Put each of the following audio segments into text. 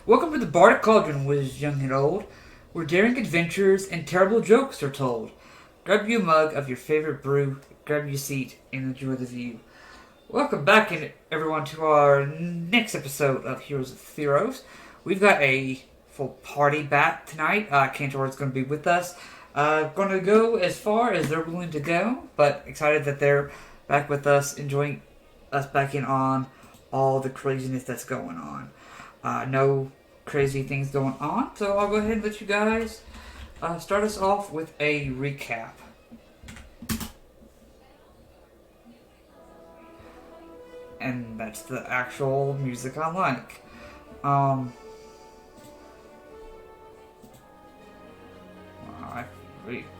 Welcome to the Bardic Cauldron, whiz young and old, where daring adventures and terrible jokes are told. Grab you a mug of your favorite brew, grab you a seat, and enjoy the view. Welcome back, everyone, to our next episode of Heroes of Theros. We've got a full party back tonight. Cantor is going to be with us. Going to go as far as they're willing to go, but excited that they're back with us, enjoying us back in on all the craziness that's going on. No crazy things going on, so I'll go ahead and let you guys start us off with a recap. And that's the actual music I like. I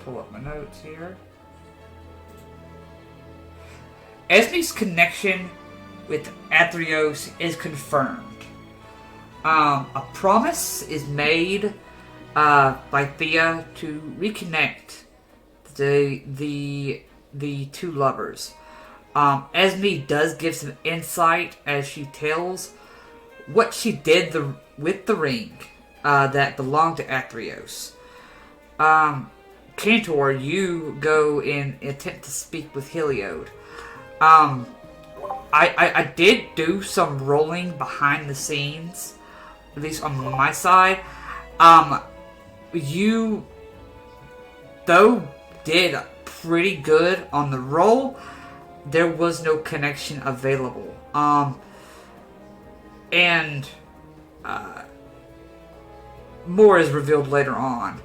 pull up my notes here. Esme's connection with Theros is confirmed. A promise is made by Thea to reconnect the two lovers. Esme does give some insight as she tells what she did with the ring that belonged to Theros. Cantor, you go in attempt to speak with Heliod. I did do some rolling behind the scenes, at least on my side. You, though, did pretty good on the roll. There was no connection available. And more is revealed later on.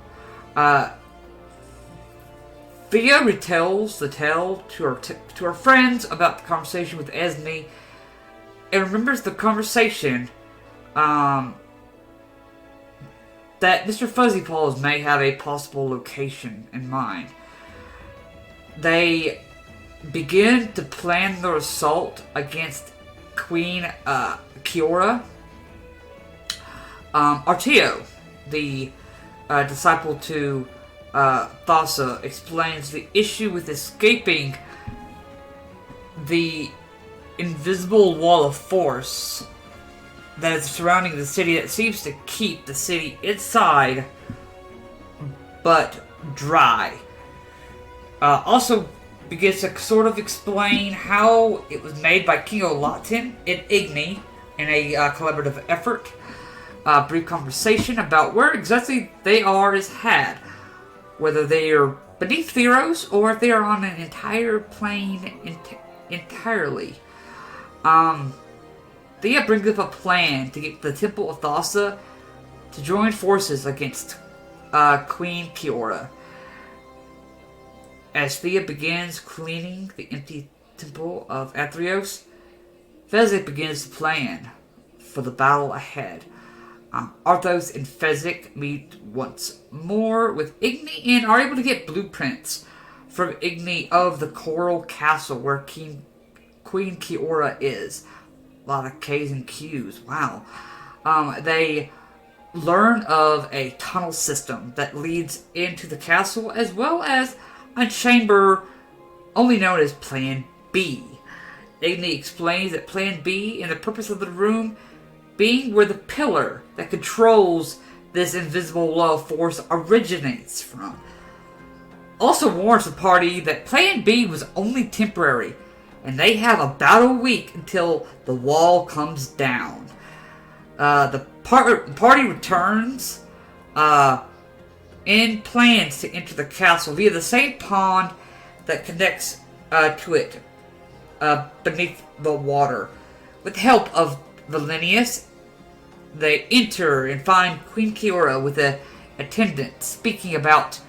Thea retells the tale to her friends about the conversation with Esme, and remembers the conversation that Mr. Fuzzypaws may have a possible location in mind. They begin to plan their assault against Queen Kiora. Artio, the disciple to Thassa, explains the issue with escaping the invisible wall of force that is surrounding the city that seems to keep the city inside but dry. Also begins to sort of explain how it was made by King Olantin and Igni in a collaborative effort. Brief conversation about where exactly they are is had, whether they are beneath Theros or if they are on an entire plane entirely. Thea brings up a plan to get the Temple of Thassa to join forces against Queen Kiora. As Thea begins cleaning the empty Temple of Theros, Fezzik begins to plan for the battle ahead. Arthos and Fezzik meet once more with Igni and are able to get blueprints from Igni of the Coral Castle where Queen Kiora is. A lot of K's and Q's. Wow. They learn of a tunnel system that leads into the castle, as well as a chamber only known as Plan B. Igni explains that Plan B and the purpose of the room being where the pillar that controls this invisible wall of force originates from. Also warns the party that Plan B was only temporary, and they have about a week until the wall comes down. The party returns in plans to enter the castle via the same pond that connects to it beneath the water. With the help of Valenius, they enter and find Queen Kiora with an attendant speaking about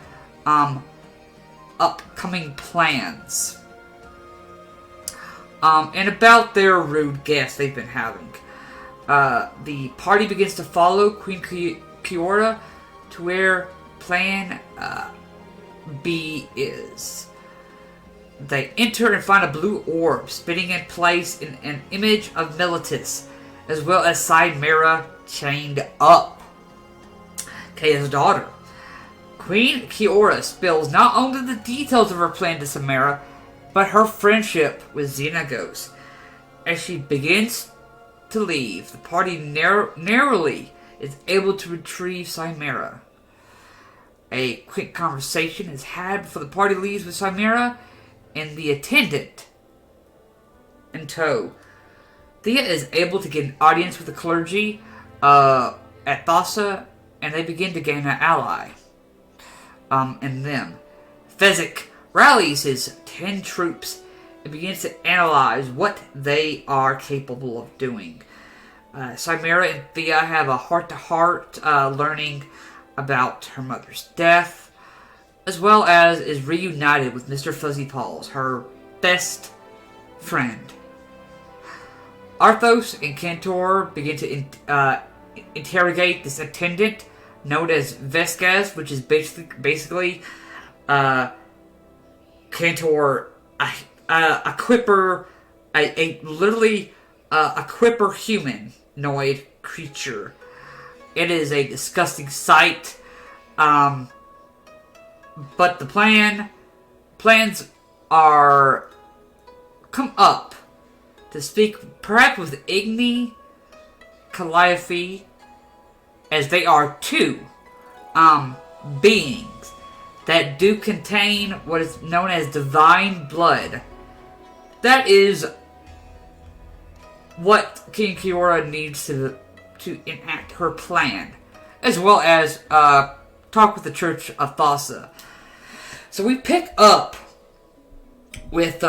upcoming plans. And about their rude guests they've been having. The party begins to follow Queen Kiora to where Plan B is. They enter and find a blue orb spinning in place in an image of Meletis, as well as Cymera chained up. Kaya's daughter. Queen Kiora spills not only the details of her plan to Cymera, but her friendship with Xenagos. As she begins to leave, the party narrowly is able to retrieve Chimera. A quick conversation is had before the party leaves with Chimera and the attendant in tow. Thea is able to get an audience with the clergy at Thassa, and they begin to gain an ally in them. Fezzik rallies his 10 troops and begins to analyze what they are capable of doing. Chimera and Thea have a heart-to-heart learning about her mother's death, as well as is reunited with Mr. Fuzzy Paws, her best friend. Arthos and Cantor begin to interrogate this attendant known as Vesquez, which is basically Cantor, a quipper, literally a quipper humanoid creature. It is a disgusting sight, but the plans are come up to speak perhaps with Igni, Calliope, as they are two beings that do contain what is known as divine blood. That is what Queen Kiora needs to enact her plan, as well as talk with the Church of Thassa. So we pick up with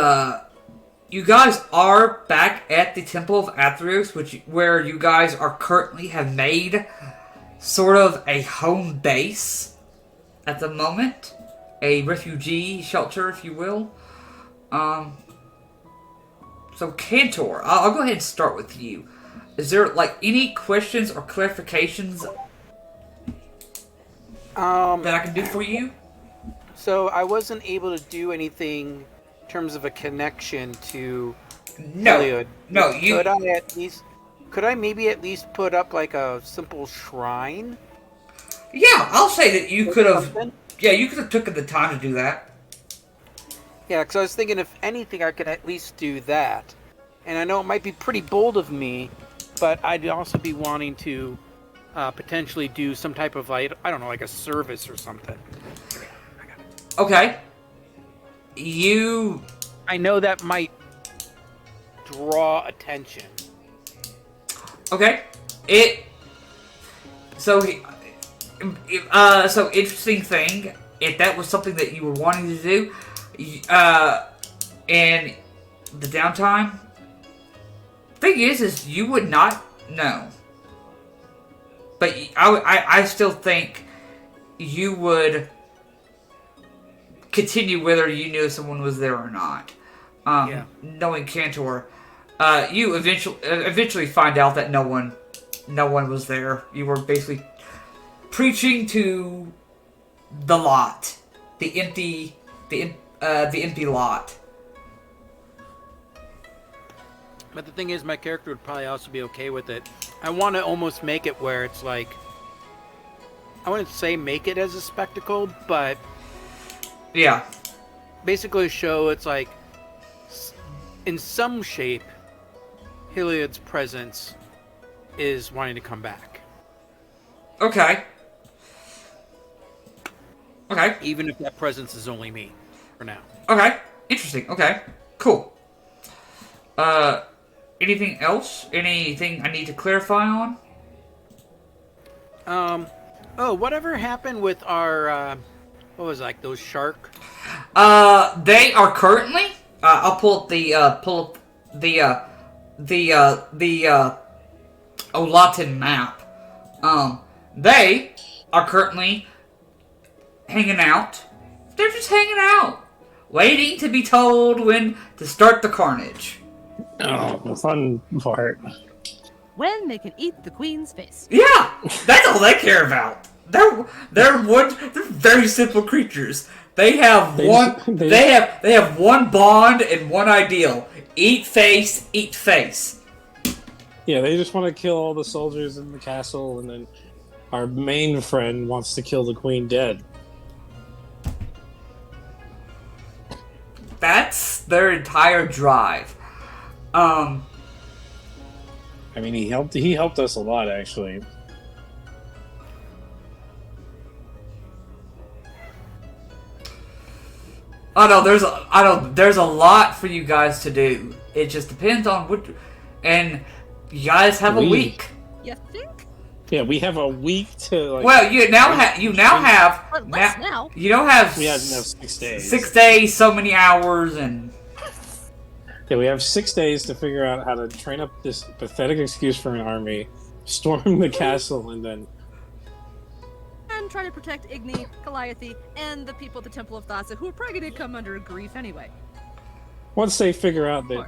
you guys are back at the Temple of Athreos, where you guys are currently have made sort of a home base at the moment, a refugee shelter, if you will. So Cantor, I'll go ahead and start with you. Is there any questions or clarifications that I can do for you? So I wasn't able to do anything in terms of a connection to Heliod. No, you. Could I maybe at least put up a simple shrine? Yeah, I'll say that you could have. Yeah, you could have taken the time to do that. Yeah, because I was thinking if anything, I could at least do that. And I know it might be pretty bold of me, but I'd also be wanting to potentially do some type of, I don't know, a service or something. Okay. I know that might draw attention. Okay. So interesting thing, if that was something that you were wanting to do, and the downtime, thing is you would not know. But I still think you would continue whether you knew someone was there or not. Knowing Cantor, you eventually find out that no one was there. You were basically preaching to the lot, the empty lot. But the thing is, my character would probably also be okay with it. I want to almost make it where it's I wouldn't say make it as a spectacle, but yeah, basically show it's in some shape, Heliod's presence is wanting to come back. Okay. Even if that presence is only me, for now. Okay. Interesting. Okay. Cool. Anything else? Anything I need to clarify on? Whatever happened with our, what was those shark? They are currently, I'll pull up the Olantin map. They are currently hanging out. They're just hanging out, waiting to be told when to start the carnage. Oh, the fun part. When they can eat the queen's face. Yeah, that's all they care about. They're very simple creatures. They have they have one bond and one ideal: eat face, eat face. Yeah, they just want to kill all the soldiers in the castle, and then our main friend wants to kill the queen dead. That's their entire drive. I mean, he helped us a lot, actually. Oh no, there's a lot for you guys to do. It just depends on what, and you guys have a week. You think? Yeah, we have a week to like. Well, you now have Or less now. you don't have We have 6 days. 6 days, so many hours, and Yeah, we have 6 days to figure out how to train up this pathetic excuse for an army, storm the castle, and then. And try to protect Igni, Calliope, and the people at the Temple of Thassa, who are probably going to come under grief anyway. Once they figure out that,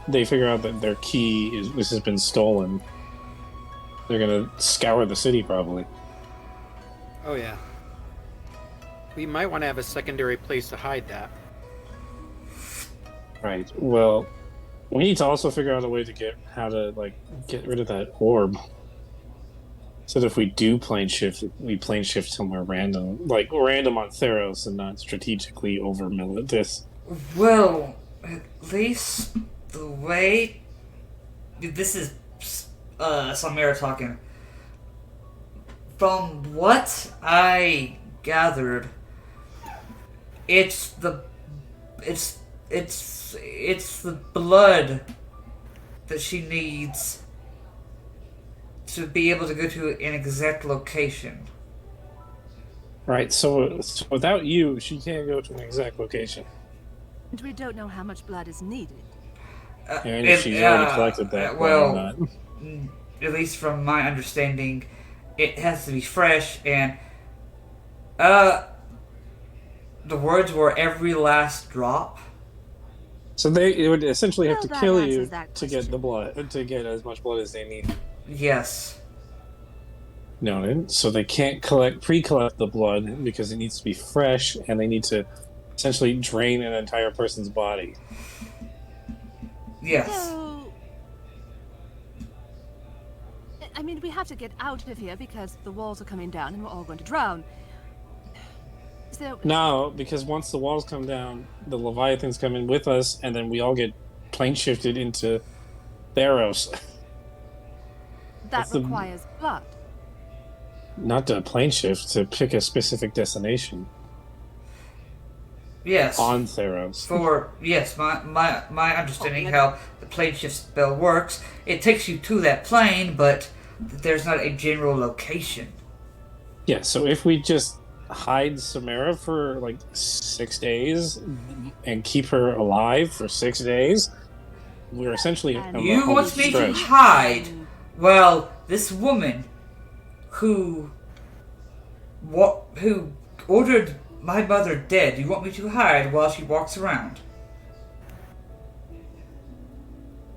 they figure out that their key has been stolen, they're gonna scour the city probably. Oh yeah. We might want to have a secondary place to hide that. Right. Well, we need to also figure out a way to get rid of that orb. So that if we do plane shift, we plane shift somewhere random, like random on Theros, and not strategically over Meletis. well, at least the way this is Samira talking. From what I gathered, it's the blood that she needs to be able to go to an exact location. Right. So without you, she can't go to an exact location. And we don't know how much blood is needed. And if she's already collected that, well, not? at least from my understanding, it has to be fresh, and the words were every last drop. So it would essentially have Well, to that kill answers you that to get question. the blood, to get as much blood as they need. Yes. Noted. So they can't pre-collect the blood because it needs to be fresh, and they need to essentially drain an entire person's body. Yes. So, I mean, we have to get out of here because the walls are coming down and we're all going to drown. So, No, because once the walls come down, the Leviathans come in with us, and then we all get plane shifted into Theros. that that's the- requires blood. Not to plane shift, to pick a specific destination Yes. on Theros. My understanding how the plane shift spell works, it takes you to that plane, but there's not a general location. Yeah, so if we just hide Samara for like 6 days and keep her alive for 6 days, we're essentially And on the You home want me to stretch. hide? Well, this woman who ordered my mother dead, you want me to hide while she walks around?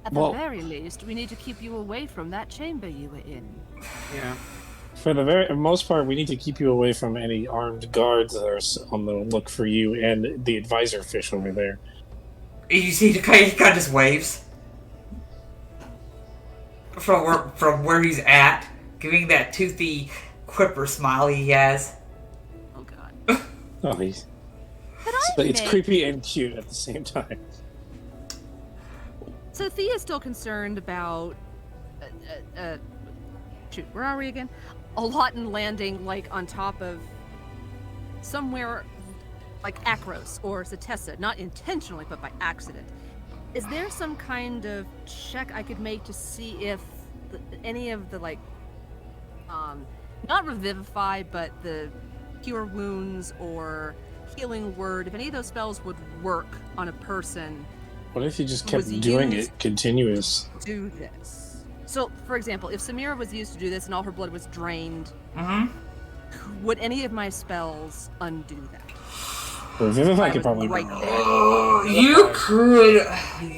At Well- the very least, we need to keep you away from that chamber you were in. Yeah. For the very most part, we need to keep you away from any armed guards that are on the look for you and the advisor fish over there. You see, he kind of just waves from where he's at, giving that toothy quipper smile he has. Oh god. Oh, it's make- creepy and cute at the same time. So Thea's still concerned about shoot, where are we again? Olantin landing like on top of somewhere like Akros or Zatessa, not intentionally but by accident. Is there some kind of check I could make to see if any of the like not revivify but the cure wounds or healing word, if any of those spells would work on a person What if you just Was kept he doing used- it continuous? do this? So, for example, if Samira was used to do this and all her blood was drained, Mm-hmm. would any of my spells undo that? Revivify I could was probably right do there.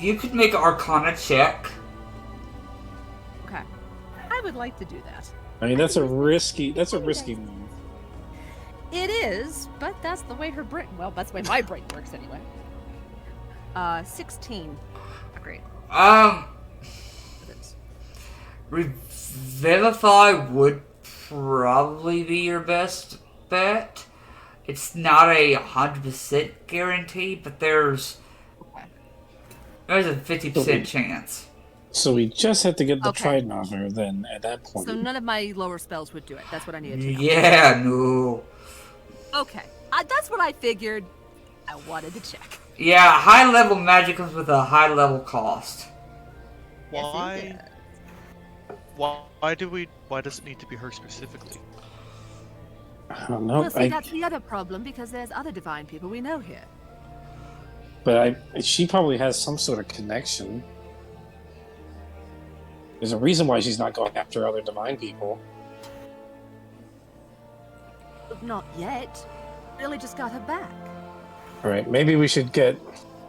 You could make an Arcana check. Okay. I would like to do that. I mean, that's a risky move. It is, but that's the way her brain. Well, that's the way my brain works anyway. 16. Great. Revivify would probably be your best bet. It's not a 100% guarantee, but there's a 50% chance. So we just have to get the Okay. Trident off her then at that point. So none of my lower spells would do it. That's what I needed to know. Yeah, no. Okay. That's what I figured. I wanted to check. Yeah, high level magic comes with a high level cost. Why? Why does it need to be her specifically? I don't know. Well, see, that's the other problem, because there's other divine people we know here. She probably has some sort of connection. There's a reason why she's not going after other divine people. But not yet. Really just got her back. All right, maybe we should get.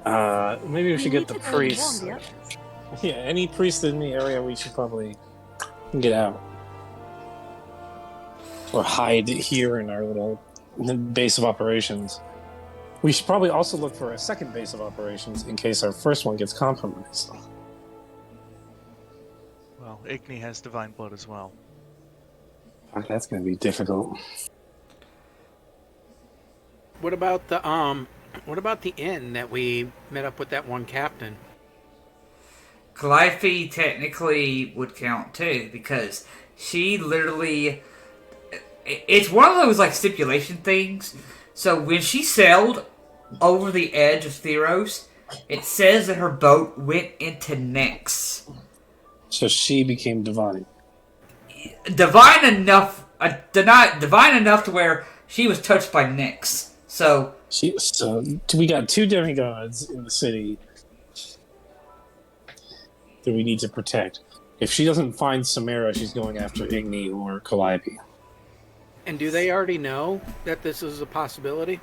Maybe we should need get the to go and warn priests. the others. Yeah, any priest in the area, we should probably get out. Or hide here in our little base of operations. We should probably also look for a second base of operations in case our first one gets compromised. Well, Igni has divine blood as well. Fuck, that's going to be difficult. What about the inn that we met up with that one captain? Glyphy technically would count too, because she literally... It's one of those, like, stipulation things. So when she sailed over the edge of Theros, it says that her boat went into Nyx. So she became divine. Divine enough to where she was touched by Nyx. So we got two demigods in the city that we need to protect. If she doesn't find Samara, she's going after Igni or Calliope. And do they already know that this is a possibility?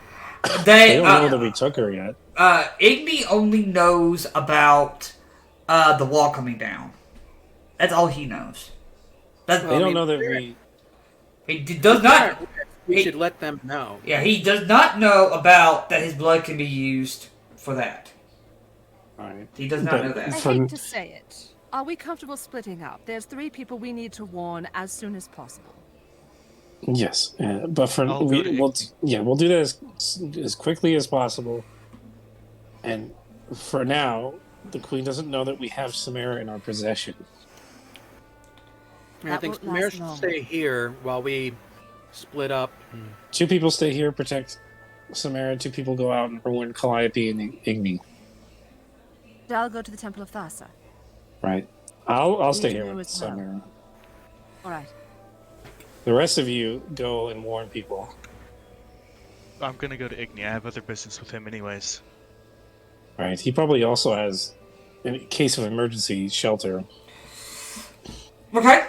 They don't know that we took her yet. Igni only knows about the wall coming down. That's all he knows. They don't know that we... He does not... We should let them know. Yeah, he does not know about that his blood can be used for that. Right. He does not know that. I hate to say it. Are we comfortable splitting up? There's 3 people we need to warn as soon as possible. Yes, but we'll do that as quickly as possible. And for now, the Queen doesn't know that we have Samara in our possession. I think Samara should stay here while we split up. 2 people stay here, protect Samara. 2 people go out and ruin Calliope and Igni. I'll go to the Temple of Thassa. Right. I'll stay here You with as well. Samara. All right. The rest of you go and warn people. I'm gonna go to Igni. I have other business with him anyways. Right. He probably also has, in case of emergency, shelter. Okay.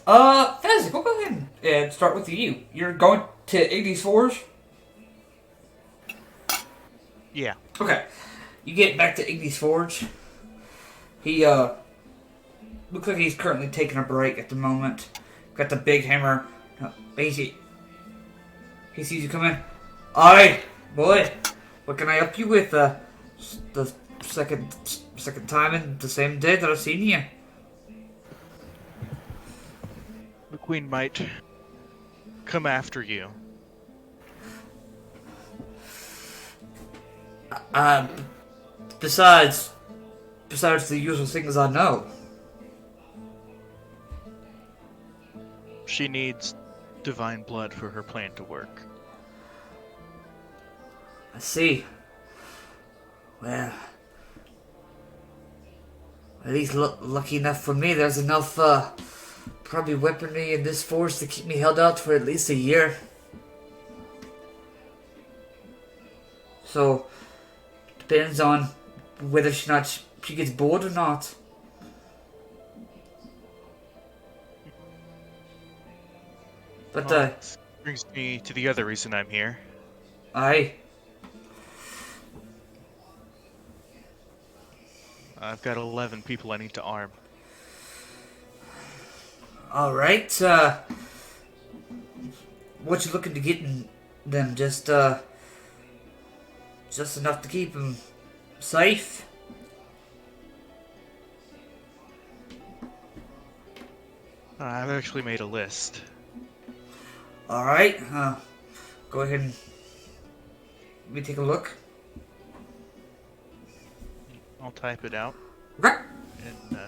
Fez, we'll go ahead and start with you. You're going to Igni's Forge? Yeah. Okay. You get back to Igni's Forge. He, looks like he's currently taking a break at the moment. Got the big hammer. Basically, he sees you come in. Aye, boy. What can I help you with? The second time in the same day that I've seen you. The Queen might come after you. Besides the usual things I know. She needs divine blood for her plan to work. I see. Well, at least lucky enough for me, there's enough, probably weaponry in this force to keep me held out for at least a year. So, depends on whether she gets bored or not. But, This brings me to the other reason I'm here. aye. I've got 11 people I need to arm. Alright, what you looking to get in them? Just enough to keep them safe? I've actually made a list. Alright, go ahead and let me take a look. I'll type it out. Okay. And,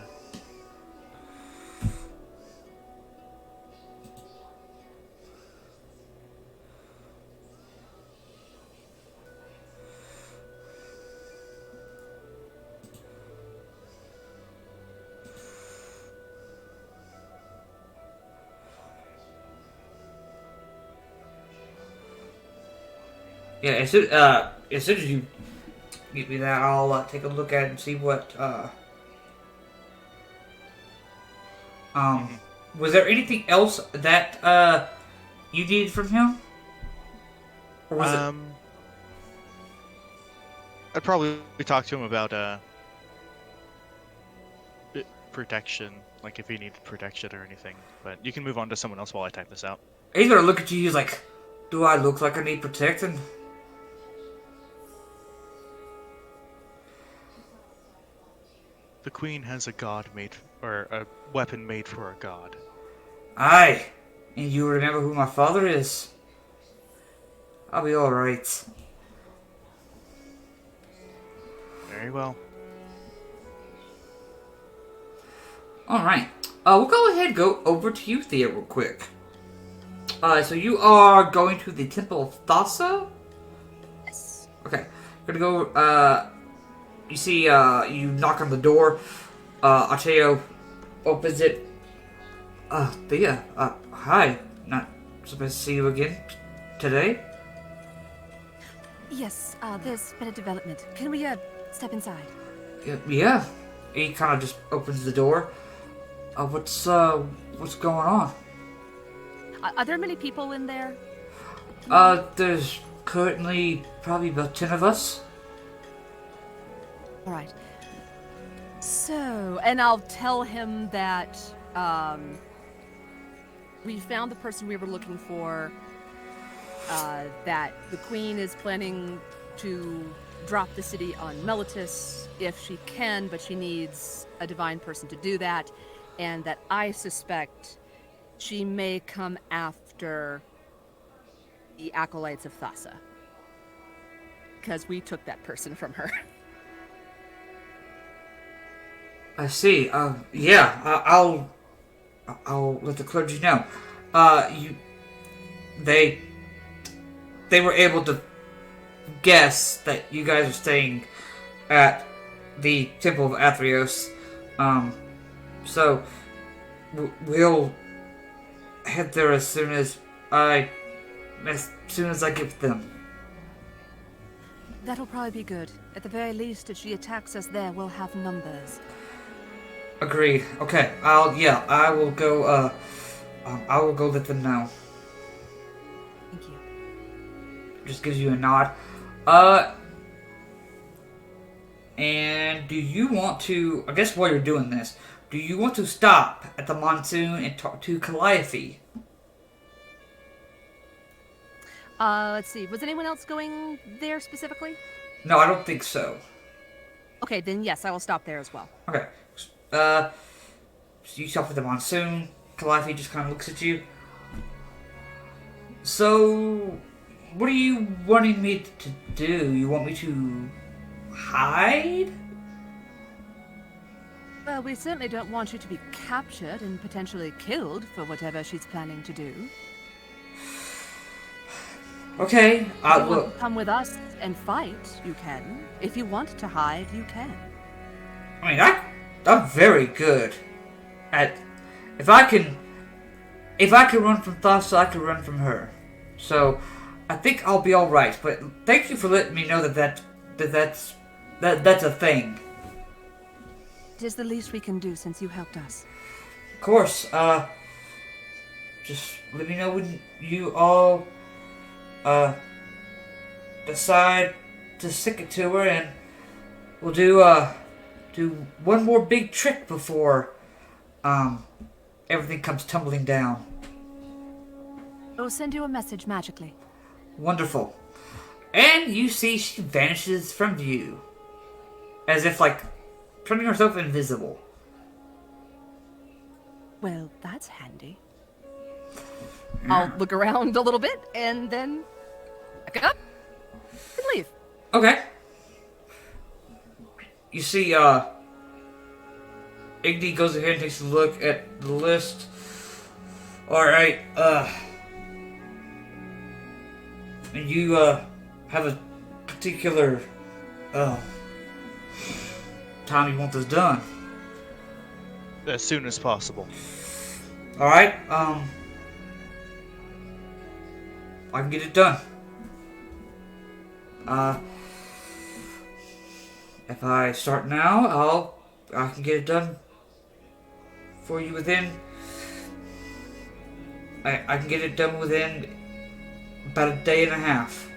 Yeah, as soon as you get me that, I'll take a look at it and see what. Was there anything else that you needed from him? Or was it? I'd probably talk to him about protection, like if he needed protection or anything. But you can move on to someone else while I type this out. He's gonna look at you. He's like, "Do I look like I need protecting?" The queen has a god made, or a weapon made for a god. Aye, and you remember who my father is? I'll be all right. Very well. All right. We'll go ahead and go over to you, Thea, real quick. So you are going to the Temple of Thassa? Yes. Okay. Gonna go, you see, you knock on the door. Arteo opens it. Thea, hi. Not supposed to see you again today? Yes, there's been a development. Can we, step inside? Yeah. He kind of just opens the door. What's going on? Are there many people in there? There's currently probably about 10 of us. All right. So, and I'll tell him that, we found the person we were looking for, that the queen is planning to drop the city on Meletis if she can, but she needs a divine person to do that, and that I suspect she may come after the acolytes of Thassa, because we took that person from her. I see. Yeah. I'll let the clergy know. They were able to guess that you guys are staying at the Temple of Athreos. So we'll head there as soon as I get them. That'll probably be good. At the very least, if she attacks us there, we'll have numbers. Agreed. Okay. I will go. I will go let them know. Thank you. Just gives you a nod. And do you want to? I guess while you're doing this, do you want to stop at the Monsoon and talk to Calliope? Let's see. Was anyone else going there specifically? No, I don't think so. Okay, then yes, I will stop there as well. Okay. So you stop at the Monsoon. Calliope just kind of looks at you. So, what are you wanting me to do? You want me to hide? Well, we certainly don't want you to be captured and potentially killed for whatever she's planning to do. Okay, If you want look. to come with us and fight, you can. If you want to hide, you can. I mean, I'm very good at. If I can run from Thassa, I can run from her. So, I think I'll be all right. But thank you for letting me know that's a thing. It is the least we can do since you helped us. Of course. Just let me know when you all decide to stick it to her, and we'll do one more big trick before everything comes tumbling down. I'll send you a message magically. Wonderful. And you see she vanishes from view. As if, like, turning herself invisible. Well, that's handy. I'll look around a little bit and then back up and leave. Okay. You see, Iggy goes ahead and takes a look at the list. Alright, and you, have a particular, time you want this done. As soon as possible. Alright, I can get it done. If I start now, I can get it done for you within. I can get it done within about a day and a half.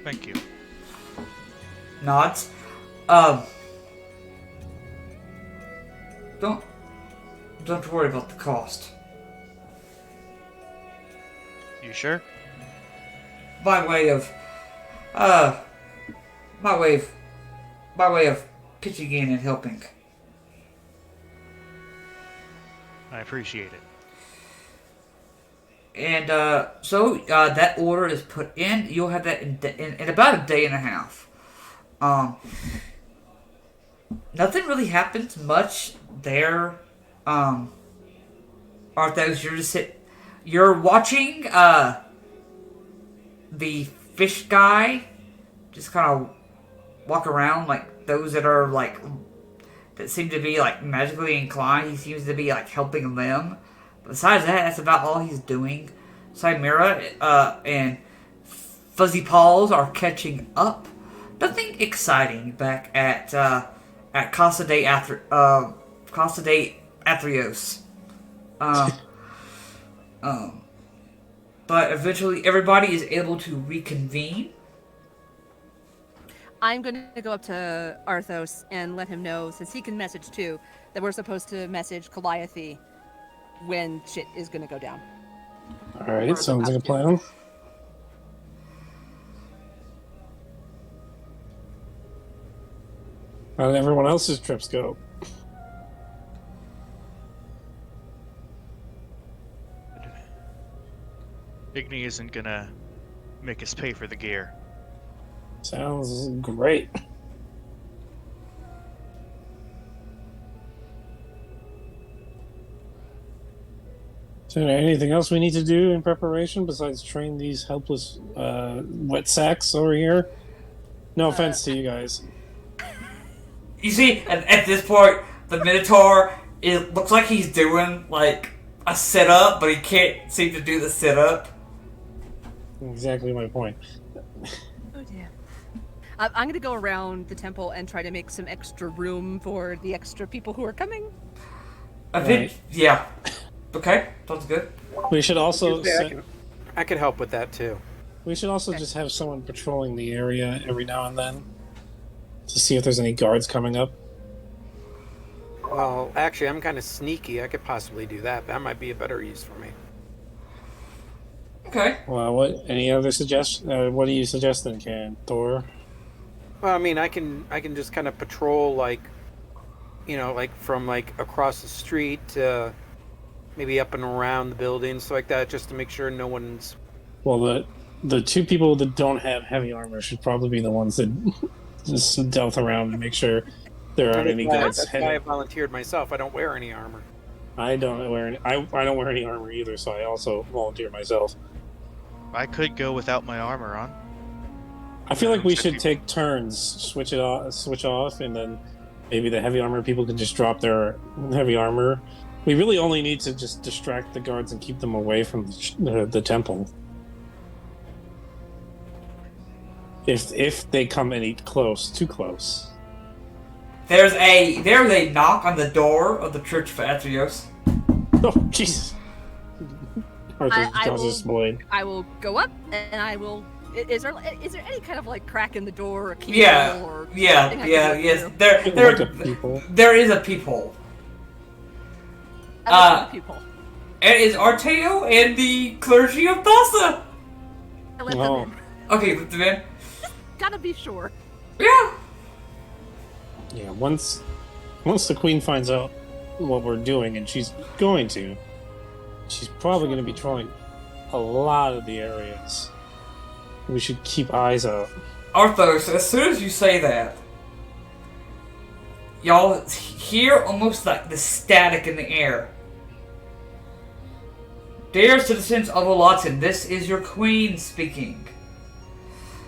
Thank you. Nods. Don't worry about the cost. You sure? My way of pitching in and helping. I appreciate it. And so that order is put in. You'll have that in about a day and a half. Nothing really happens much there. Arthos, you're watching the fish guy just kind of walk around, like those that are like that seem to be like magically inclined. He seems to be like helping them. But besides that, that's about all he's doing. Chimera and Fuzzy Paws are catching up. Nothing exciting back at Casa de Athreos. But eventually everybody is able to reconvene. I'm going to go up to Arthos and let him know, since he can message too, that we're supposed to message Calliope when shit is going to go down. Alright, sounds like a plan. How did everyone else's trips go? Igni isn't gonna make us pay for the gear. Sounds great. So, anything else we need to do in preparation besides train these helpless wet sacks over here? No offense to you guys. You see, at this point, the Minotaur, it looks like he's doing like a sit-up, but he can't seem to do the sit-up. Exactly my point. Oh dear. I'm going to go around the temple and try to make some extra room for the extra people who are coming. Yeah. Okay, sounds good. We should also I could help with that too. we should also just have someone patrolling the area every now and then to see if there's any guards coming up. Well, actually, I'm kind of sneaky. I could possibly do that. That might be a better use for me. Okay. Well, what? Any other suggestions? What are you suggesting, Can Thor? Well, I mean, I can just kind of patrol, like, you know, like from like across the street, maybe up and around the building, so like that, just to make sure no one's. Well, the two people that don't have heavy armor should probably be the ones that just stealth around and make sure there aren't any guards. That's why I volunteered myself. I don't wear any armor. I don't wear any. I don't wear any armor either, so I also volunteer myself. I could go without my armor on. I feel like we should take turns, switch off, and then maybe the heavy armor people can just drop their heavy armor. We really only need to just distract the guards and keep them away from the temple. If they come any too close. There's a knock on the door of the Church of Athreos. Oh, Jesus. I will go up and I will. Is there any kind of like crack in the door or keyhole? Yeah, or yes. People. There is a peephole. I look at the people. It is Arteo and the clergy of Thassa. I let them in. Okay, let them in. Gotta be sure. Yeah. Yeah, once the queen finds out what we're doing, and she's probably going to be trolling a lot of the areas. We should keep eyes out. Arthos, as soon as you say that, y'all hear almost like the static in the air. Dear citizens of Olantin, this is your queen speaking.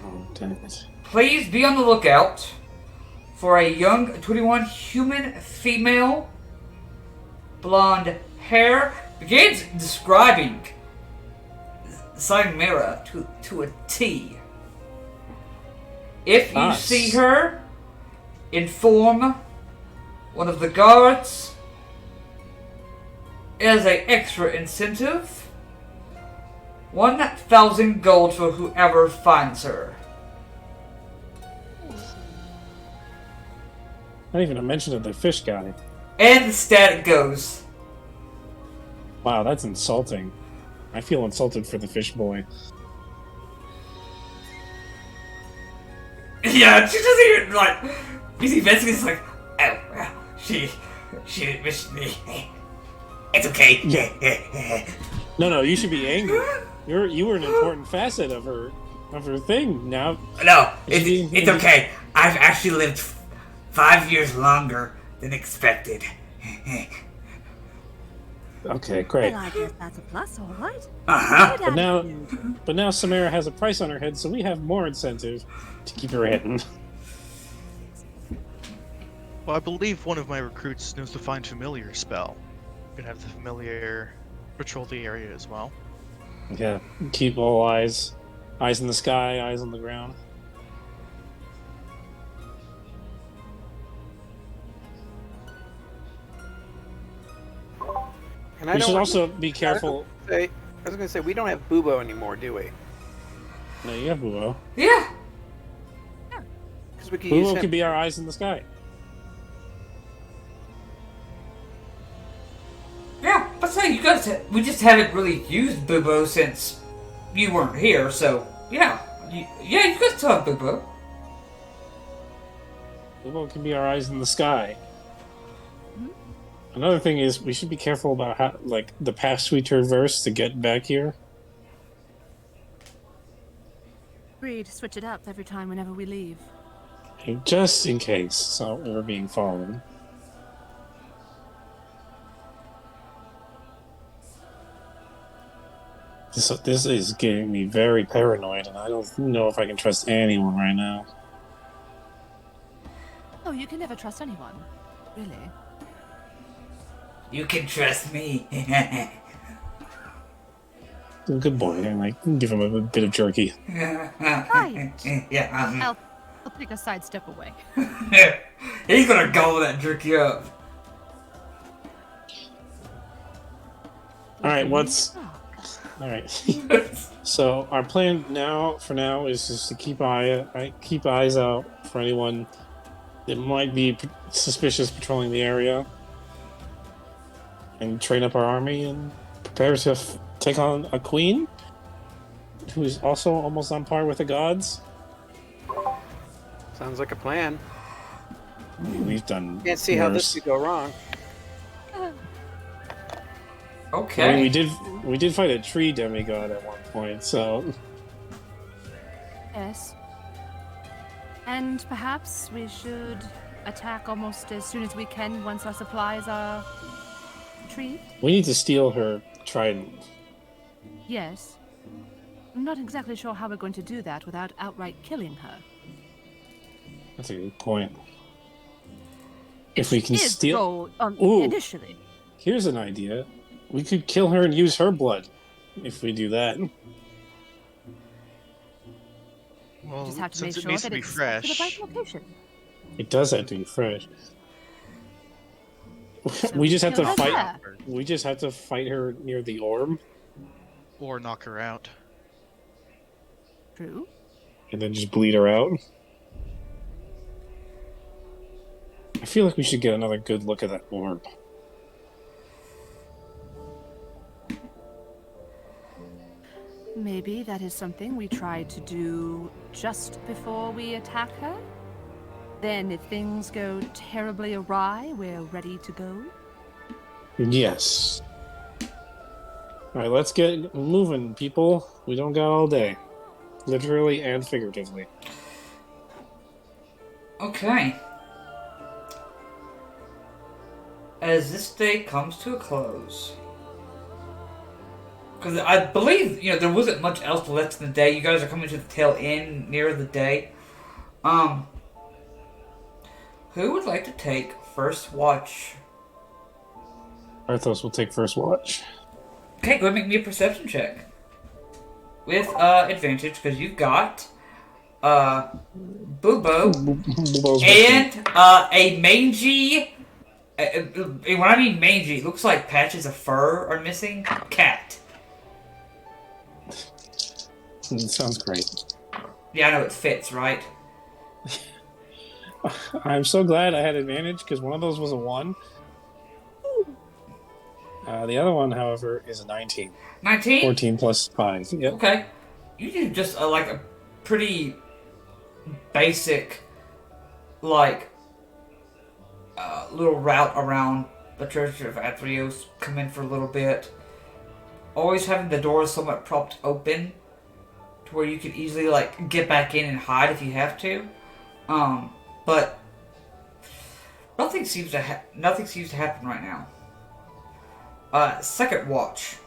Oh, damn it. Please be on the lookout for a young 21 human female, blonde hair, begins describing Chimera to a T. If you Nice. see her, inform one of the guards. As an extra incentive, 1,000 gold for whoever finds her. Not even a mention of the fish guy. And the stat goes. Wow, that's insulting. I feel insulted for the fish boy. Yeah, she doesn't even like. You see, basically, it's like, oh, well, she didn't miss me. It's okay. Yeah. No, you should be angry. You were an important facet of her thing. Now, No, it's okay. I've actually lived 5 years longer than expected. okay, great. Well, I guess that's a plus, all right. Uh-huh. Good But now Samara has a price on her head, so we have more incentive to keep her hidden. Well, I believe one of my recruits knows the Find Familiar spell. You can have the Familiar patrol the area as well. Yeah, keep all eyes in the sky, eyes on the ground. And I We don't should also be careful. I was gonna say we don't have Bubo anymore, do we? No, you have Buo. Yeah. Because we could use Buo him. could be our eyes in the sky. Yeah, but say you guys, we just haven't really used Bubo since you weren't here, so yeah, you guys still have Bubo. Buo can be our eyes in the sky. Another thing is we should be careful about how, like, the paths we traverse to get back here. Agreed. Switch it up every time whenever we leave. Just in case, so we're being followed. This is getting me very paranoid, and I don't know if I can trust anyone right now. Oh, you can never trust anyone. Really. You can trust me. Good boy, and like give him a bit of jerky. Right. Yeah. I'll take a side step away. He's gonna gobble that jerky up. All right, all right. So our plan for now is just to keep eyes out for anyone that might be suspicious patrolling the area, and train up our army and prepare to take on a queen who is also almost on par with the gods. Sounds like a plan. We've done. Can't see how worse. this could go wrong. Okay. I mean, we did fight a tree demigod at one point, so Yes. And perhaps we should attack almost as soon as we can once our supplies are retrieved? we need to steal her trident. Yes. I'm not exactly sure how we're going to do that without outright killing her. That's a good point. If we can Is the steal, goal, Ooh. initially. here's an idea: we could kill her and use her blood. If we do that, Well, Just have to make since it sure needs that to be it's stuck to the fresh, right location. it does have to be fresh. We just have to kill her fight. there. We just have to fight her near the orb, or knock her out. True. and then just bleed her out. I feel like we should get another good look at that orb. Maybe that is something we try to do just before we attack her. Then, if things go terribly awry, we're ready to go. Yes. All right, let's get moving, people. We don't got all day, literally and figuratively. Okay. As this day comes to a close, because I believe there wasn't much else left in the day. You guys are coming to the tail end near the day. Who would like to take first watch? Arthos will take first watch. Okay, go ahead and make me a perception check. with advantage because you've got Bubo and a mangy. When I mean mangy, it looks like patches of fur are missing. Cat. Sounds great. Yeah, I know it fits, right? I'm so glad I had advantage because one of those was a 1. The other one, however, is a 19. 19? 14 plus 5. Yep. Okay. You do just like a pretty basic, like, little route around the Church of Athreos. Come in for a little bit. Always having the doors somewhat propped open to where you could easily, like, get back in and hide if you have to. But nothing seems to happen right now. Second watch.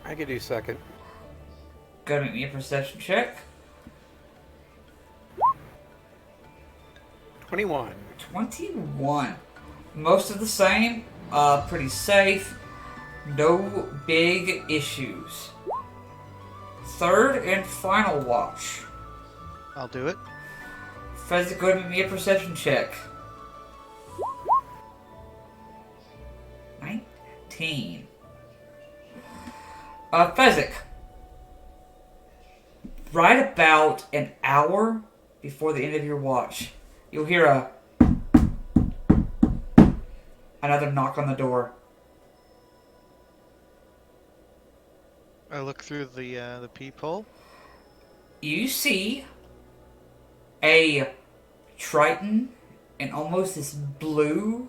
I could do second. Go to make me a perception check. 21. 21. Most of the same. Pretty safe. No big issues. Third and final watch. I'll do it. Fezzik, go ahead and make me a perception check. 19. Fezzik. Right about an hour before the end of your watch, you'll hear another knock on the door. I look through the peephole. You see a Triton in almost this blue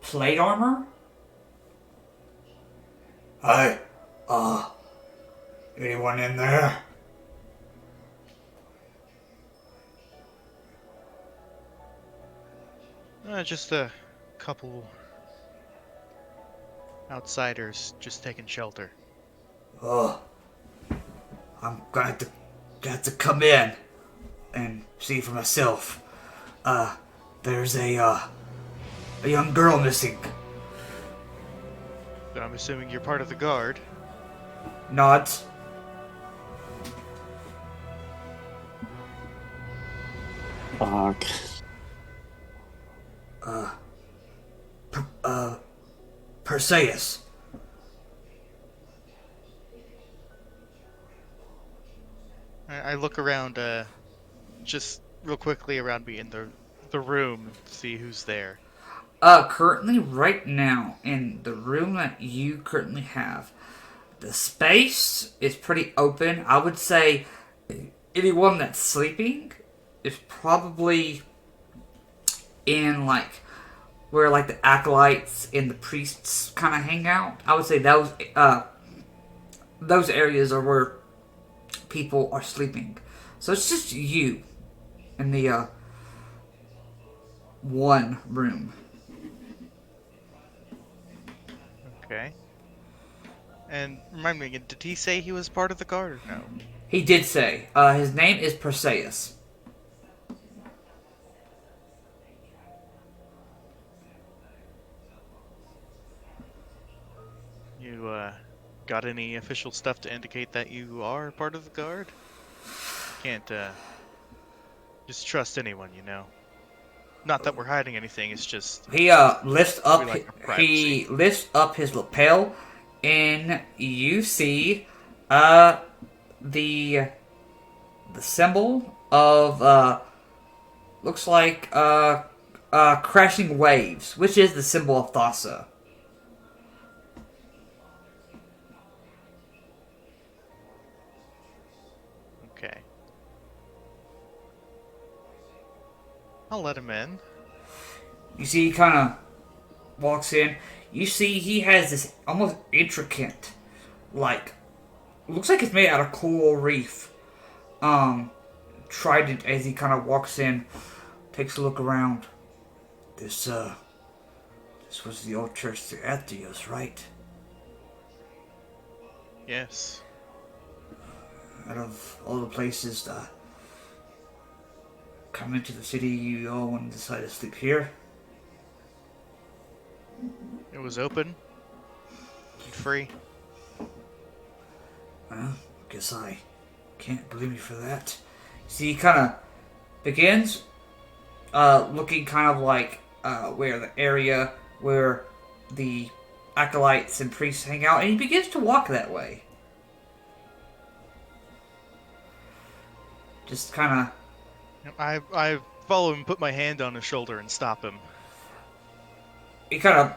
plate armor. Hi, anyone in there? Just a couple outsiders just taking shelter. Oh, I'm gonna have to come in and see for myself. There's a young girl missing. But I'm assuming you're part of the guard. Nods. Fuck. Perseus. I look around, just real quickly around me in the room, see who's there. Currently, right now, in the room that you currently have, the space is pretty open. I would say anyone that's sleeping is probably in, like, where, like, the acolytes and the priests kind of hang out. I would say those areas are where people are sleeping. So it's just you in the, one room. Okay. And remind me again, did he say he was part of the guard or no? He did say. His name is Perseus. You, got any official stuff to indicate that you are part of the guard? Can't, just trust anyone, you know. Not that we're hiding anything, it's just... He lifts up. We like our privacy. He lifts up his lapel, and you see the symbol of looks like crashing waves, which is the symbol of Thassa. Okay. I'll let him in. You see, he kind of walks in. You see, he has this almost intricate, like, looks like it's made out of coral reef. Trident as he kind of walks in, takes a look around. This was the old church to Athreos, right? Yes. Out of all the places to come into the city, you all want to decide to sleep here? It was open. And free. Well, guess I can't blame you for that. See, he kind of begins looking kind of like where the area where the acolytes and priests hang out, and he begins to walk that way. Just kind of... I follow him, put my hand on his shoulder, and stop him. He kind of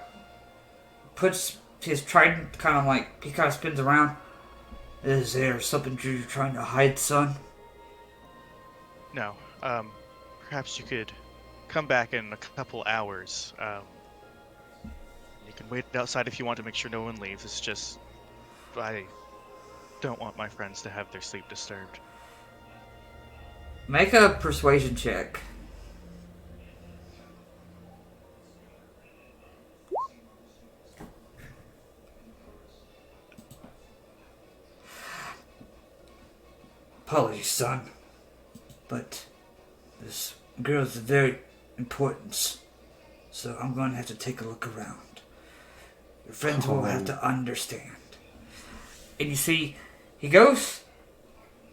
puts his trident kind of like... He kind of spins around. Is there something you're trying to hide, son? No. Perhaps you could come back in a couple hours. You can wait outside if you want to make sure no one leaves. It's just... I don't want my friends to have their sleep disturbed. Make a persuasion check. Apologies, son, but this girl's of very importance, so I'm going to have to take a look around. Your friends will have to understand. And you see, he goes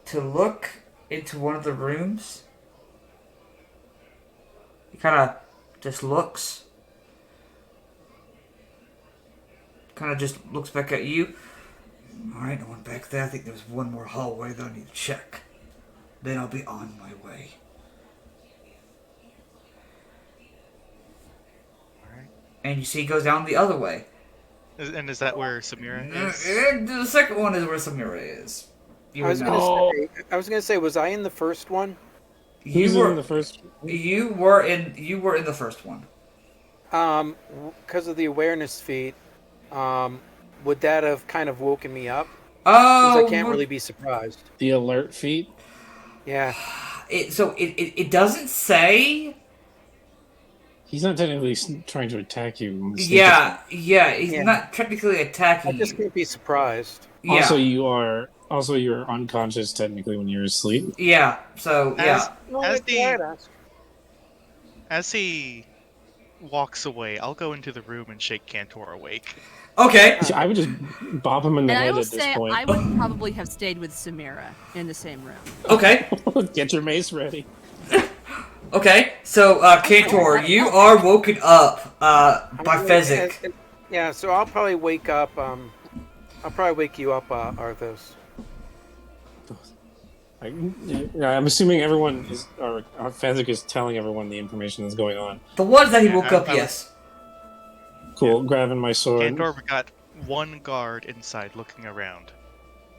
to look into one of the rooms. He kind of just looks. Kind of just looks back at you. Alright, no one back there. I think there's one more hallway that I need to check. Then I'll be on my way. Alright. And you see he goes down the other way. And is that where Samira is? The second one is where Samira is. You I was would know. gonna say, was I in the first one? Who's in the first? You were in the first one. Because of the awareness feat, would that have kind of woken me up? Oh, Since I can't really be surprised. The alert feat? Yeah. It doesn't say. He's not technically trying to attack you. Yeah, he's Yeah. not technically I attacking just you. can't be surprised. Yeah, Also, you're unconscious technically when you're asleep. yeah. So yeah. As he walks away, I'll go into the room and shake Cantor awake. Okay. I would just bop him in the And I head will at this say point. I would probably have stayed with Samira in the same room. Okay. Get your mace ready. Okay. So Kantor, you are woken up by Fezzik. Yeah, so I'll probably wake up. I'll probably wake you up, Arthos. I'm assuming everyone is, or Fezzik is telling everyone the information that's going on. The ones that he Yeah, woke up, I- yes. Cool, grabbing my sword. Cantor, we got one guard inside looking around.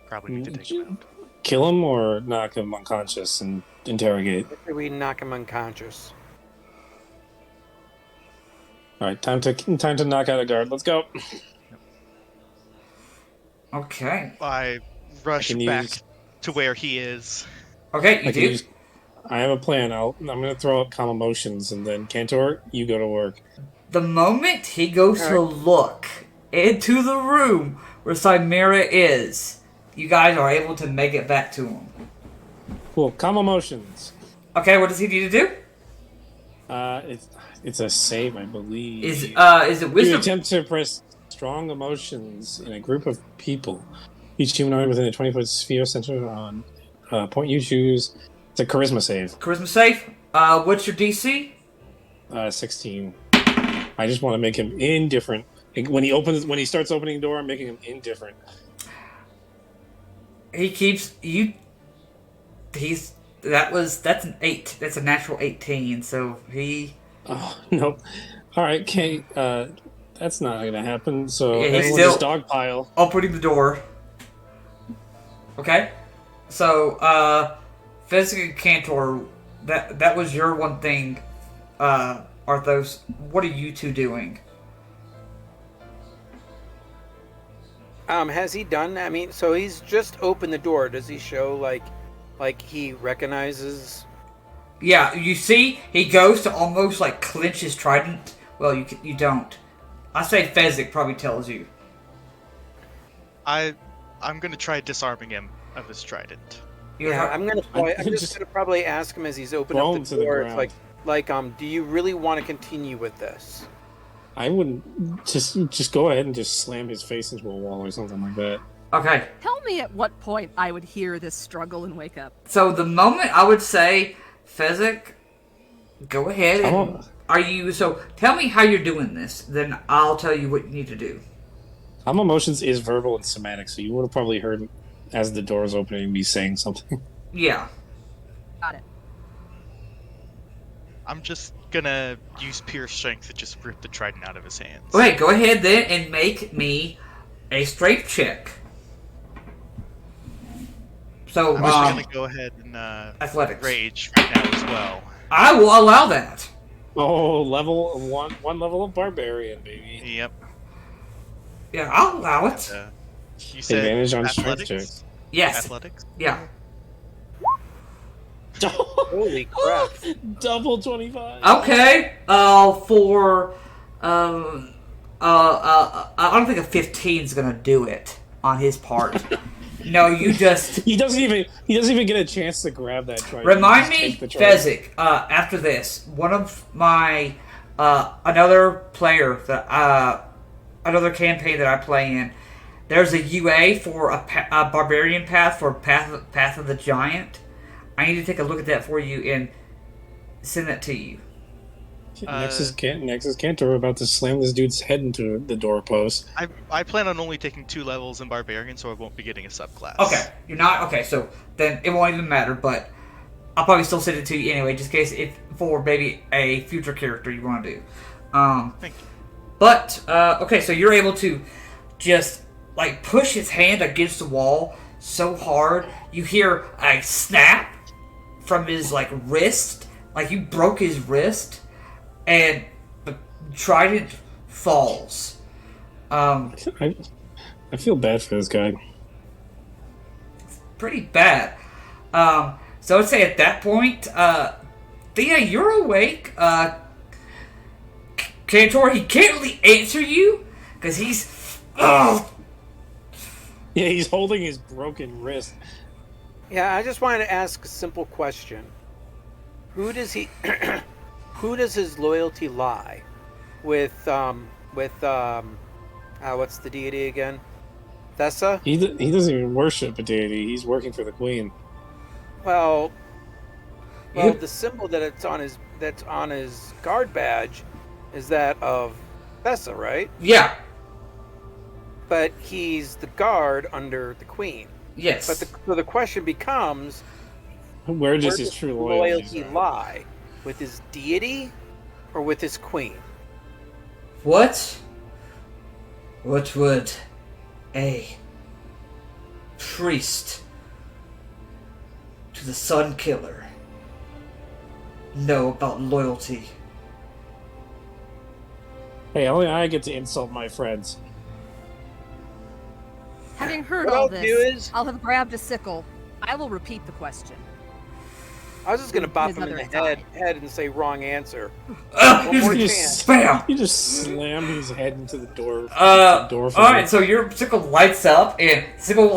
Probably need to take him out. Kill him or knock him unconscious and interrogate. After we knock him unconscious. All right, time to knock out a guard. Let's go. Okay. I rush I can back use- to where he is. Okay, you I can do. use- I have a plan. I'm going to throw up calm emotions, and then Cantor, you go to work. The moment he goes to look into the room where Chimera is, you guys are able to make it back to him. Cool, calm emotions. Okay, what does he need to do? It's a save, I believe. Is it You wisdom? attempt to press strong emotions in a group of people. Each humanoid within a 20-foot sphere centered on a point you choose. It's a charisma save. Charisma save. What's your DC? 16. I just want to make him indifferent. When he starts opening the door, I'm making him indifferent. He keeps you. That's an 8. That's a natural 18. So he. Oh, nope. All right, Kate. That's not going to happen. So Yeah, he's everyone still- just dogpile. Opening the door. Okay. So, Fezzik and Cantor, that was your one thing, Arthos. What are you two doing? Has he done? I mean, so he's just opened the door. Does he show like he recognizes? Yeah, you see, he goes to almost like clench his trident. Well, you don't. I say Fezzik probably tells you. I'm gonna try disarming him of his trident. Yeah, I'm just just gonna probably ask him as he's opening throw up him the to the door. It's ground. like, do you really want to continue with this? I wouldn't just go ahead and just slam his face into a wall or something like that. Okay. Tell me at what point I would hear this struggle and wake up. So the moment I would say, Fezzik, go ahead and so tell me how you're doing this, then I'll tell you what you need to do. Calm emotions is verbal and somatic, so you would have probably heard as the door is opening me saying something. Yeah. Got it. I'm just gonna use pure strength to just rip the trident out of his hands. Okay, go ahead then and make me a strength check. So, I'm just gonna go ahead and athletics. rage right now as well. I will allow that. Oh, level one level of barbarian, baby. Yep. Yeah, I'll allow it. You said Advantage on athletics? strength checks. Yes. Athletics? Yeah. Holy crap. Double 25. Okay. I don't think a 15 is gonna do it on his part. No, you just He doesn't even get a chance to grab that trident. remind He me, just takes the trident. Fezzik. After this, one of my another player that another campaign that I play in. There's a UA for a barbarian path for Path of the Giant. I need to take a look at that for you and send that to you. Nexus Cantor, we're about to slam this dude's head into the doorpost. I plan on only taking 2 levels in barbarian, so I won't be getting a subclass. Okay, you're not okay. So then it won't even matter. But I'll probably still send it to you anyway, just in case if for maybe a future character you want to do. Thank you. But okay, so you're able to just like push his hand against the wall so hard you hear a snap from his like wrist, like you broke his wrist, and the trident falls. I feel bad for this guy. Pretty bad. So I'd say at that point, Thea, you're awake. Cantor, he can't really answer you because he's. Yeah, he's holding his broken wrist. Yeah, I just wanted to ask a simple question. Who does he who does his loyalty lie? With what's the deity again? Thessa? He doesn't even worship a deity. He's working for the queen. Well, You- the symbol that's on his guard badge is that of Thessa, right? Yeah. But he's the guard under the queen. Yes. But so the question becomes, Where does where his does true loyalty loyalty lie? With his deity or with his queen? What would a priest to the Sun Killer know about loyalty? Hey, only I get to insult my friends. Having heard What all I'll do this, is- I'll have grabbed a sickle. I will repeat the question. I was just gonna bop His him in other the side. head and say wrong answer. You more just chance. spam. He just slammed his head into the door. Door frame. Alright, so your sickle lights up, and sickle,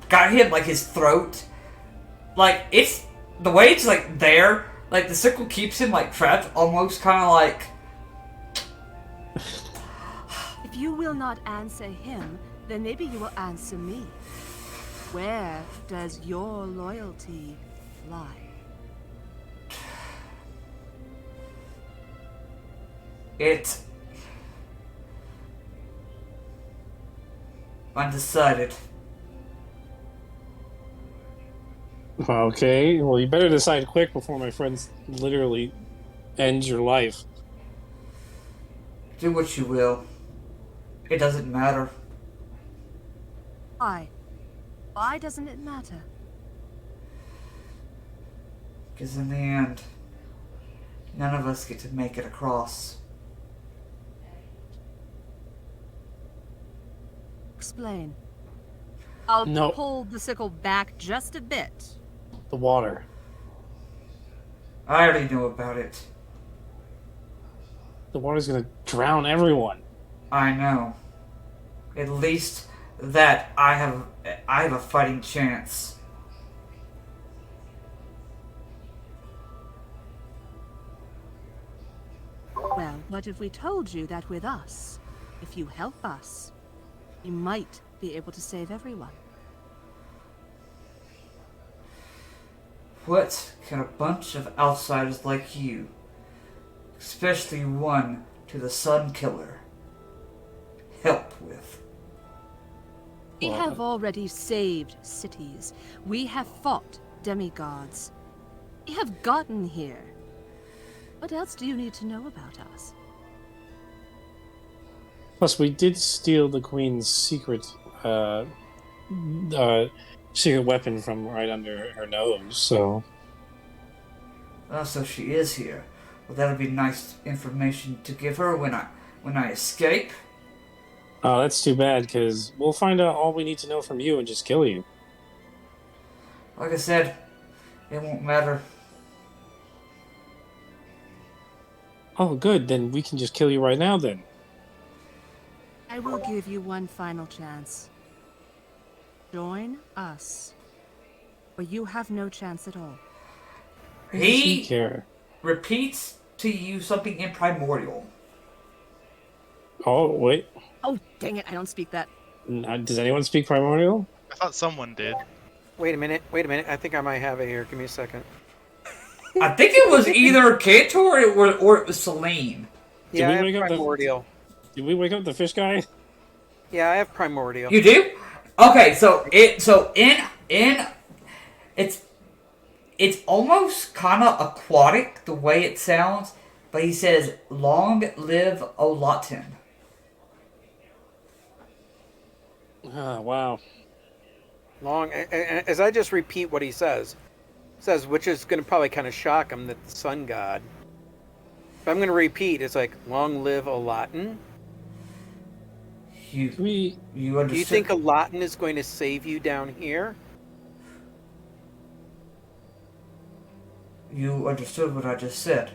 got him, his throat. Like, it's, the way it's, there, the sickle keeps him, trapped, almost kind of like, If you will not answer him, then maybe you will answer me. Where does your loyalty lie? it's undecided. Okay, well, you better decide quick before my friends literally end your life. Do what you will. It doesn't matter. Why? Why doesn't it matter? Because in the end, none of us get to make it across. Explain. I'll No. pull the sickle back just a bit. The water. I already know about it. The water's gonna drown everyone. I know. At least that I have a fighting chance. Well, what if we told you that with us, if you help us, we might be able to save everyone. What can a bunch of outsiders like you, especially one to the Sun Killer, help with? We have already saved cities. We have fought demigods. We have gotten here. What else do you need to know about us? Plus, we did steal the Queen's secret secret weapon from right under her nose, so... Oh, so she is here. Well, that'll be nice information to give her when I escape. Oh, that's too bad, because we'll find out all we need to know from you and just kill you. Like I said, it won't matter. Oh, good, then we can just kill you right now, then. I will give you one final chance. Join us, or you have no chance at all. He care. repeats to you something in Primordial. Oh, wait. Oh, dang it, I don't speak that. Does anyone speak Primordial? I thought someone did. Wait a minute. I think I might have it here. Give me a second. I think it was either Kantor or it was Selene. Yeah, I we have wake up the- primordial. Did we wake up the fish guy? Yeah, I have primordial. You do? Okay, so it's almost kind of aquatic the way it sounds, but he says, "Long live Olantin." Ah, wow. As I just repeat what he says, which is going to probably kind of shock him, that the sun god. But I'm going to repeat. It's like, long live Olantin. You Do understand? you think Olantin is going to save you down here? You understood what I just said?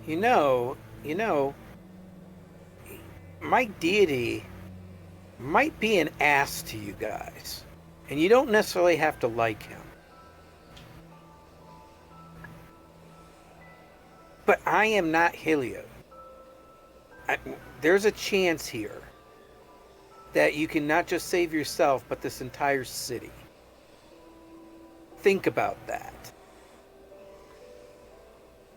You know, my deity might be an ass to you guys, and you don't necessarily have to like him. But I am not Heliod. There's a chance here that you can not just save yourself, but this entire city. Think about that.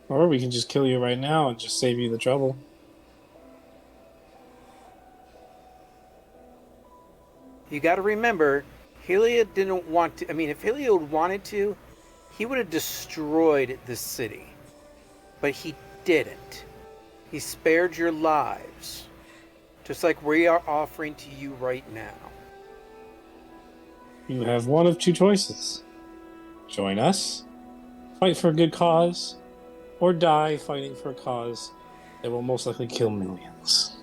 Or we can just kill you right now and just save you the trouble. You got to remember, Heliod didn't want to. I mean, if Heliod wanted to, he would have destroyed the city. But he didn't. He spared your lives. Just like we are offering to you right now. You have one of two choices. Join us, fight for a good cause, or die fighting for a cause that will most likely kill millions.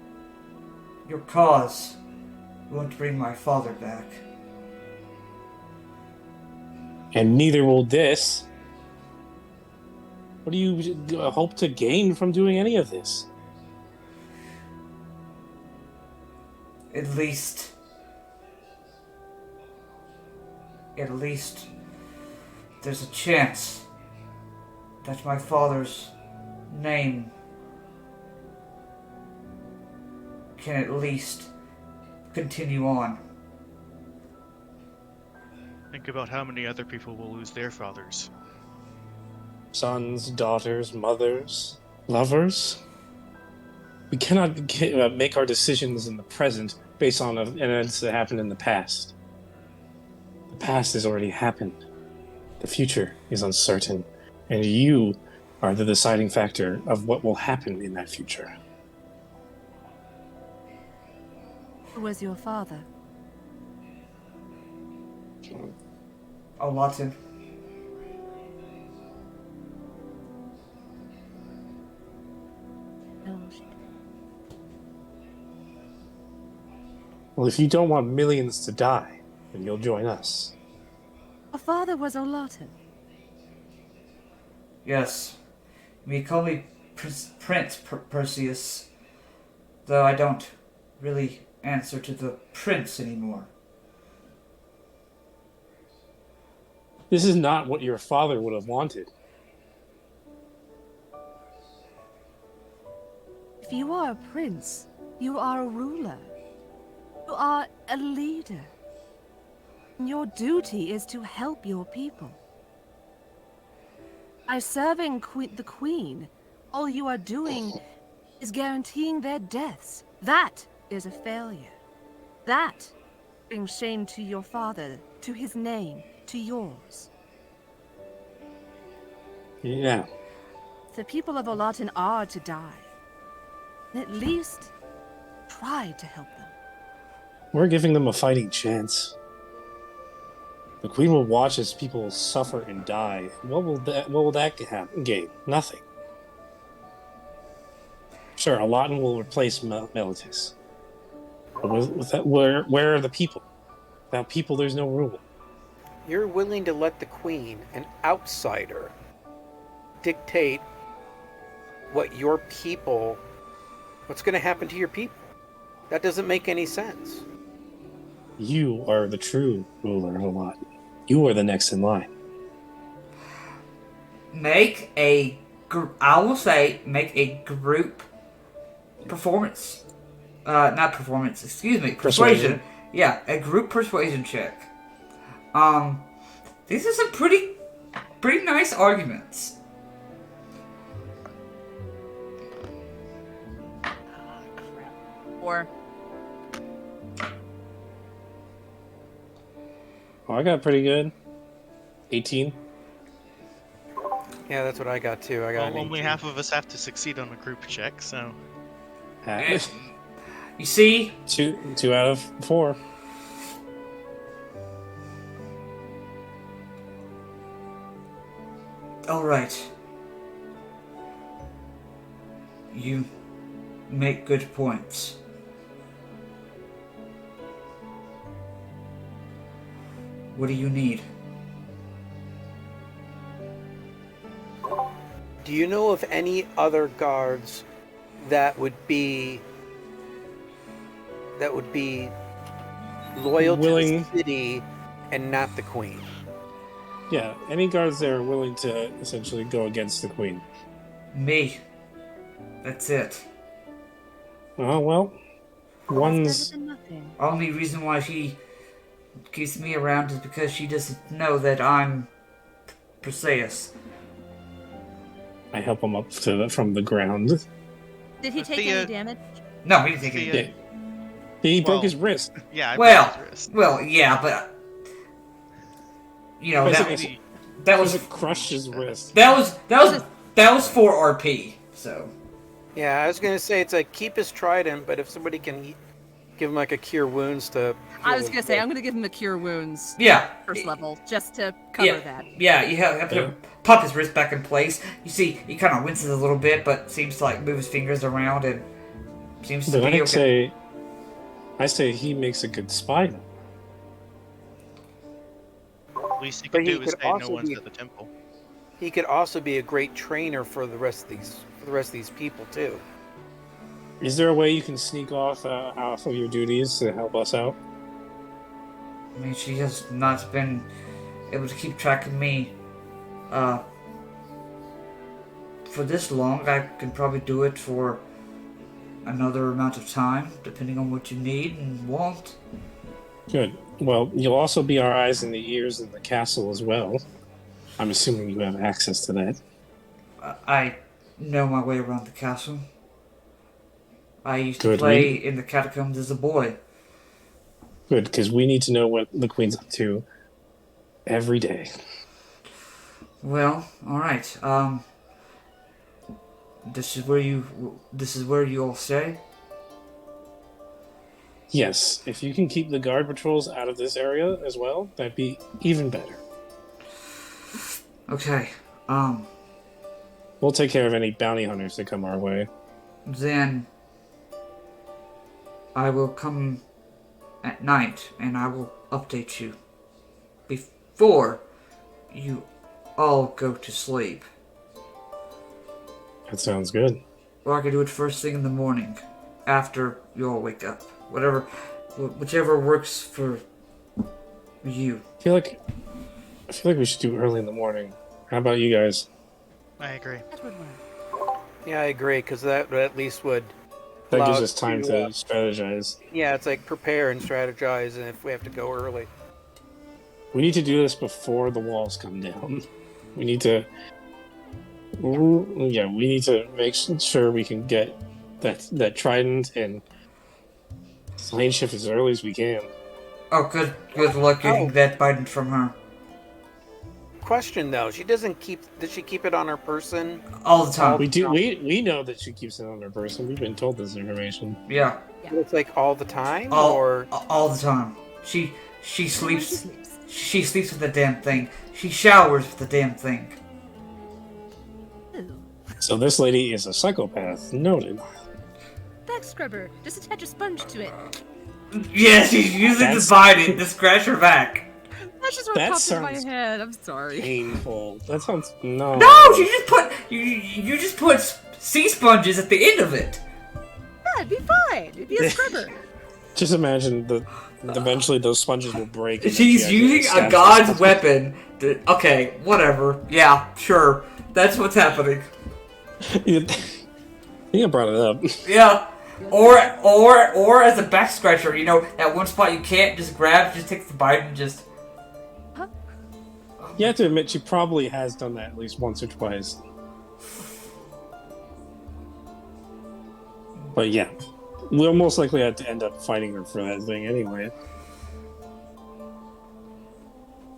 Your cause won't bring my father back. And neither will this. What do you hope to gain from doing any of this? At least, there's a chance that my father's name can at least continue on. Think about how many other people will lose their fathers. Sons, daughters, mothers, lovers. We cannot make our decisions in the present based on events that happened in the past. The past has already happened. The future is uncertain, and you are the deciding factor of what will happen in that future. Who was your father? Olantin. No. Well, if you don't want millions to die, then you'll join us. Your father was Olantin. Yes. You call me Prince Perseus, though I don't really answer to the prince anymore. This is not what your father would have wanted. If you are a prince, You are a ruler. You are a leader. Your duty is to help your people. By serving the Queen, all you are doing is guaranteeing their deaths. That is a failure. That brings shame to your father, to his name, to yours. Yeah. The people of Olantin are to die. At least try to help them. We're giving them a fighting chance. The Queen will watch as people suffer and die. What will that gain? Nothing. Sure, Olantin will replace Meletis. But with that, where are the people? Without people, there's no rule. You're willing to let the Queen, an outsider, dictate what's going to happen to your people. That doesn't make any sense. You are the true ruler of Olantin. You are the next in line. Make a group performance. Not performance, excuse me. Persuasion. Yeah, a group persuasion check. These are some pretty nice arguments. Or Oh, I got pretty good. 18. Yeah, that's what I got too. I got Well, an only 18. half of us have to succeed on a group check, so You see, Two out of 4. all right. You make good points. What do you need? Do you know of any other guards that would be loyal Willing- to the city and not the Queen? Yeah, any guards there are willing to essentially go against the Queen. Me. That's it. Oh, well. One's... Better than nothing. Only reason why she keeps me around is because she doesn't know that I'm Perseus. I help him up from the ground. did he take Thea- any damage? No, he didn't take Thea- it. Yeah. He broke Well- his wrist. yeah, I Well, broke his wrist. well, yeah, but you know Basically, that He was crushed his wrist. that was for RP. So Yeah, I was going to say it's like keep his trident, but if somebody can give him like a cure wounds to. I was gonna say I'm gonna give him a cure wounds yeah, first level just to cover that. Yeah, you have to pop his wrist back in place. You see, he kind of winces a little bit, but seems to like move his fingers around and seems to But be okay. I say he makes a good spy. Least he But could he do is could say no also one's be- at the temple. He could also be a great trainer for the rest of these people too. Is there a way you can sneak off of your duties to help us out? I mean, she has not been able to keep track of me for this long. I can probably do it for another amount of time, depending on what you need and want. Good. Well, you'll also be our eyes and the ears in the castle as well. I'm assuming you have access to that. I know my way around the castle. I used to Good. play in the catacombs as a boy. Good, because we need to know what the Queen's up to every day. Well, all right. This is where you all stay. Yes, if you can keep the guard patrols out of this area as well, that'd be even better. Okay. We'll take care of any bounty hunters that come our way. Then I will come at night and I will update you before you all go to sleep. That sounds good. Or I can do it first thing in the morning after you all wake up. Whichever works for you. I feel like we should do early in the morning. How about you guys? I agree. That would work. Yeah, I agree, because that at least would That gives allows us time to strategize. Yeah, it's like prepare and strategize, and if we have to go early. We need to do this before the walls come down. We need to... Yeah, we need to make sure we can get that trident and plane shift as early as we can. Oh, good luck getting Oh. that Biden from her. Question though, she doesn't keep. Does she keep it on her person? All the time. We do. We know that she keeps it on her person. We've been told this information. Yeah. It's like all the time, All, or all the time. She When she sleeps. sleeps. She sleeps with the damn thing. She showers with the damn thing. Ooh. So this lady is a psychopath. Noted. Back scrubber. Just attach a sponge to it. Yeah, she's using the Biden to scratch her back. That's just what That popped into my sounds- head. I'm sorry. Painful. That sounds no. No, she just put you just put sea sponges at the end of it. Yeah, it'd be fine. It'd be a scrubber. Just imagine that eventually those sponges will break. and then She's she using actually a stabs god's herself. weapon. Okay, whatever. Yeah, sure. That's what's happening. I think I brought it up. Yeah. Or as a back scratcher, you know, that one spot you can't just grab, just take the Biden and just. You have to admit, she probably has done that at least once or twice. But yeah, we'll most likely have to end up fighting her for that thing anyway.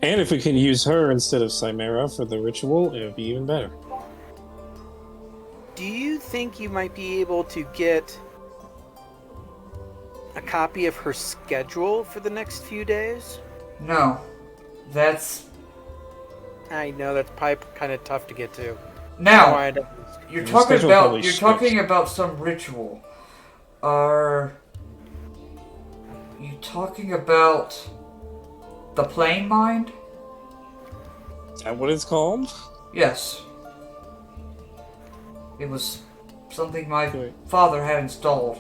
And if we can use her instead of Chimera for the ritual, it would be even better. do you think you might be able to get a copy of her schedule for the next few days? No. That's. I know that's probably kind of tough to get to. Now, I don't- you're The talking schedule about. probably You're shifts. talking about some ritual. Are you talking about the plane mind? Is that what it's called? Yes. It was something my Okay. father had installed.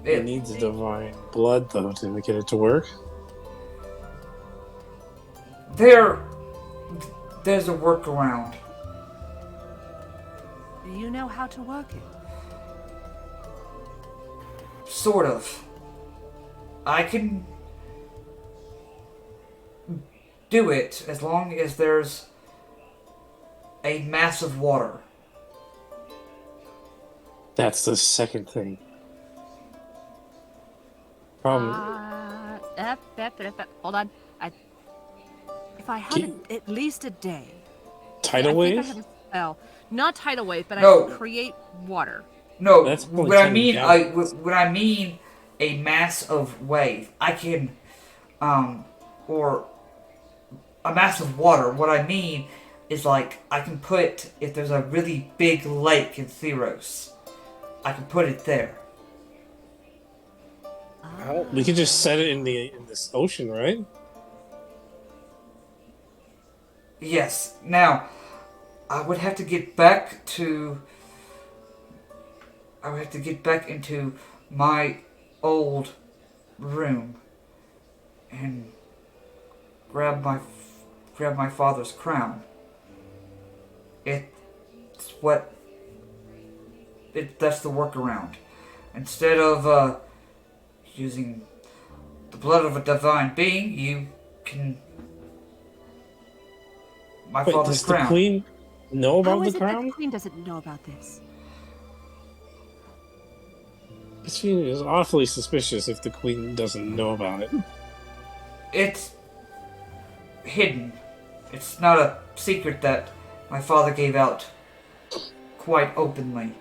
It needs divine blood, though, to get it to work. There's a workaround. Do you know how to work it? Sort of. I can do it as long as there's a mass of water. That's the second thing. Problem. Hold on. If I had at least a day. Tidal I think I wave? have a spell. Not tidal wave, but No. I can create water. No, That's only when I 10 mean gallons. when I mean a mass of wave, I can or a mass of water. What I mean is like I can put if there's a really big lake in Theros, I can put it there. Oh. We could just set it in this ocean, right? Yes. Now, I would have to get back to. I would have to get back into my old room and grab my father's crown. That's the workaround. Instead of using the blood of a divine being, you can. My Wait, father's does the crown. queen know How about is the it that crown? the queen doesn't know about this? She is awfully suspicious if the queen doesn't know about it. It's hidden. It's not a secret that my father gave out quite openly.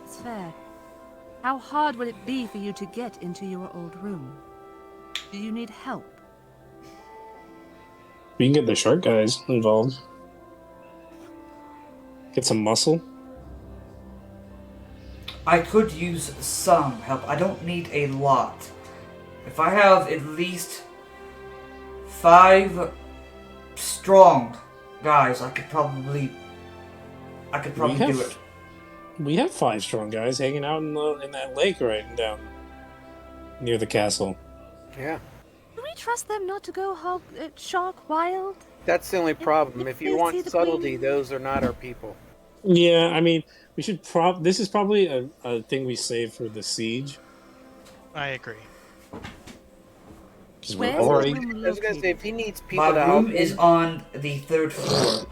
It's fair. How hard would it be for you to get into your old room? Do you need help? We can get the shark guys involved. Get some muscle. I could use some help. I don't need a lot. If I have at least 5 strong guys, I could probably do it. We have 5 strong guys hanging out in that lake right down near the castle. Yeah. Do we trust them not to go shark wild? That's the only problem. If you they want see the subtlety, queen- those are not our people. Yeah, I mean, we should this is probably a thing we save for the siege I agree. because we're Where's your already room I was gonna say located? if he needs My people to help room is him, on the 3rd floor.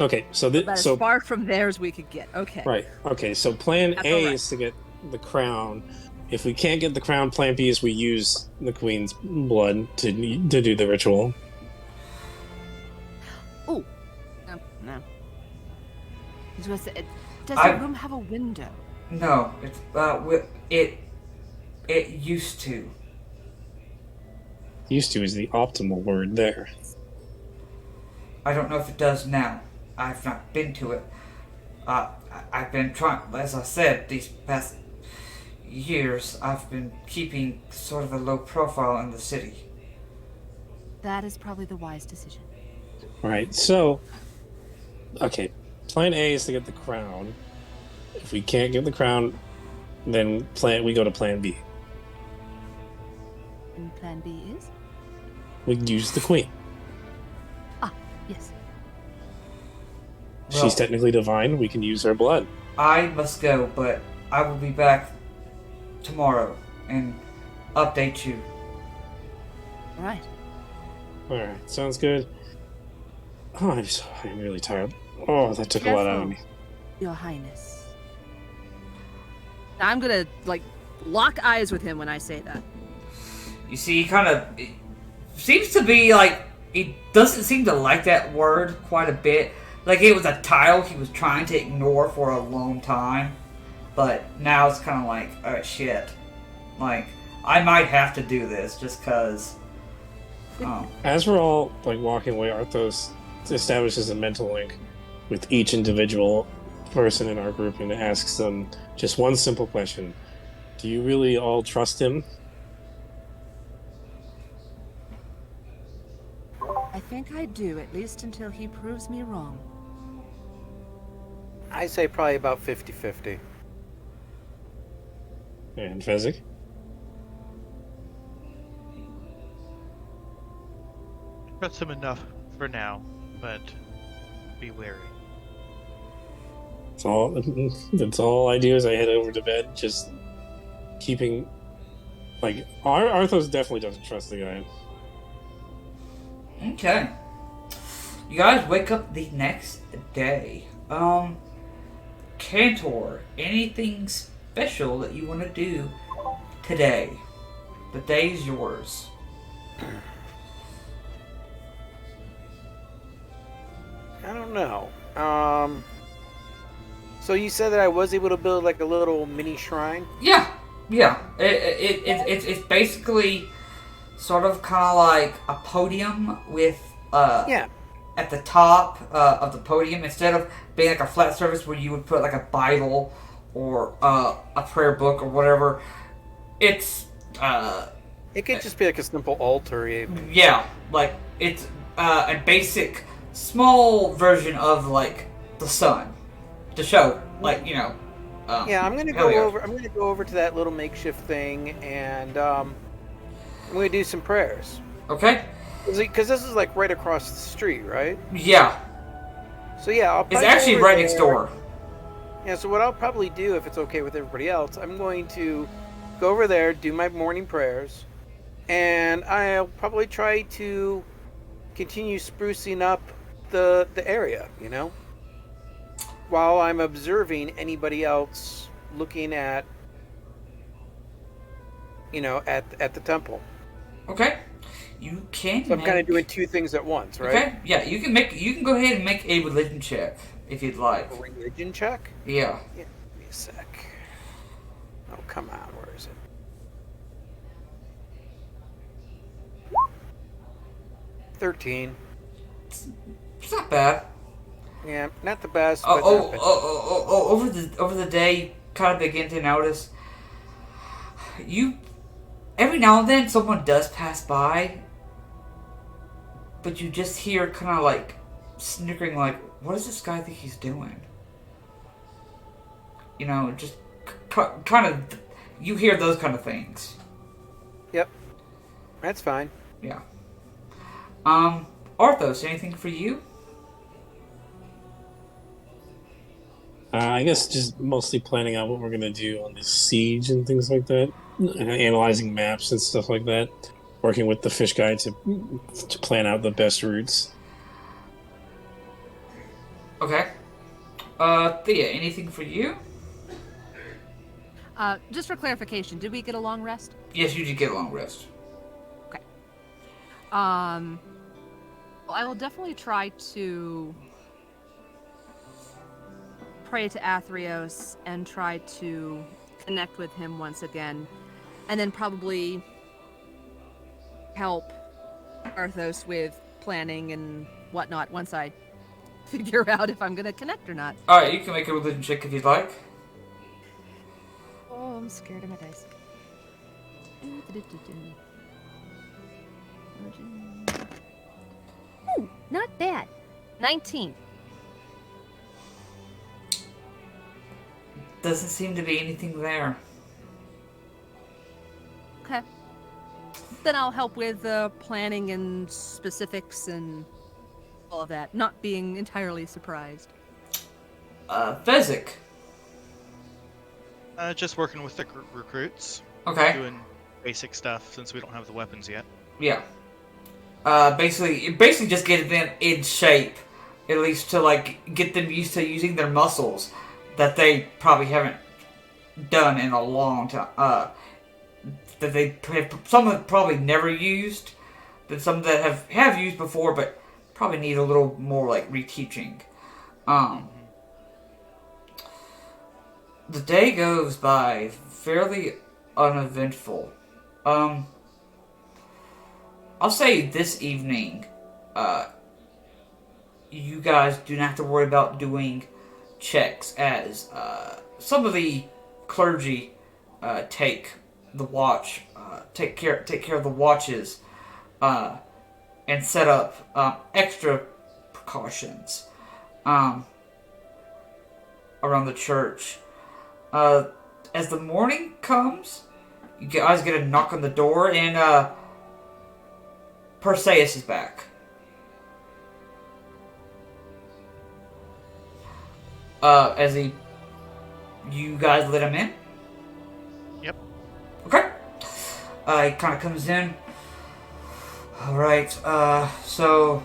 okay. So About as so far from there as we could get. Okay. right. Okay, so plan That's all A right. is to get the crown. If we can't get the crown, plan B is we use the queen's blood to do the ritual. Oh, no. I was gonna say, does I- your room have a window? No, it's it used to. Used to is the optimal word there. I don't know if it does now. I've not been to it. I've been trying, as I said, these past years, I've been keeping sort of a low profile in the city. That is probably the wise decision. All right. So, okay. Plan A is to get the crown. If we can't get the crown, then we go to plan B. And plan B is? We use the queen. Ah, yes. Well, She's technically divine. We can use her blood. I must go, but I will be back tomorrow and update you. All right. All right. Sounds good. Oh, I'm really tired. Oh, that took a lot out of me. Your Highness. I'm gonna, lock eyes with him when I say that. You see, he kind of seems to be like, he doesn't seem to like that word quite a bit. Like it was a title he was trying to ignore for a long time. But now it's kind of like, oh shit. Like, I might have to do this just because. As we're all walking away, Arthos establishes a mental link with each individual person in our group and asks them just one simple question: do you really all trust him? I think I do, at least until he proves me wrong. I say probably about 50-50. And Fezzik? Trust him enough for now, but be wary. That's all I do is I head over to bed, just keeping Arthos definitely doesn't trust the guy. Okay. You guys wake up the next day. Cantor, anything special that you want to do today? The day is yours. I don't know. So you said that I was able to build like a little mini shrine? Yeah. It's basically sort of kind of like a podium with Yeah. at the top of the podium, instead of being like a flat surface where you would put like a Bible or a prayer book or whatever. It's It could just be like a simple altar even. yeah, like it's a basic small version of like the sun to show Yeah, I'm gonna hell go yeah. over. I'm gonna go over to that little makeshift thing, and I'm gonna do some prayers. Okay. Because this is like right across the street, right? Yeah, So yeah, I'll it's probably go actually over right next there. door. Yeah, so what I'll probably do, if it's okay with everybody else, I'm going to go over there, do my morning prayers, and I'll probably try to continue sprucing up the area, while I'm observing anybody else looking at, at the temple. Okay. You can. So I'm kind of doing two things at once, right? Okay. Yeah, you can go ahead and make a religion check if you'd like. A religion check? Yeah. Yeah, give me a sec. Oh, come on, where is it? 13. It's not bad. Yeah, not the best, but not bad. Over the day, kind of begin to notice you. Every now and then, someone does pass by, but you just hear kind of like snickering, like, "What does this guy think he's doing?" Just kind of. You hear those kind of things. Yep. That's fine. Yeah. Arthos, anything for you? I guess just mostly planning out what we're gonna do on this siege and things like that, analyzing maps and stuff like that, working with the fish guy to plan out the best routes. Okay. Thea, anything for you? Just for clarification, did we get a long rest? Yes, you did get a long rest. Okay. Well, I will definitely try to pray to Athreos and try to connect with him once again, and then probably help Arthos with planning and whatnot once I figure out if I'm gonna connect or not. Alright, you can make a religion check if you'd like. Oh, I'm scared of my dice. Ooh, not bad. 19. Doesn't seem to be anything there. Okay. Then I'll help with planning and specifics and all of that, not being entirely surprised. Fezzik. Just working with the recruits. Okay. Doing basic stuff since we don't have the weapons yet. Yeah. Basically just getting them in shape, at least to like get them used to using their muscles that they probably haven't done in a long time. That they have, some have probably never used, but some that have used before, but probably need a little more like reteaching. The day goes by fairly uneventful. I'll say this evening, you guys do not have to worry about doing checks, as some of the clergy take the watch, take care of the watches, and set up extra precautions around the church. As the morning comes, you guys get a knock on the door, and Perseus is back. You guys let him in? Yep. Okay. He kind of comes in. Alright, so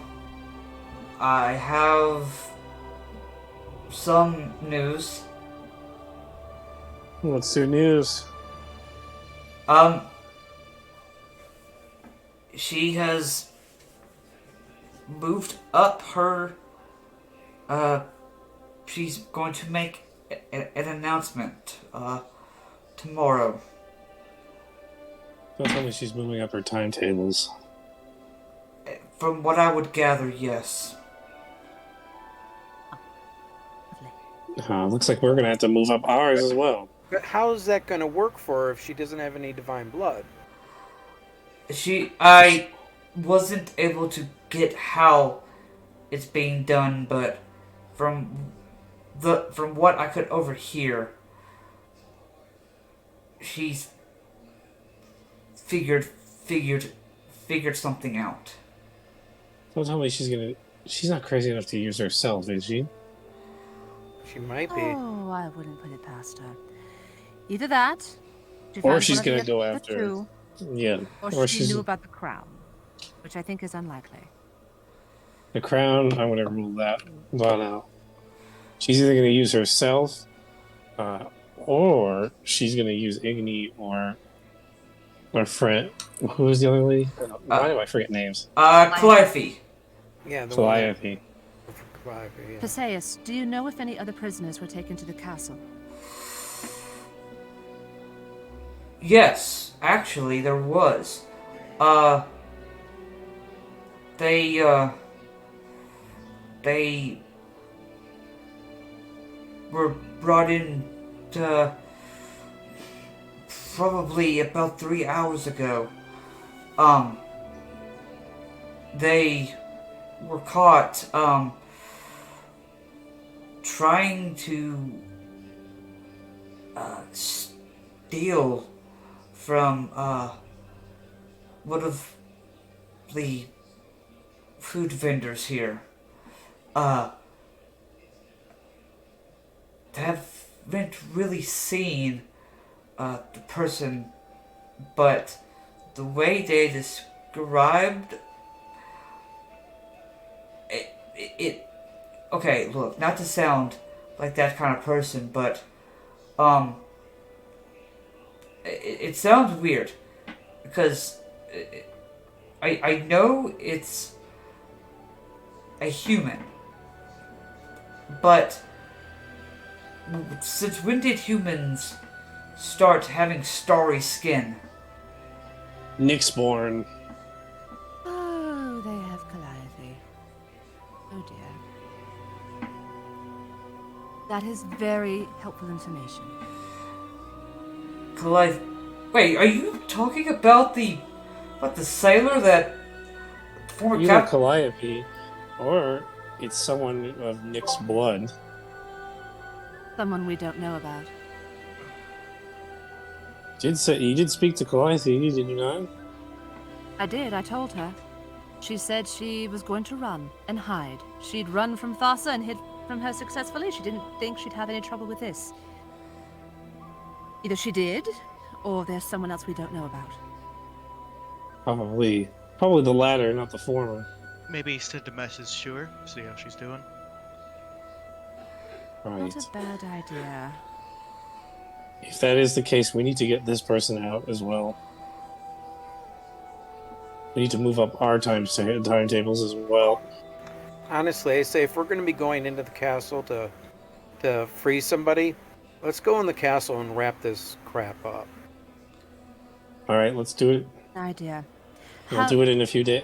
I have some news. What's your news? She has moved up her, she's going to make an announcement, tomorrow. Don't tell me she's moving up her timetables. From what I would gather, yes. Looks like we're gonna have to move up ours as well. But how's that going to work for her if she doesn't have any divine blood? I wasn't able to get how it's being done, but from what I could overhear, she's figured something out. Don't tell me she's not crazy enough to use herself, is she? She might be. Oh, I wouldn't put it past her. Either that, Or she's gonna go after. Yeah. Or she knew about the crown, which I think is unlikely. The crown, I'm gonna rule that one out. She's either gonna use herself, or she's gonna use Igni or friend. Who was the other lady? Why do I forget names? Calliope. Yeah, the Calliope. Calliope, yeah. Perseus, do you know if any other prisoners were taken to the castle? Yes, actually, there was. They were brought in probably about 3 hours ago. They were caught, trying to, steal from, one of the food vendors here. haven't really seen the person, but the way they described it. Okay, look, not to sound like that kind of person, but it sounds weird because I know it's a human, but since when did humans start having starry skin? Nyxborn. Oh, they have Calliope. Oh dear. That is very helpful information. Wait, are you talking about the sailor that former Either cap? Calliope, or it's someone of Nyx's blood. Someone we don't know about. You did speak to Calliope, did you not? I did, I told her. She said she was going to run and hide. She'd run from Thassa and hid from her successfully. She didn't think she'd have any trouble with this. Either she did, or there's someone else we don't know about. Probably the latter, not the former. Maybe send a message to her, see how she's doing. Right. Not a bad idea. If that is the case, we need to get this person out as well. We need to move up our timetables as well. Honestly, I say if we're going to be going into the castle to free somebody, let's go in the castle and wrap this crap up. All right, let's do it. Idea. We'll do it in a few days.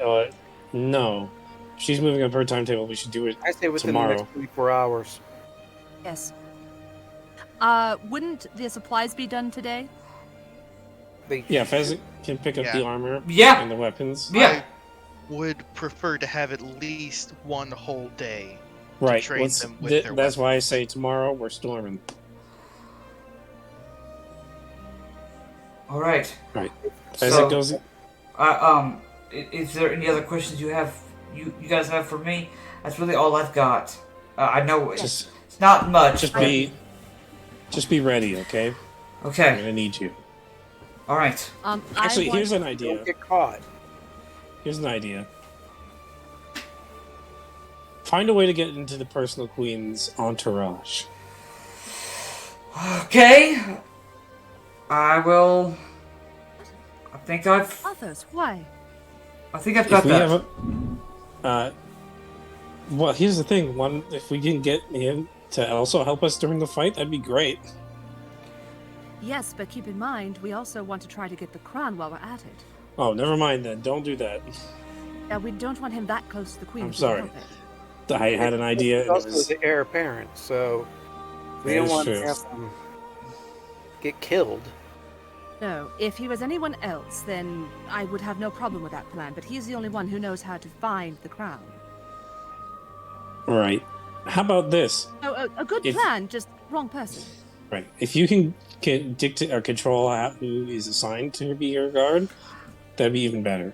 No. If she's moving up her timetable, we should do it I say within tomorrow. the next 24 hours. Yes. Wouldn't the supplies be done today? Yeah, Fezzik can pick up the Yeah. armor Yeah. and the weapons. Yeah. Would prefer to have at least one whole day. Right. train them with their That's why I say tomorrow we're storming. All right. Right. So- Fezzik goes. Is there any other questions you have? You guys have for me? That's really all I've got. I know it's not much. Just be ready, okay? I'm Okay. gonna need you. All right. Actually, here's an idea. Don't get caught. Here's an idea. Find a way to get into the personal queen's entourage. Okay. I will. I think I've Others, why? got If we that. have well, here's the thing. If we can get him to also help us during the fight, that'd be great. Yes, but keep in mind, we also want to try to get the crown while we're at it. Oh, never mind then. Don't do that. We don't want him that close to the queen. I'm if we can sorry. help it. I had an idea. He's And it also was, the heir apparent, so we That don't is want to true. have him get killed. No, if he was anyone else, then I would have no problem with that plan, but he's the only one who knows how to find the crown. right. How about this? Oh, a good If- plan, just wrong person. Right. If you can dictate or control who is assigned to be your guard, that'd be even better.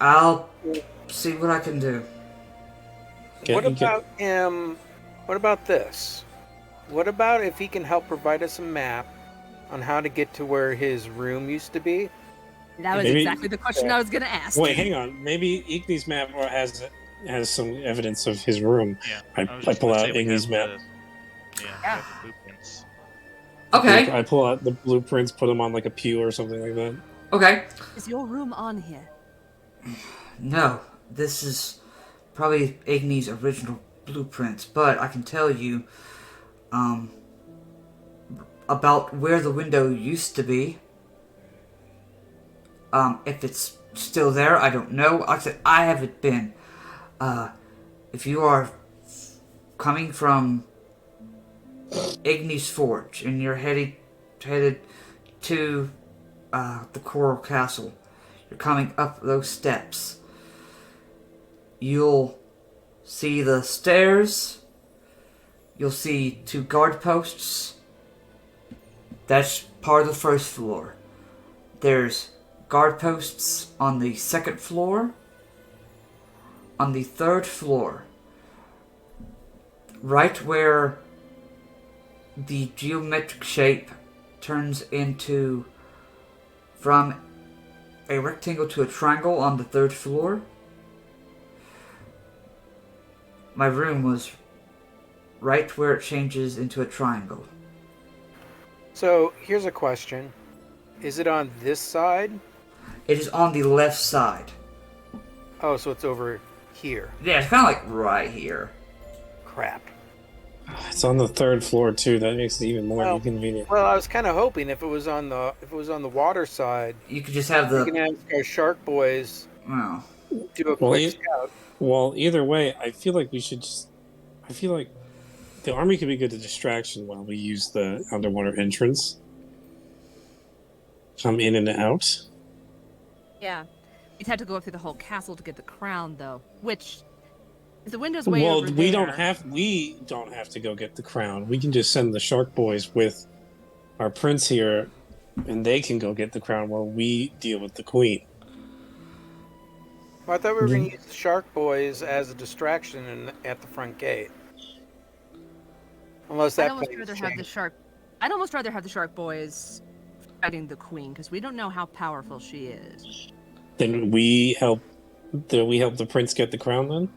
I'll see what I can do. What about him? What about this? What about if he can help provide us a map on how to get to where his room used to be? That was Maybe- exactly the question I was going to ask. Wait, hang on. Maybe Igni's map has some evidence of his room. Yeah. I was I just pull gonna out say we Igni's have map. we have the blueprints. Okay. I pull out the blueprints, put them on like a pew or something like that. Okay. Is your room on here? No, this is probably Igni's original blueprints, but I can tell you, about where the window used to be. If it's still there, I don't know. Like I said, I haven't been. If you are coming from Igni's Forge and you're headed to the Coral Castle, you're coming up those steps. You'll see the stairs. You'll see 2 guard posts. That's part of the first floor. There's guard posts on the 2nd floor. On the 3rd floor, right where the geometric shape turns into from a rectangle to a triangle on the 3rd floor. My room was right where it changes into a triangle. So here's a question: is it on this side? It is on the left side. Oh, so it's over here. Yeah, it's kind of like right here. Crap. It's on the 3rd floor too. That makes it even more inconvenient. Well, I was kind of hoping if it was on the water side, You could just have we can the. ask our shark boys Well, do a quick scout. Well, either way, I feel like we should just. I feel like the army could be good to distraction while we use the underwater entrance. Come in and out. Yeah. We'd have to go up through the whole castle to get the crown, though. Which, if the window's way Well, over we there... don't have to go get the crown. We can just send the shark boys with our prince here, and they can go get the crown while we deal with the queen. Well, I thought we were going to use the shark boys as a distraction at the front gate. Unless that I'd almost rather have the shark boys fighting the queen, because we don't know how powerful she is. Then we help. Do we help the prince get the crown then?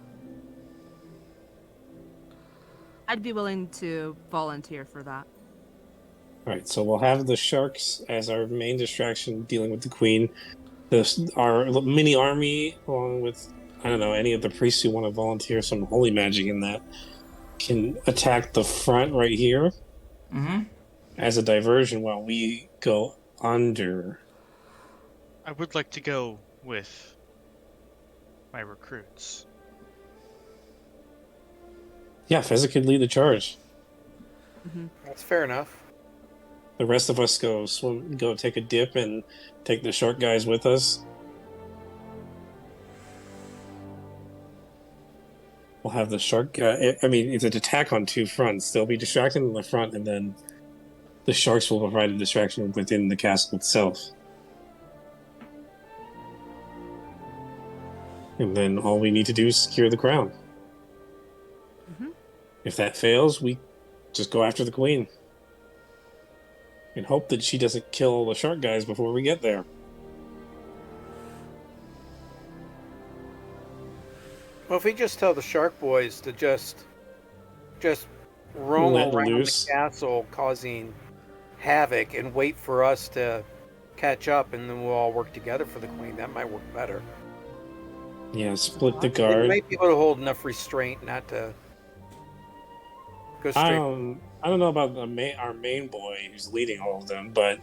I'd be willing to volunteer for that. All right, so we'll have the sharks as our main distraction dealing with the queen. Our mini army, along with, I don't know, any of the priests who want to volunteer some holy magic in that, can attack the front right here as a diversion while we go under. I would like to go with my recruits. Yeah, Fezzik could lead the charge. That's fair enough. The rest of us go take a dip, and take the shark guys with us. We'll have the shark. I mean, it's an attack on 2 fronts. They'll be distracted in the front, and then the sharks will provide a distraction within the castle itself. And then all we need to do is secure the crown. If that fails, we just go after the queen. And hope that she doesn't kill the shark guys before we get there. Well, if we just tell the shark boys to just roam Let around loose. the castle causing havoc and wait for us to catch up, and then we'll all work together for the queen, that might work better. Yeah, split the They guard. might be able to hold enough restraint not to go straight. I don't know about our main boy who's leading all of them, but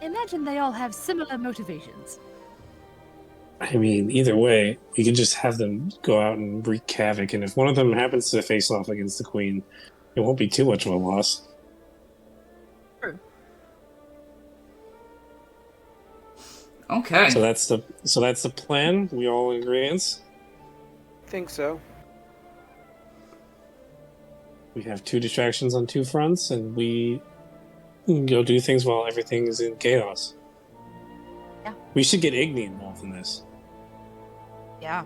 Imagine they all have similar motivations. I mean, either way, we can just have them go out and wreak havoc, and if one of them happens to face off against the queen, it won't be too much of a loss. True. okay. So that's the plan. We all in agreement. Think so. We have 2 distractions on 2 fronts, and we can go do things while everything is in chaos. Yeah. We should get Igni involved in this. Yeah.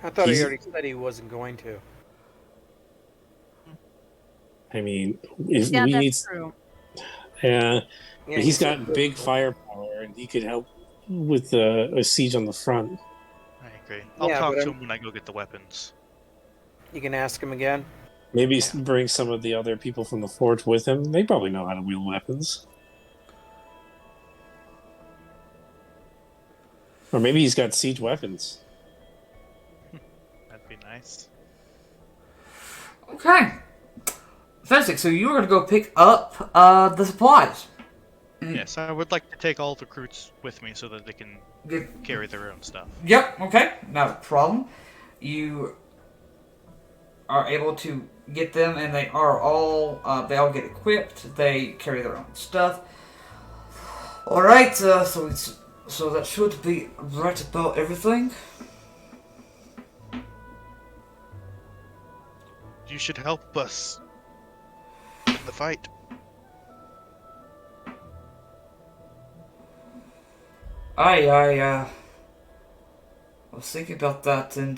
I thought he He's- already said he wasn't going to. I mean, if Yeah, we that's need, true. yeah, Yeah, he's said- got big firepower, and he could help with a siege on the front. I agree. I'll Yeah, talk but to I'm- him when I go get the weapons. You can ask him again. Maybe bring some of the other people from the fort with him. They probably know how to wield weapons. Or maybe he's got siege weapons. That'd be nice. Okay. Fezzik, so you were going to go pick up the supplies. Yes, I would like to take all the recruits with me so that they can Get- carry their own stuff. Yep, okay. Not a problem. You are able to get them, and they all get equipped. They carry their own stuff. Alright, so that should be right about everything. You should help us in the fight. I was thinking about that, and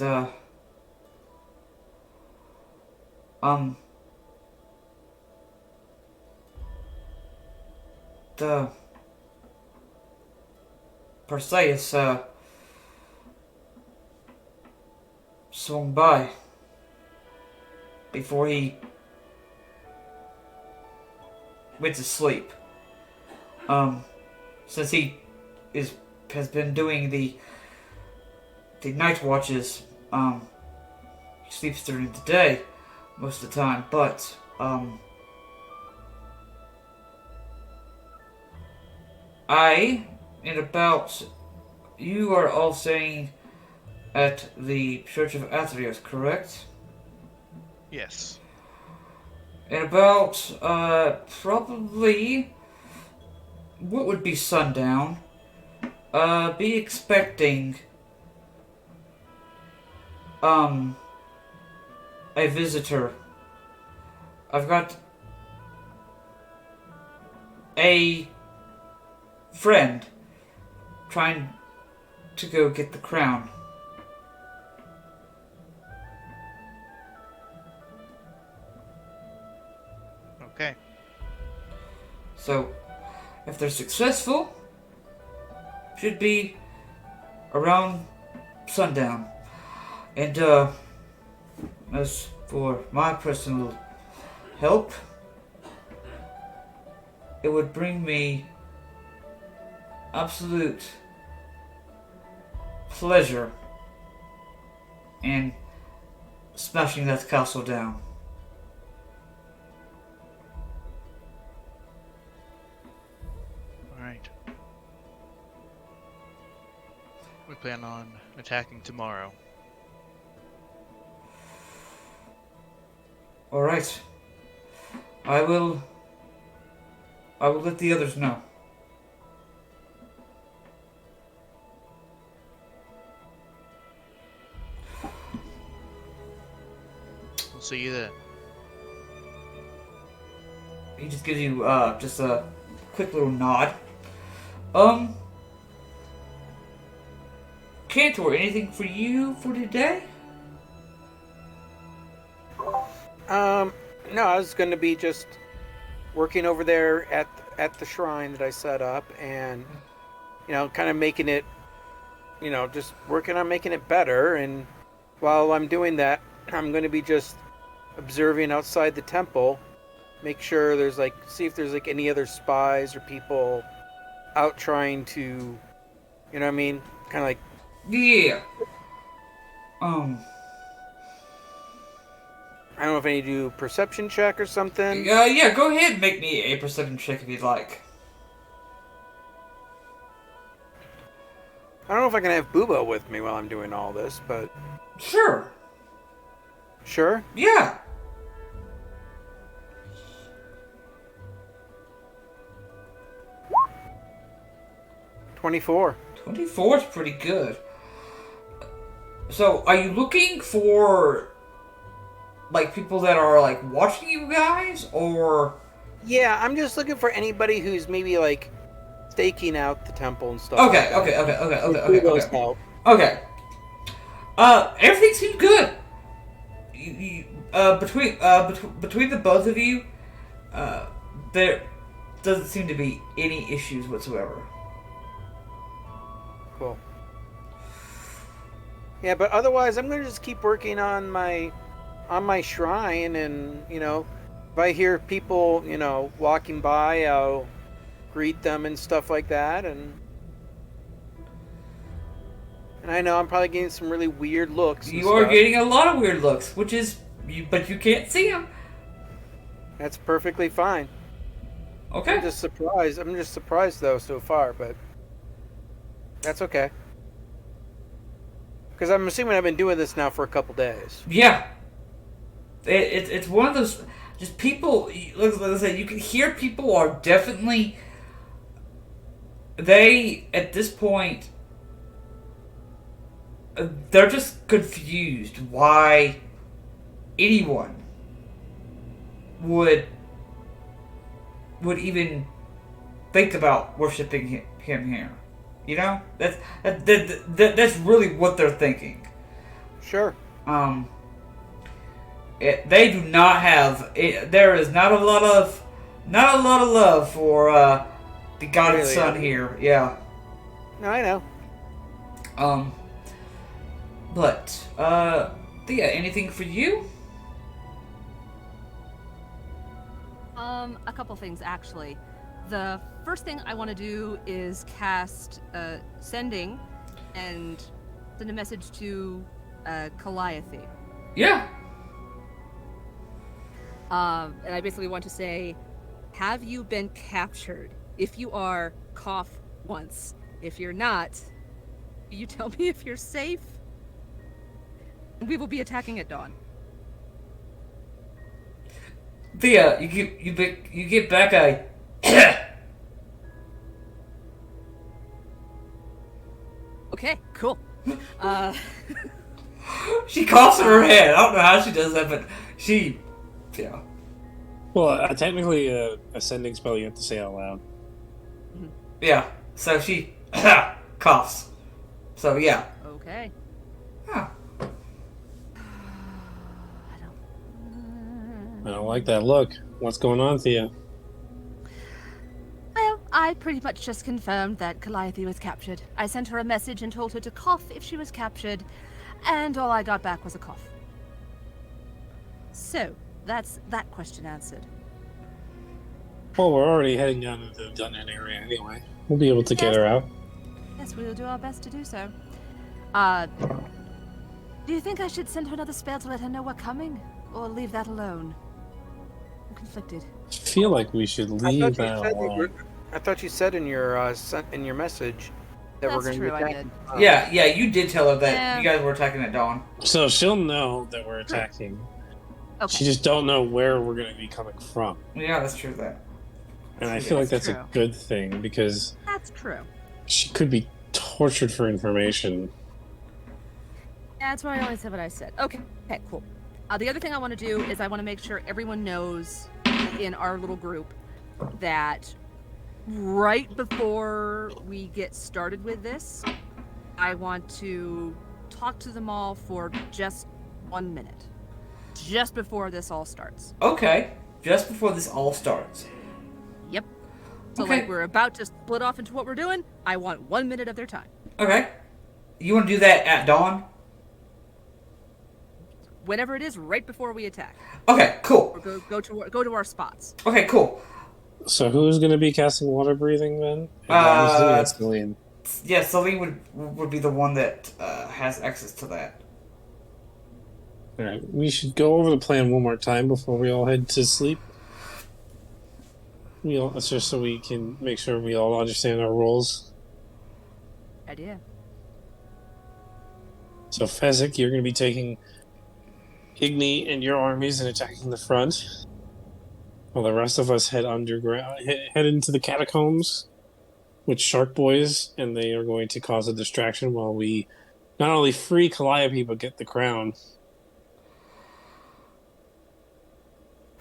um, the Perseus, swung by before he went to sleep. Since he has been doing the night watches, he sleeps during the day most of the time, but you are all staying at the Church of Athreos, correct? Yes. And about, probably, what would be sundown, be expecting, a visitor. I've got a friend trying to go get the crown. Okay. So, if they're successful, should be around sundown. And, as for my personal help, it would bring me absolute pleasure in smashing that castle down. Alright. We plan on attacking tomorrow. Alright. I will let the others know. We'll see you then. He just gives you just a quick little nod. Cantor, anything for you for today? No, I was going to be just working over there at the shrine that I set up, and kind of making it, just working on making it better. And while I'm doing that, I'm going to be just observing outside the temple, make sure see if there's any other spies or people out trying to, you know what I mean, kind of like. Yeah. I don't know if I need to do a perception check or something. Yeah, go ahead and make me a perception check if you'd like. I don't know if I can have Boobo with me while I'm doing all this, but... Sure. Sure? Yeah. $24. 24 is pretty good. So, are you looking for people that are watching you guys, or? Yeah, I'm just looking for anybody who's maybe staking out the temple and stuff. Okay. Everything seems good. Between the both of you, there doesn't seem to be any issues whatsoever. Cool. Yeah, but otherwise, I'm gonna just keep working on my shrine, and if I hear people walking by, I'll greet them and stuff like that, and I know I'm probably getting some really weird looks. You are getting a lot of weird looks, but you can't see them. That's perfectly fine. Okay. I'm just surprised though so far, but that's okay. Because I'm assuming I've been doing this now for a couple days. Yeah. It's one of those, just people, like I said, you can hear people are definitely, they, at this point, they're just confused why anyone would even think about worshiping him here. That's really what they're thinking. Sure. They do not have. There is not a lot of love for the God and Really? Son here. Yeah. No, I know. But Thea, anything for you? A couple things actually. The first thing I want to do is cast sending and send a message to Calliope. Yeah. And I basically want to say, have you been captured? If you are, cough once. If you're not, you tell me if you're safe. We will be attacking at dawn. Thea, you get back a. Okay, cool. She coughs in her head. I don't know how she does that, but she. Yeah. Well, technically, a sending spell you have to say out loud. Yeah. So she coughs. So yeah. Okay. Huh. I don't like that look. What's going on, Thea? Well, I pretty much just confirmed that Calliope was captured. I sent her a message and told her to cough if she was captured, and all I got back was a cough. So, that's that question answered. Well, we're already heading down to the dungeon area anyway. We'll be able to get her out. Yes, we'll do our best to do so. Do you think I should send her another spell to let her know we're coming? Or leave that alone? I'm conflicted. I feel like we should leave that alone. I thought you said in your message that we're That's going to be true, I attacking. Yeah, you did tell her that Yeah. you guys were attacking at dawn. So she'll know that we're attacking. Okay. She just don't know where we're going to be coming from. Yeah, that's true. That. And I feel like that's true. a good thing because That's true. she could be tortured for information. That's why I only said what I said. Okay, cool. The other thing I want to do is I want to make sure everyone knows in our little group that right before we get started with this, I want to talk to them all for just 1 minute. Just before this all starts. Okay, just before this all starts. Yep. So Okay. like we're about to split off into what we're doing, I want 1 minute of their time. Okay. You want to do that at dawn? Whenever it is, right before we attack. Okay, cool. Or go to our spots. Okay, cool. So who's going to be casting water breathing then? Uh, I'm assuming it's Celine. Yeah, Celine would be the one that has access to that. All right, we should go over the plan one more time before we all head to sleep. That's just so we can make sure we all understand our roles. Idea. So Fezzik, you're going to be taking Igni and your armies and attacking the front, while the rest of us head underground, head into the catacombs with Shark Boys, and they are going to cause a distraction while we not only free Calliope but get the crown.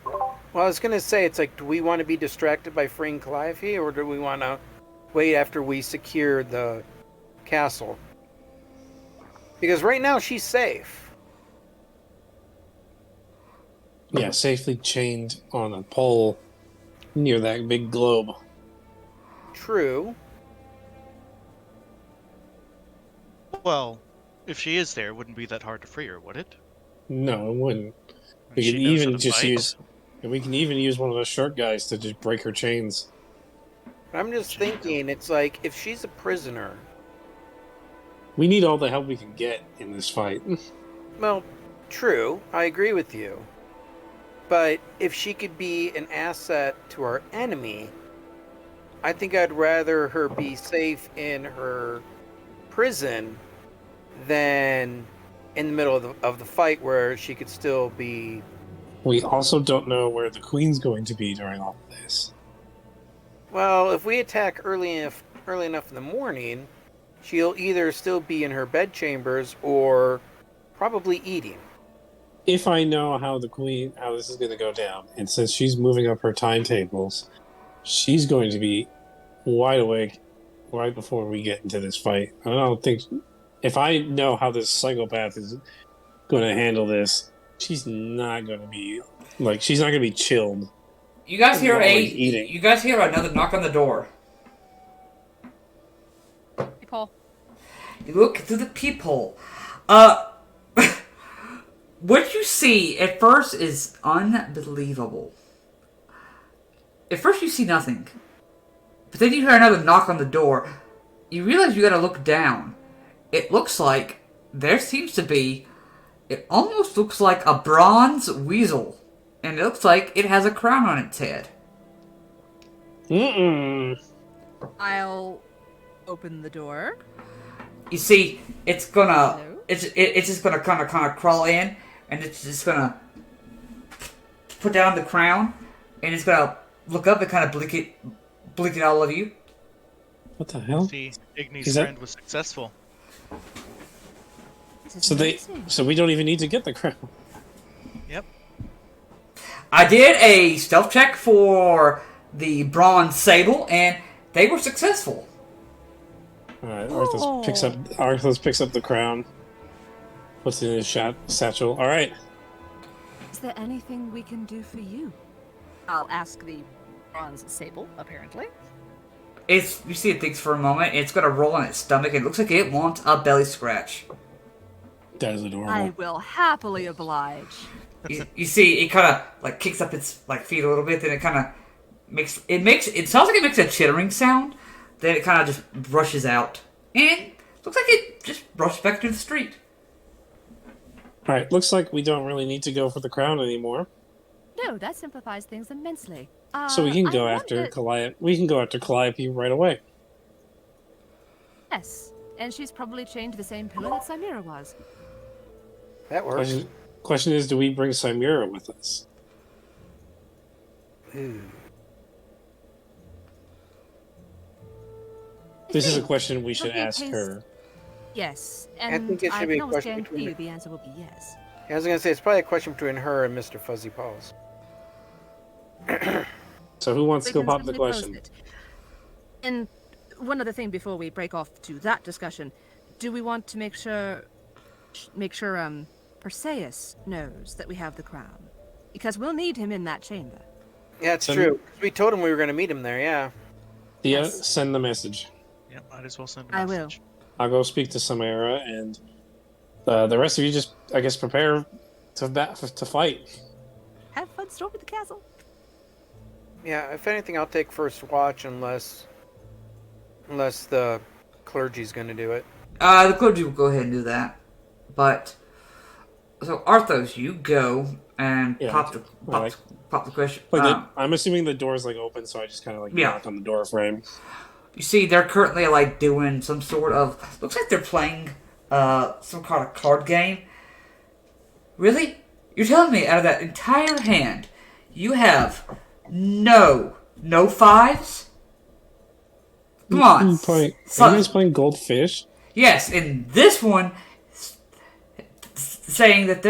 Well, I was going to say, it's like, do we want to be distracted by freeing Calliope, or do we want to wait after we secure the castle? Because right now she's safe. Yeah, safely chained on a pole near that big globe. True. Well, if she is there, it wouldn't be that hard to free her, would it? No, it wouldn't. We She could knows how even to just fight. use, and we can even use one of those shark guys to just break her chains. I'm just thinking, it's like, if she's a prisoner, We need all the help we can get in this fight. well, true, I agree with you. But if she could be an asset to our enemy, I think I'd rather her be safe in her prison than in the middle of the fight where she could still be... We also don't know where the queen's going to be during all of this. Well, if we attack early enough in the morning, she'll either still be in her bedchambers or probably eating. If I know how this is going to go down, and since she's moving up her timetables, she's going to be wide awake right before we get into this fight. I don't think... If I know how this psychopath is going to handle this, she's not gonna be she's not gonna be chilled. You guys hear While, like, eating. You guys hear another knock on the door. Hey, Paul. You look through the peephole. What you see at first is unbelievable. At first you see nothing. But then you hear another knock on the door. You realize you gotta look down. It looks like there seems to be... It almost looks like a bronze weasel. And it looks like it has a crown on its head. I'll open the door. You see, it's gonna... Hello? It's just gonna kind of crawl in. And it's just gonna put down the crown. And it's gonna look up and kind of blink at all of you. What the hell? See, Igni's friend was successful. So we don't even need to get the crown. Yep. I did a stealth check for the bronze sable, and they were successful. All right, Arthos picks up the crown. Puts it in his satchel. All right. Is there anything we can do for you? I'll ask the bronze sable, apparently. You see it thinks for a moment. It's gonna roll on its stomach. And it looks like it wants a belly scratch. That is adorable. I will happily oblige. You see, it kind of kicks up its feet a little bit. Then it kind of it sounds like it makes a chittering sound. Then it kind of just rushes out, and looks like it just rushes back to the street. All right, looks like we don't really need to go for the crown anymore. No, that simplifies things immensely. So we can go after Calliope. We can go after Calliope right away. Yes, and she's probably chained to the same pillar that Chimera was. That works. Question is, do we bring Chimera with us? This is a question we should ask her. Yes, I and think it should be a can almost question guarantee between you the answer will be yes. I was gonna say it's probably a question between her and Mr. Fuzzy Paws. So who wants to go can pop the simply pose question? it. And one other thing before we break off to that discussion, do we want to make sure Perseus knows that we have the crown? Because we'll need him in that chamber. Yeah, it's true. We told him we were gonna meet him there. Yeah. Yeah, Yes. send the message. Yep, might as well send a I message. I'll go speak to Chimera, and the rest of you just, I guess, prepare to fight. Have fun storming the castle. Yeah. If anything, I'll take first watch unless the clergy's gonna do it. The clergy will go ahead and do that, but so Arthos, you go and pop the question. I'm assuming the door's open, so I just kind of knock on the door frame. You see, they're currently doing some sort of. Looks like they're playing some kind of card game. Really? You're telling me out of that entire hand, you have no fives? Come on. Are you guys playing Goldfish? Yes, and this one saying that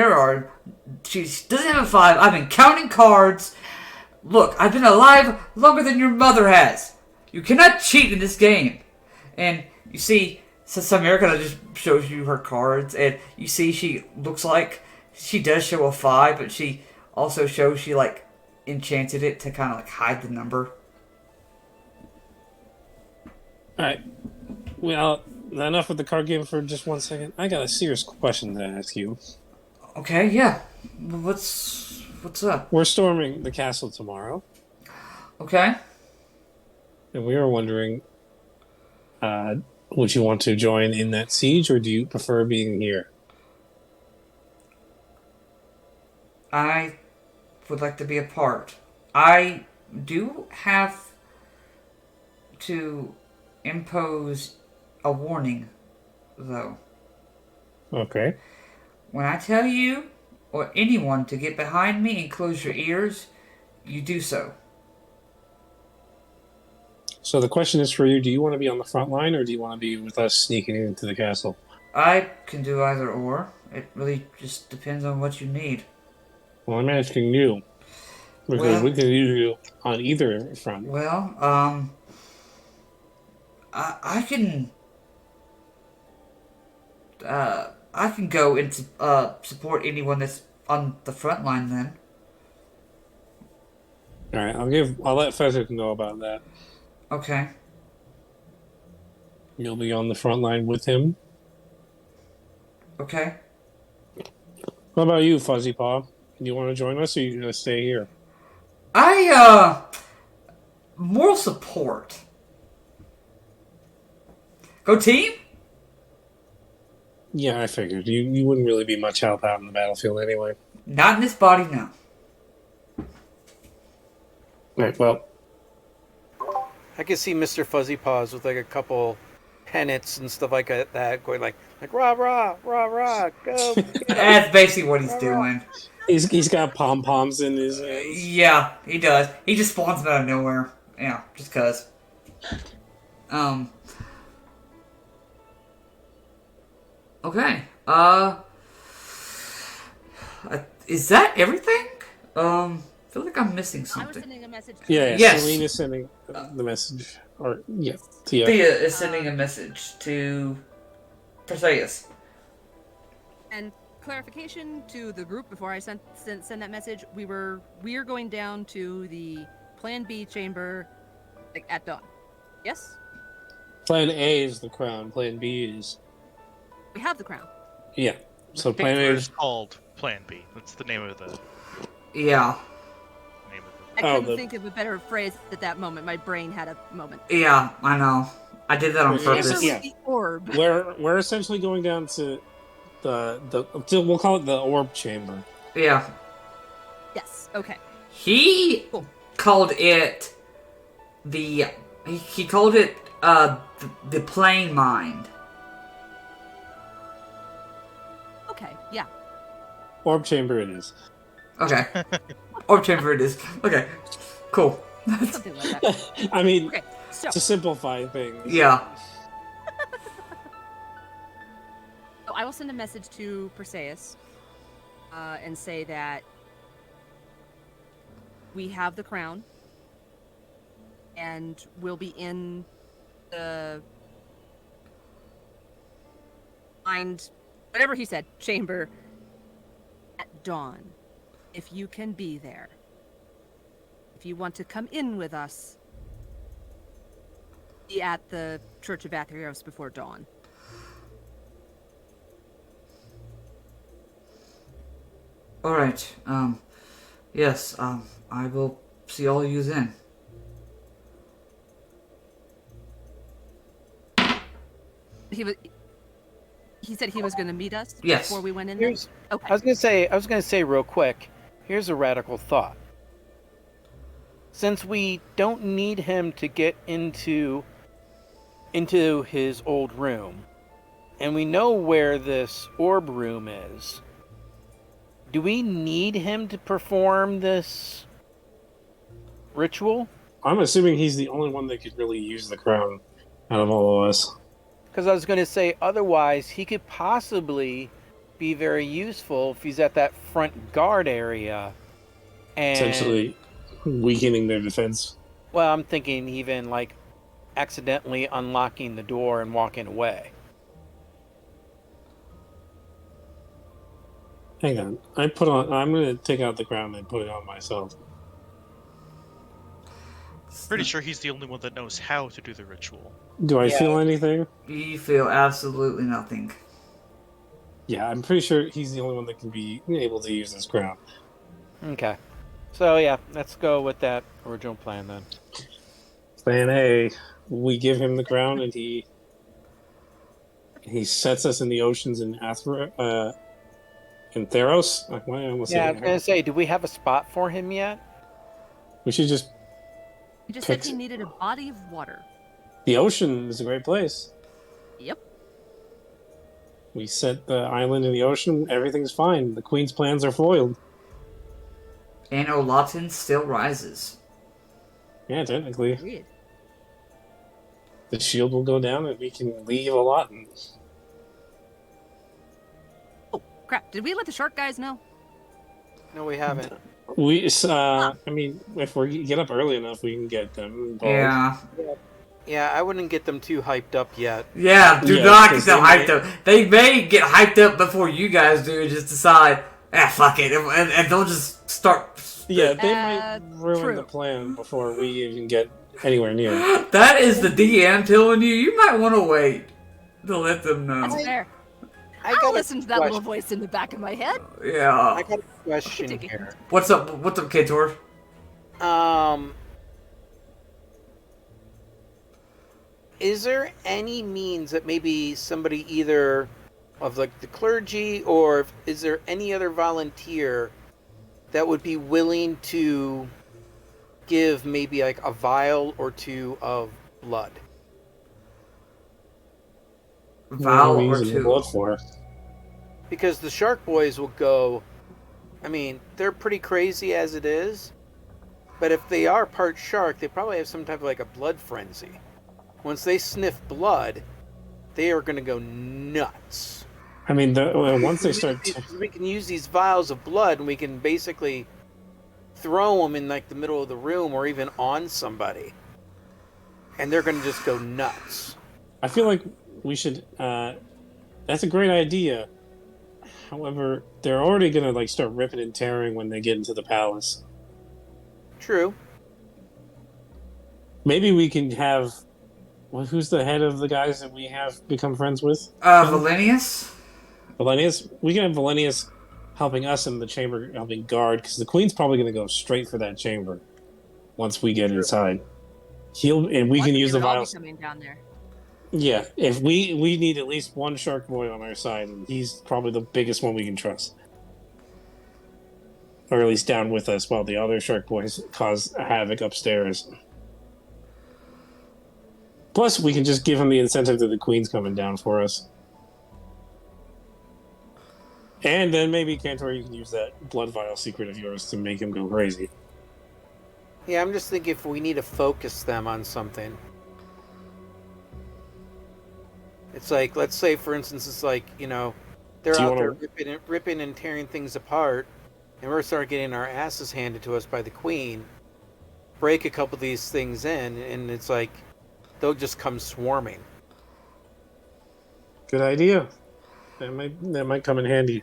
she doesn't have a 5. I've been counting cards. Look, I've been alive longer than your mother has. You cannot cheat in this game. And you see, since America just shows you her cards, and you see she looks like she does show a 5, but she also shows she enchanted it to kind of hide the number. Alright. Well, enough with the card game for just 1 second. I got a serious question to ask you. Okay, yeah. What's up? We're storming the castle tomorrow, Okay. and we were wondering, would you want to join in that siege, or do you prefer being here? I would like to be a part. I do have to impose a warning, though. Okay. When I tell you or anyone to get behind me and close your ears, you do so. So the question is for you, do you want to be on the front line, or do you want to be with us sneaking into the castle? I can do either or. It really just depends on what you need. Well, I'm asking you, because we can use you on either front. Well, I can go and support anyone that's on the front line then. All right, I'll let Fezzik know about that. Okay. You'll be on the front line with him. Okay. What about you, Fuzzy Paw? Do you want to join us, or are you gonna stay here? Moral support. Go team? Yeah, I figured you wouldn't really be much help out in the battlefield anyway. Not in this body, no. Right. Well, I can see Mr. Fuzzy Paws with like a couple pennants and stuff like that, going like rah rah rah rah, go. That's basically what he's doing. he's got pom poms in his hands. Yeah, he does. He just spawns them out of nowhere. Yeah, just cause. Okay. Is that everything? I feel like I'm missing I was something. sending a message. Yeah. Yes. Selena's sending the message, or yeah. Thea is sending a message to Perseus. And clarification to the group before I send that message, we're going down to the Plan B chamber like at dawn. Yes? Plan A is the crown. Plan B is We have the crown. yeah. So Plan A It's is called Plan B. That's the name of the Yeah. name of I Oh, couldn't think of a better phrase at that moment. My brain had a moment. Yeah, I know. I did that on Yeah. purpose. Chamber Yeah. with the orb. we're essentially going down to we'll call it the orb chamber. Yeah. Yes. Okay. He Cool. called it he called it the plain mind. Okay. Yeah. Orb chamber it is. Okay. Orb chamber it is. Okay. Cool. Something like that. I mean, Okay. So, to simplify things. Yeah. so I will send a message to Perseus and say that we have the crown and we'll be in the whatever he said, chamber at dawn. If you can be there. If you want to come in with us, be at the Church of Atherios before dawn. Alright. Yes, I will see all you then. He said he was going to meet us Yes. before we went in there? Here's, Okay. I was gonna say real quick. Here's a radical thought. Since we don't need him to get into his old room, and we know where this orb room is, do we need him to perform this ritual? I'm assuming he's the only one that could really use the crown out of all of us. Because I was going to say, otherwise, he could possibly be very useful if he's at that front guard area. And, Essentially weakening their defense. well, I'm thinking even like accidentally unlocking the door and walking away. Hang on. I'm going to take out the crown and put it on myself. Pretty sure he's the only one that knows how to do the ritual. Do I Yeah. feel anything? You feel absolutely nothing. Yeah, I'm pretty sure he's the only one that can be able to use this crown. Okay. So, yeah, let's go with that original plan then. Plan A, we give him the crown and he sets us in the oceans in in Theros. Why I almost Yeah, I said was going to say, do we have a spot for him yet? we should just. He just said Picks- he needed a body of water. The ocean is a great place. Yep. We set the island in the ocean. Everything's fine. The queen's plans are foiled. And Olantin still rises. Yeah, technically, Agreed. the shield will go down and we can leave Olantin. Oh, crap. Did we let the shark guys know? No, we haven't. I mean, if we get up early enough, we can get them involved. Yeah. Yeah, I wouldn't get them too hyped up yet. Yeah, do Yeah, not get 'cause them they hyped up. They may get hyped up before you guys do and just decide, fuck it, and they'll just start. Yeah, they might ruin true. the plan before we even get anywhere near. That is the DM telling you. You might want to wait to let them know. That's fair. I I'll got listen to that little voice in the back of my head. Yeah. I got a question Take it. here. What's up? What's up, Kator? Is there any means that maybe somebody either of like the clergy or is there any other volunteer that would be willing to give maybe like a vial or two of blood? Vial What are we or using the two? blood for? Because the Shark Boys will go, I mean, they're pretty crazy as it is, but if they are part shark, they probably have some type of like a blood frenzy. Once they sniff blood, they are going to go nuts. I mean, once they start... We can use these vials of blood and we can basically throw them in like the middle of the room or even on somebody. And they're going to just go nuts. I feel like we should... that's a great idea. However, they're already going to like start ripping and tearing when they get into the palace. True. Maybe we can have... Well, who's the head of the guys that we have become friends with? Valenius? Valenius? We can have Valenius helping us in the chamber, helping guard, because the queen's probably going to go straight for that chamber once we get inside. We can use the vials. Coming down there. Yeah, if we need at least one shark boy on our side, and he's probably the biggest one we can trust. Or at least down with us while the other shark boys cause havoc upstairs. Plus, we can just give him the incentive that the queen's coming down for us. And then maybe, Cantor, you can use that blood vial secret of yours to make him go crazy. Yeah, I'm just thinking if we need to focus them on something. It's like, let's say, for instance, it's like, you know, they're out there ripping and tearing things apart, and we're starting getting our asses handed to us by the queen. Break a couple of these things in, and it's like, they'll just come swarming. Good idea. That might come in handy.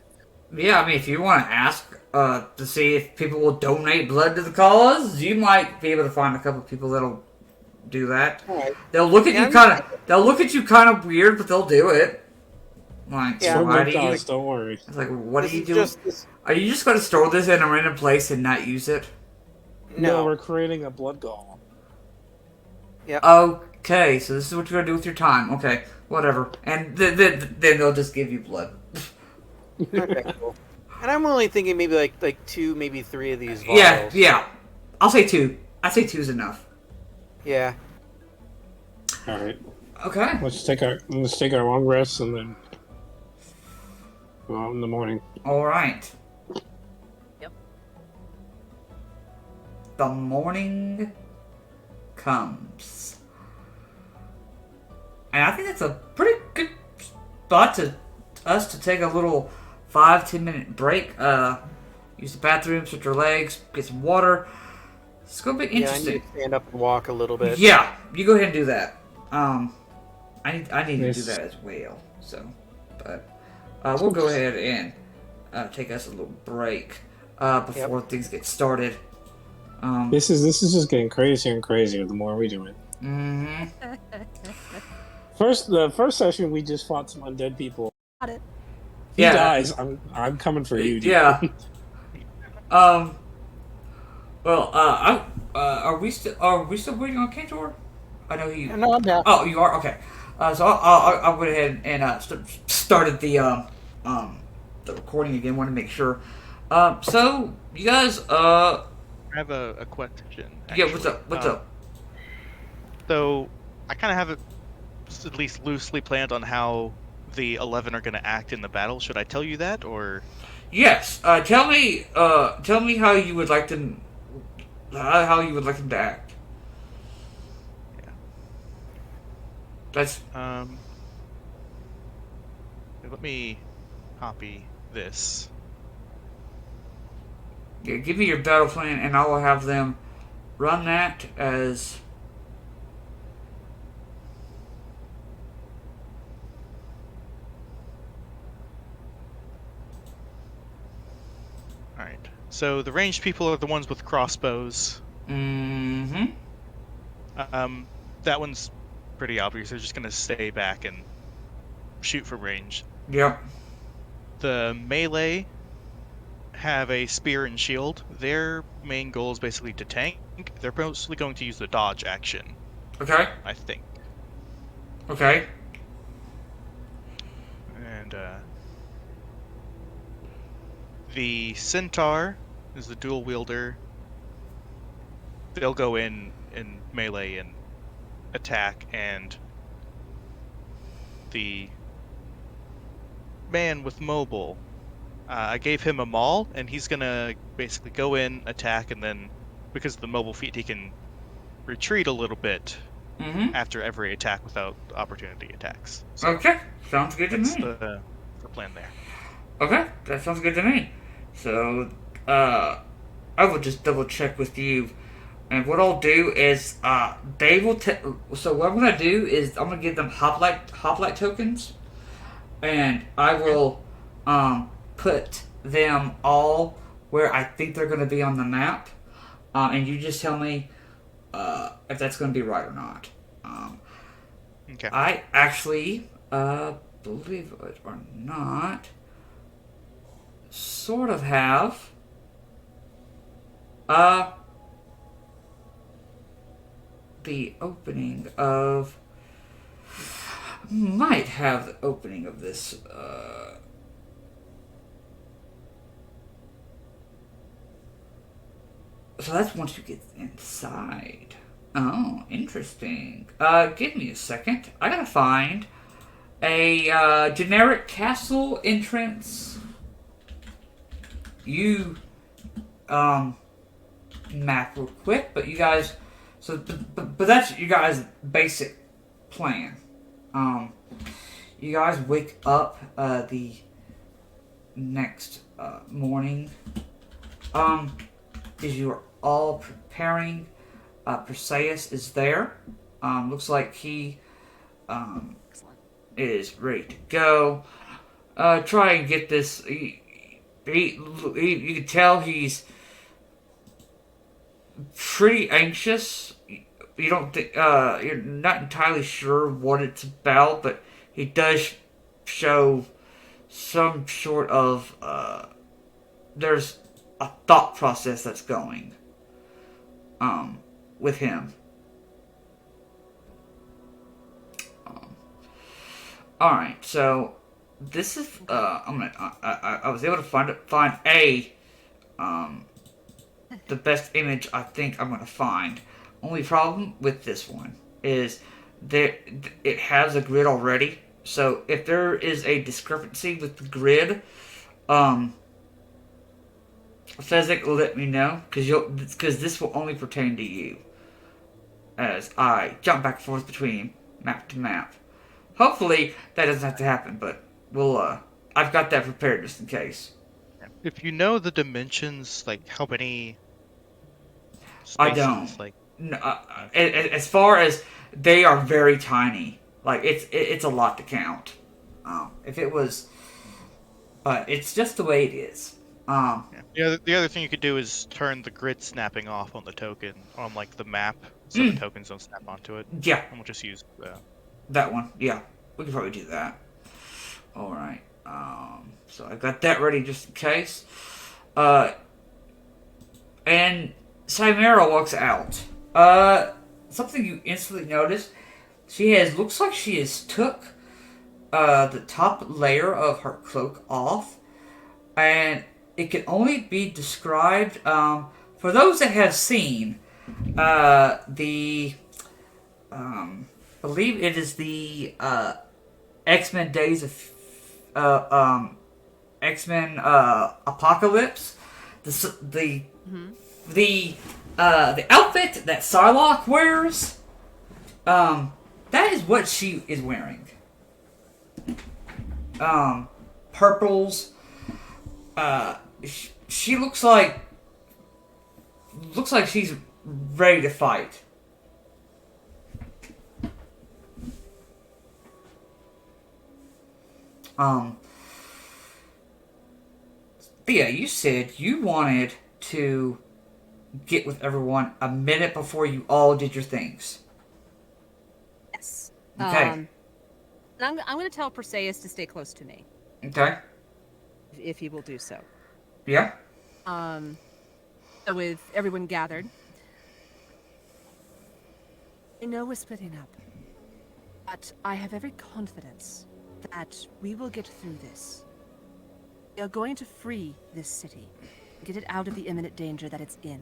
Yeah, I mean, if you want to ask to see if people will donate blood to the cause, you might be able to find a couple people that'll do that. Right. They'll look at you kind of. They'll look at you kind of weird, but they'll do it. Like, Yeah, why do you? Cause, don't worry. It's like, what This are you is doing? just- Are you just going to store this in a random place and not use it? No, we're creating a blood golem. Okay, so this is what you're going to do with your time. Okay, whatever. And then they'll just give you blood. Okay, cool. And I'm only thinking maybe like 2, maybe 3 of these vials. Yeah. I'll say 2. I say 2's enough. Yeah. All right. Okay. Let's take our long rests and then go out in the morning. All right. Yep. The morning comes. And I think that's a pretty good spot to us to take a little 5-10 minute break. Use the bathroom, switch your legs, get some water. It's gonna be interesting. Yeah, I need to stand up and walk a little bit. Yeah, you go ahead and do that. I need to do Yes. that as well. So, but we'll go ahead and take us a little break before things get started. This is just getting crazier and crazier the more we do it. Mm-hmm. The first session we just fought some undead people. Got it. He Yeah. dies. I'm coming for you, dude. Yeah. Well, are we still waiting on Kantor? I know he. No, I'm down. Oh, you are okay. So I'll go ahead and started the recording again. Want to make sure. So you guys. I have a question. Yeah. What's actually. up? What's up? So I kind of have it at least loosely planned on how the 11 are going to act in the battle. Should I tell you that, or? Yes. Tell me how you would like them. How you would like them to act. Yeah. That's. Let me copy this. Yeah, give me your battle plan, and I will have them run that as. So the ranged people are the ones with crossbows. Mm-hmm. That one's pretty obvious. They're just gonna stay back and shoot from range. Yep. The melee have a spear and shield. Their main goal is basically to tank. They're mostly going to use the dodge action, Okay. I think. Okay. And the centaur is the dual wielder. They'll go in melee and attack, and the man with mobile, I gave him a maul, and he's gonna basically go in, attack, and then because of the mobile feat, he can retreat a little bit Mm-hmm. after every attack without opportunity attacks. So Okay. Sounds good to that's me. the plan there. Okay, that sounds good to me. So, I will just double check with you. And what I'll do is, they will. So what I'm gonna do is I'm gonna give them hoplite tokens, and I will, put them all where I think they're gonna be on the map. And you just tell me, if that's gonna be right or not. Okay. I actually, believe it or not, sort of have, the opening of, might have the opening of this, so that's once you get inside. Oh, interesting. Give me a second. I gotta find a, generic castle entrance. You, map real quick, but you guys, so, but that's you guys' basic plan. You guys wake up, the next, morning, as you are all preparing. Perseus is there. Looks like he Excellent. is ready to go. Try and get this. You can tell he's pretty anxious. You don't think you're not entirely sure what it's about, but he does show some sort of there's a thought process that's going with him. All right, so this is I'm gonna I was able to find a the best image I think I'm gonna find. Only problem with this one is that it has a grid already. So if there is a discrepancy with the grid, Fezzik will let me know because this will only pertain to you. As I jump back and forth between map to map. Hopefully that doesn't have to happen, but we'll I've got that prepared just in case. If you know the dimensions, like how many spaces, I don't. like No, as far as they are very tiny, like it's a lot to count. If it was, but it's just the way it is. yeah. The other thing you could do is turn the grid snapping off on the token on like the map, so the tokens don't snap onto it. Yeah, And we'll just use that one. Yeah, we can probably do that. All right. So I got that ready just in case. And Chimera walks out. Something you instantly notice. Looks like she has took the top layer of her cloak off, and it can only be described for those that have seen the believe it is the X-Men Days of X-Men Apocalypse. The outfit that Psylocke wears. That is what she is wearing. Purples. She looks like she's ready to fight. Thea, you said you wanted to get with everyone a minute before you all did your things. Yes. Okay. And I'm going to tell Perseus to stay close to me, Okay. if he will do so. Yeah. So with everyone gathered, I know we're splitting up, but I have every confidence that we will get through this. We are going to free this city, get it out of the imminent danger that it's in.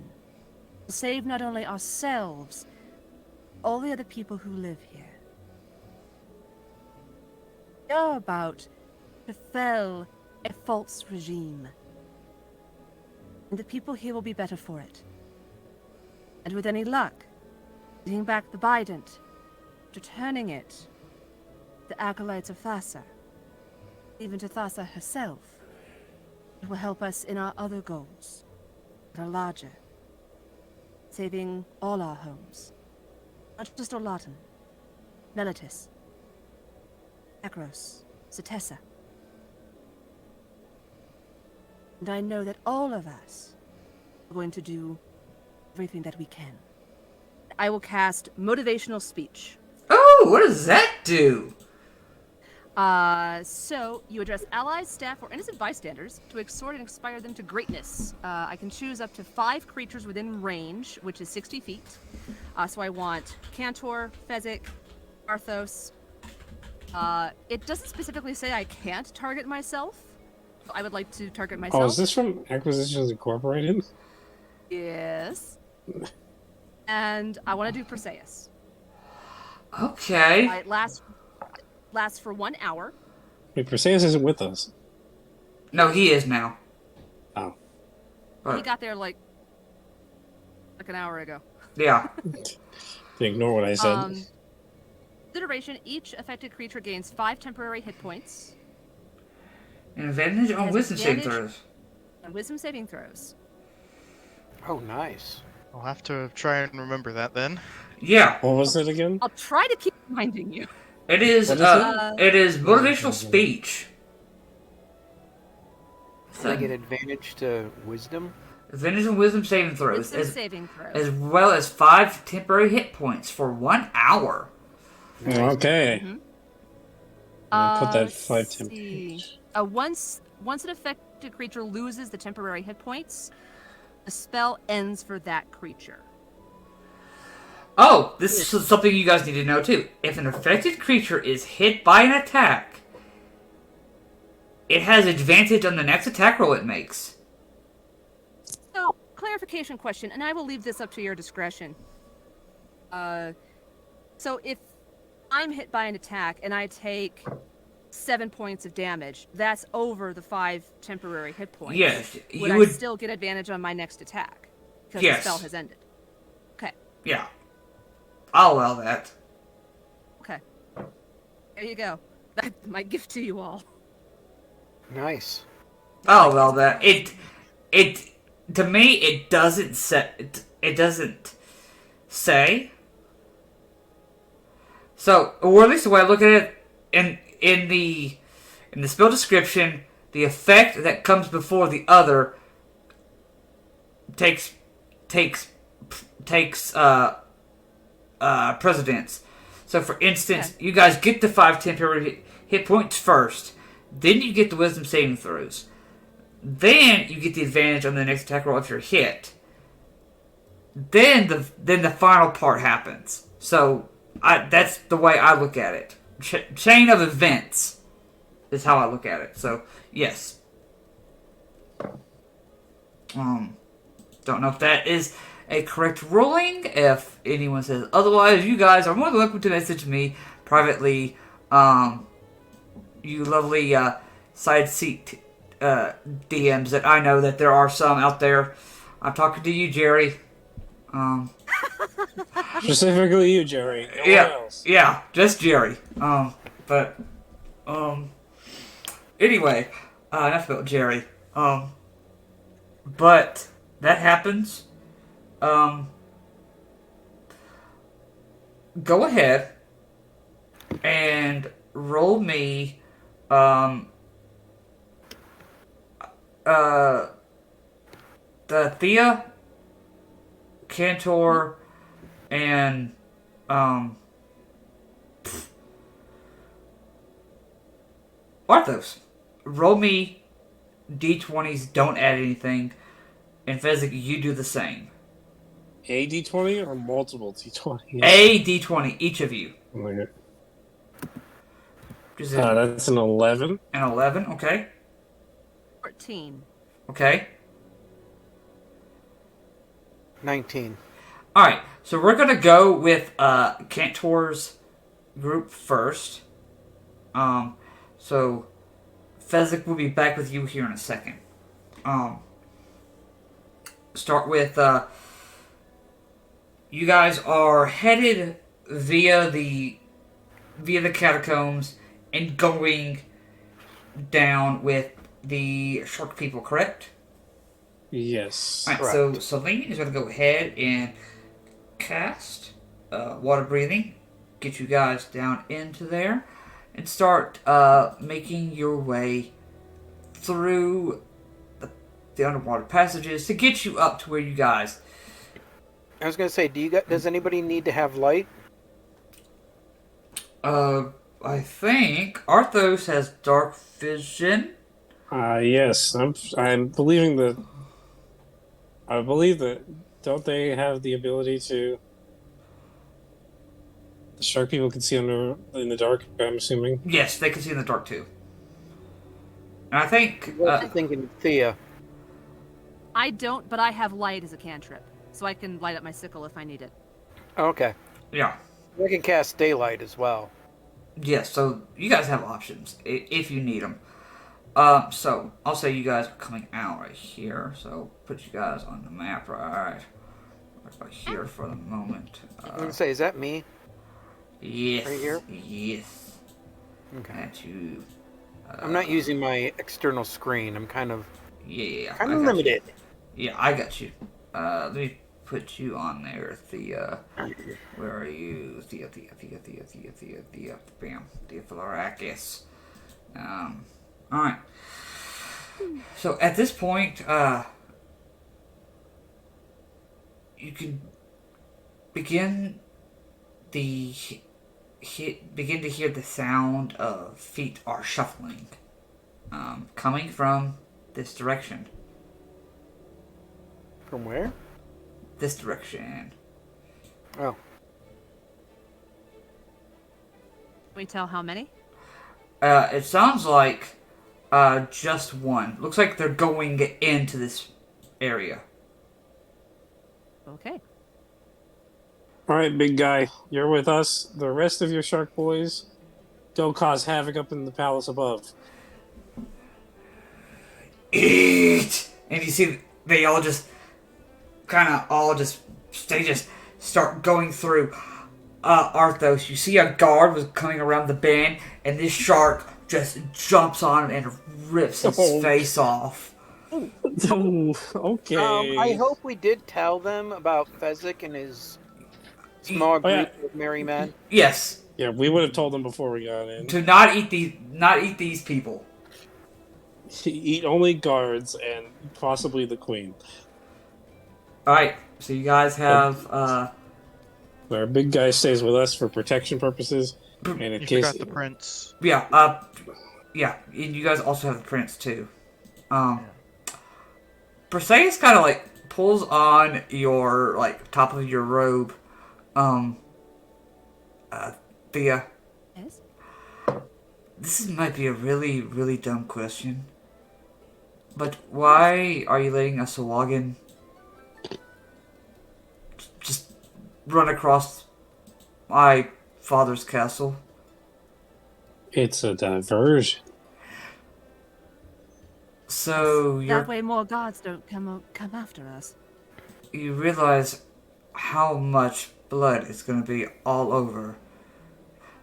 We'll save not only ourselves, all the other people who live here. We are about to fell a false regime, and the people here will be better for it. And with any luck, getting back the Bident, returning it, the acolytes of Thassa, even to Thassa herself, it will help us in our other goals that are larger, saving all our homes, not just Olantin, Meletis, Theros, Setessa. And I know that all of us are going to do everything that we can. I will cast Motivational Speech. Oh, what does that do? So you address allies, staff, or innocent bystanders to exhort and inspire them to greatness. I can choose up to 5 creatures within range, which is 60 feet. So I want Cantor, Fezzik, Arthos. It doesn't specifically say I can't target myself. I would like to target myself. Oh, is this from Acquisitions Incorporated? Yes. And I want to do Perseus. Okay. It lasts for 1 hour. Wait, Perseus isn't with us. No, he is now. Oh. He got there like an hour ago. Yeah. Ignore what I said. The duration, each affected creature gains 5 temporary hit points. An advantage on Has wisdom saving advantage- throws. And wisdom saving throws. Oh, nice. I'll have to try and remember that then. Yeah. What was it again? I'll try to keep reminding you. It is. What is It is motivational speech. I get advantage to wisdom. Advantage on wisdom saving throws, Wisdom saving throws. as well as 5 temporary hit points for 1 hour. Okay. Mhm. I'll put that Let's 5 see. temp. Once an affected creature loses the temporary hit points, the spell ends for that creature. Oh, this is something you guys need to know too. If an affected creature is hit by an attack, it has advantage on the next attack roll it makes. So, clarification question, and I will leave this up to your discretion. So if I'm hit by an attack and I take 7 points of damage, that's over the 5 temporary hit points. Yes, Would you I would. still get advantage on my next attack? Because Yes. the spell has ended. Okay, Yeah, I'll allow that. okay. There you go. That's my gift to you all. Nice. I'll allow that. To me, it doesn't it doesn't say. So, or at least the way I look at it, in the spell description, the effect that comes before the other takes precedence. So, for instance, you guys get the 5 temporary hit points first, then you get the wisdom saving throws, then you get the advantage on the next attack roll if you're hit. Then the final part happens. So, that's the way I look at it. Chain of events is how I look at it. So, yes. Don't know if that is a correct ruling. If anyone says otherwise, you guys are more than welcome to message me privately. You lovely side seat DMs that I know that there are some out there. I'm talking to you, Jerry. Specifically you, Jerry. No one Yeah, else. yeah, just Jerry. But anyway, enough about Jerry. But that happens. Go ahead and roll me, the Thea, Cantor, and Arthos. Roll me d20s. Don't add anything. And Fezzik, you do the same. A D20 or multiple D20s? A d20, each of you. Okay. Is it That's an 11. an 11? Okay. 14. Okay. 19. Alright, so we're gonna go with Cantor's group first. So Fezzik will be back with you here in a second. Start with you guys are headed via the catacombs and going down with the shark people, correct? Yes. Alright, so Celine is going to go ahead and cast water breathing, get you guys down into there, and start making your way through the underwater passages to get you up to where you guys. I was gonna say, does anybody need to have light? Uh, I think Arthos has dark vision. Yes, I'm believing that. I believe that. Don't they have the ability to? The shark people can see in the dark. I'm assuming. Yes, they can see in the dark too. And I think I'm thinking Thea. I don't, but I have light as a cantrip, so I can light up my sickle if I need it. Okay. yeah. I can cast daylight as well. Yes, so you guys have options if you need them. So I'll say you guys are coming out right here. So put you guys on the map right here for the moment. I was gonna say, is that me? Yes. Right here? Yes. Okay. That's you. I'm not using my external screen. I'm kind of Yeah. I got limited. You. Yeah, I got you. Let me put you on there, Thea. Where are you? Thea. Bam. Thea Philarakis. Alright. So at this point, you can begin to hear the sound of feet are shuffling, coming from this direction. From where? This direction. Oh. Can we tell how many? It sounds like just one. Looks like they're going into this area. Okay. All right, big guy, you're with us. The rest of your shark boys, don't cause havoc up in the palace above. Eat! And you see they all just they just start going through Arthos. You see a guard was coming around the bend, and this shark just jumps on him and rips his face off. Oh, okay. I hope we did tell them about Fezzik and his small group of merry men. Yes. Yeah, we would have told them before we got in. To not eat these people. Eat only guards and possibly the queen. Alright, so you guys have Our big guy stays with us for protection purposes. And in You case forgot the prince. yeah, and you guys also have the prince too. Perseus kind of like pulls on your top of your robe. Thea, Yes? might be a really, really dumb question. But why are you letting a Sawagan just run across my father's castle? it's a diversion. So That way more guards don't come after us. you realize how much blood is going to be all over.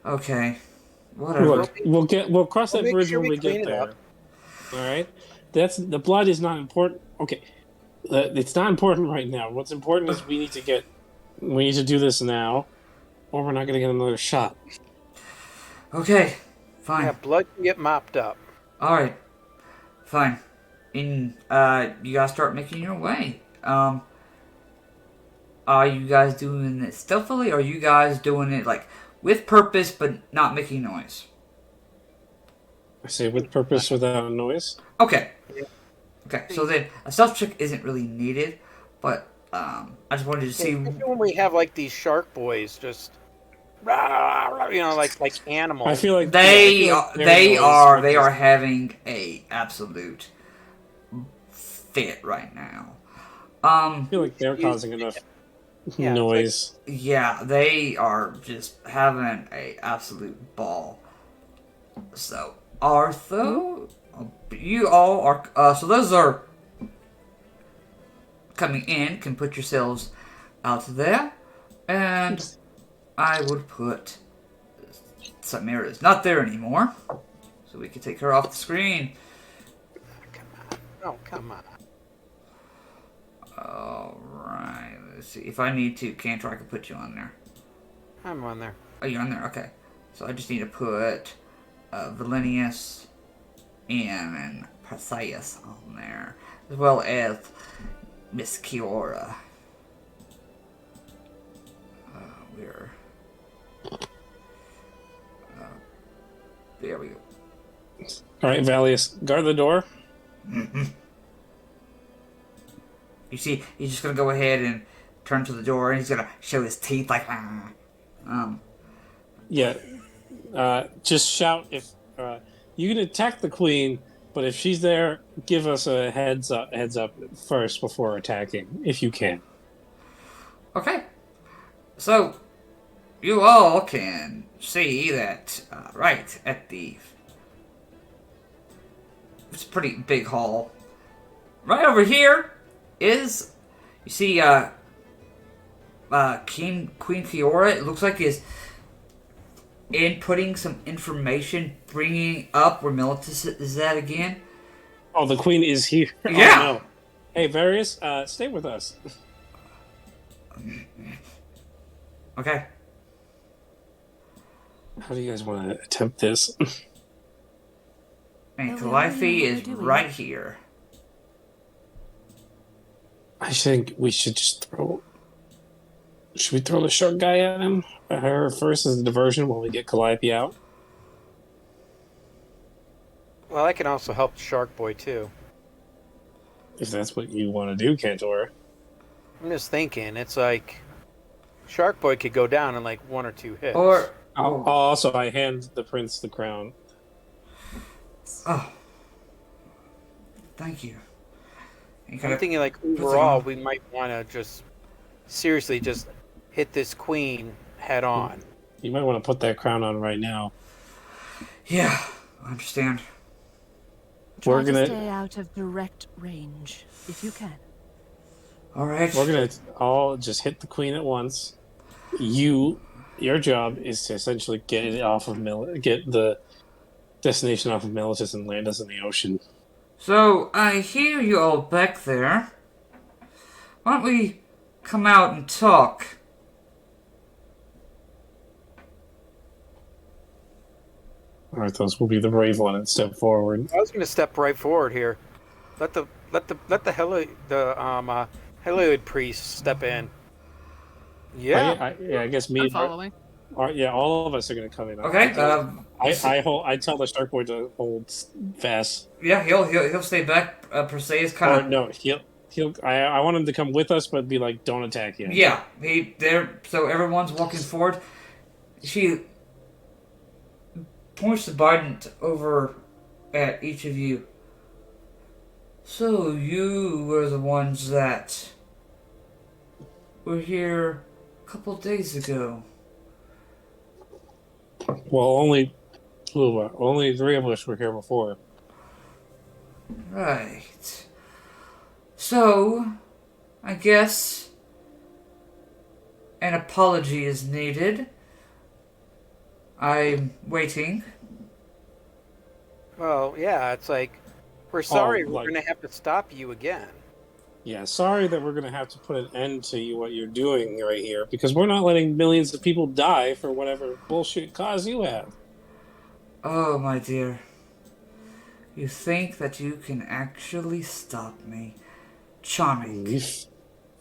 Okay, whatever. Look, we'll cross that make bridge sure when we we get clean it there. up. All right, the blood is not important. Okay, it's not important right now. What's important is we need to do this now, or we're not going to get another shot. Okay, fine. Yeah, blood can get mopped up. Alright, fine. you guys start making your way. Are you guys doing it stealthily, or are you guys doing it like with purpose but not making noise? I say with purpose without noise. Okay. Okay, so then a stealth check isn't really needed, but I just wanted to see. Especially when we have like these shark boys just, rah, rah, like animals. I feel like They their noise are having a absolute fit right now. I feel like they're causing enough noise. Yeah, they are just having a absolute ball. So Artho, you all are so those are coming in. Can put yourselves out there, and I would put Samira's not there anymore, so we can take her off the screen. Come on. Alright, let's see. If I need to, Cantor, I can put you on there. I'm on there. Oh, you're on there? Okay. So I just need to put Valenius and Perseus on there, as well as Miss Kiora. Where? There we go. Alright, Valius, guard the door. You see, he's just gonna go ahead and turn to the door, and he's gonna show his teeth like, Yeah. Just shout if you can attack the queen, but if she's there, give us a heads up first before attacking, if you can. Okay. So, you all can see that right at the... It's a pretty big hall. Right over here is... You see, Queen Kiora, it looks like is inputting some information, bringing up where Meletis is at again. Oh, the queen is here. Yeah. Oh, no. Hey, Various, stay with us. Okay. How do you guys want to attempt this? And Well, we Calliope already know is what we're doing. right here. I think we should just throw... Should we throw the shark guy at him? Her first as a diversion while we get Calliope out? Well, I can also help Shark Boy too. If that's what you want to do, Cantor. I'm just thinking, it's like Shark Boy could go down in like 1 or 2 hits. Or... Also, I hand the prince the crown. Oh. Thank you. You I'm gotta- thinking like overall, we might want to just seriously just hit this queen head on. You might want to put that crown on right now. Yeah, I understand. We're Try gonna- to stay out of direct range, if you can. Alright. We're gonna all just hit the queen at once. Your job is to essentially get it off of get the destination off of Meletis and land us in the ocean. So, I hear you all back there. Why don't we come out and talk? Alright, those will be the brave one and step forward. I was going to step right forward here. Let the Helioid priest step in. Yeah. I guess me. I'm following. All of us are gonna come in. Okay. I tell the shark boy to hold fast. Yeah, he'll stay back. Per se is Or kind of. no, he'll. I want him to come with us, but be like, don't attack yet. Yeah, so everyone's walking forward. She points the Bident over at each of you. So you were the ones that were here a couple days ago. Well, only 3 of us were here before. Right. So, I guess an apology is needed. I'm waiting. Well, yeah, it's like, we're sorry we're like- going to have to stop you again. Yeah, sorry that we're gonna have to put an end to what you're doing right here because we're not letting millions of people die for whatever bullshit cause you have. Oh, my dear. You think that you can actually stop me? Charming.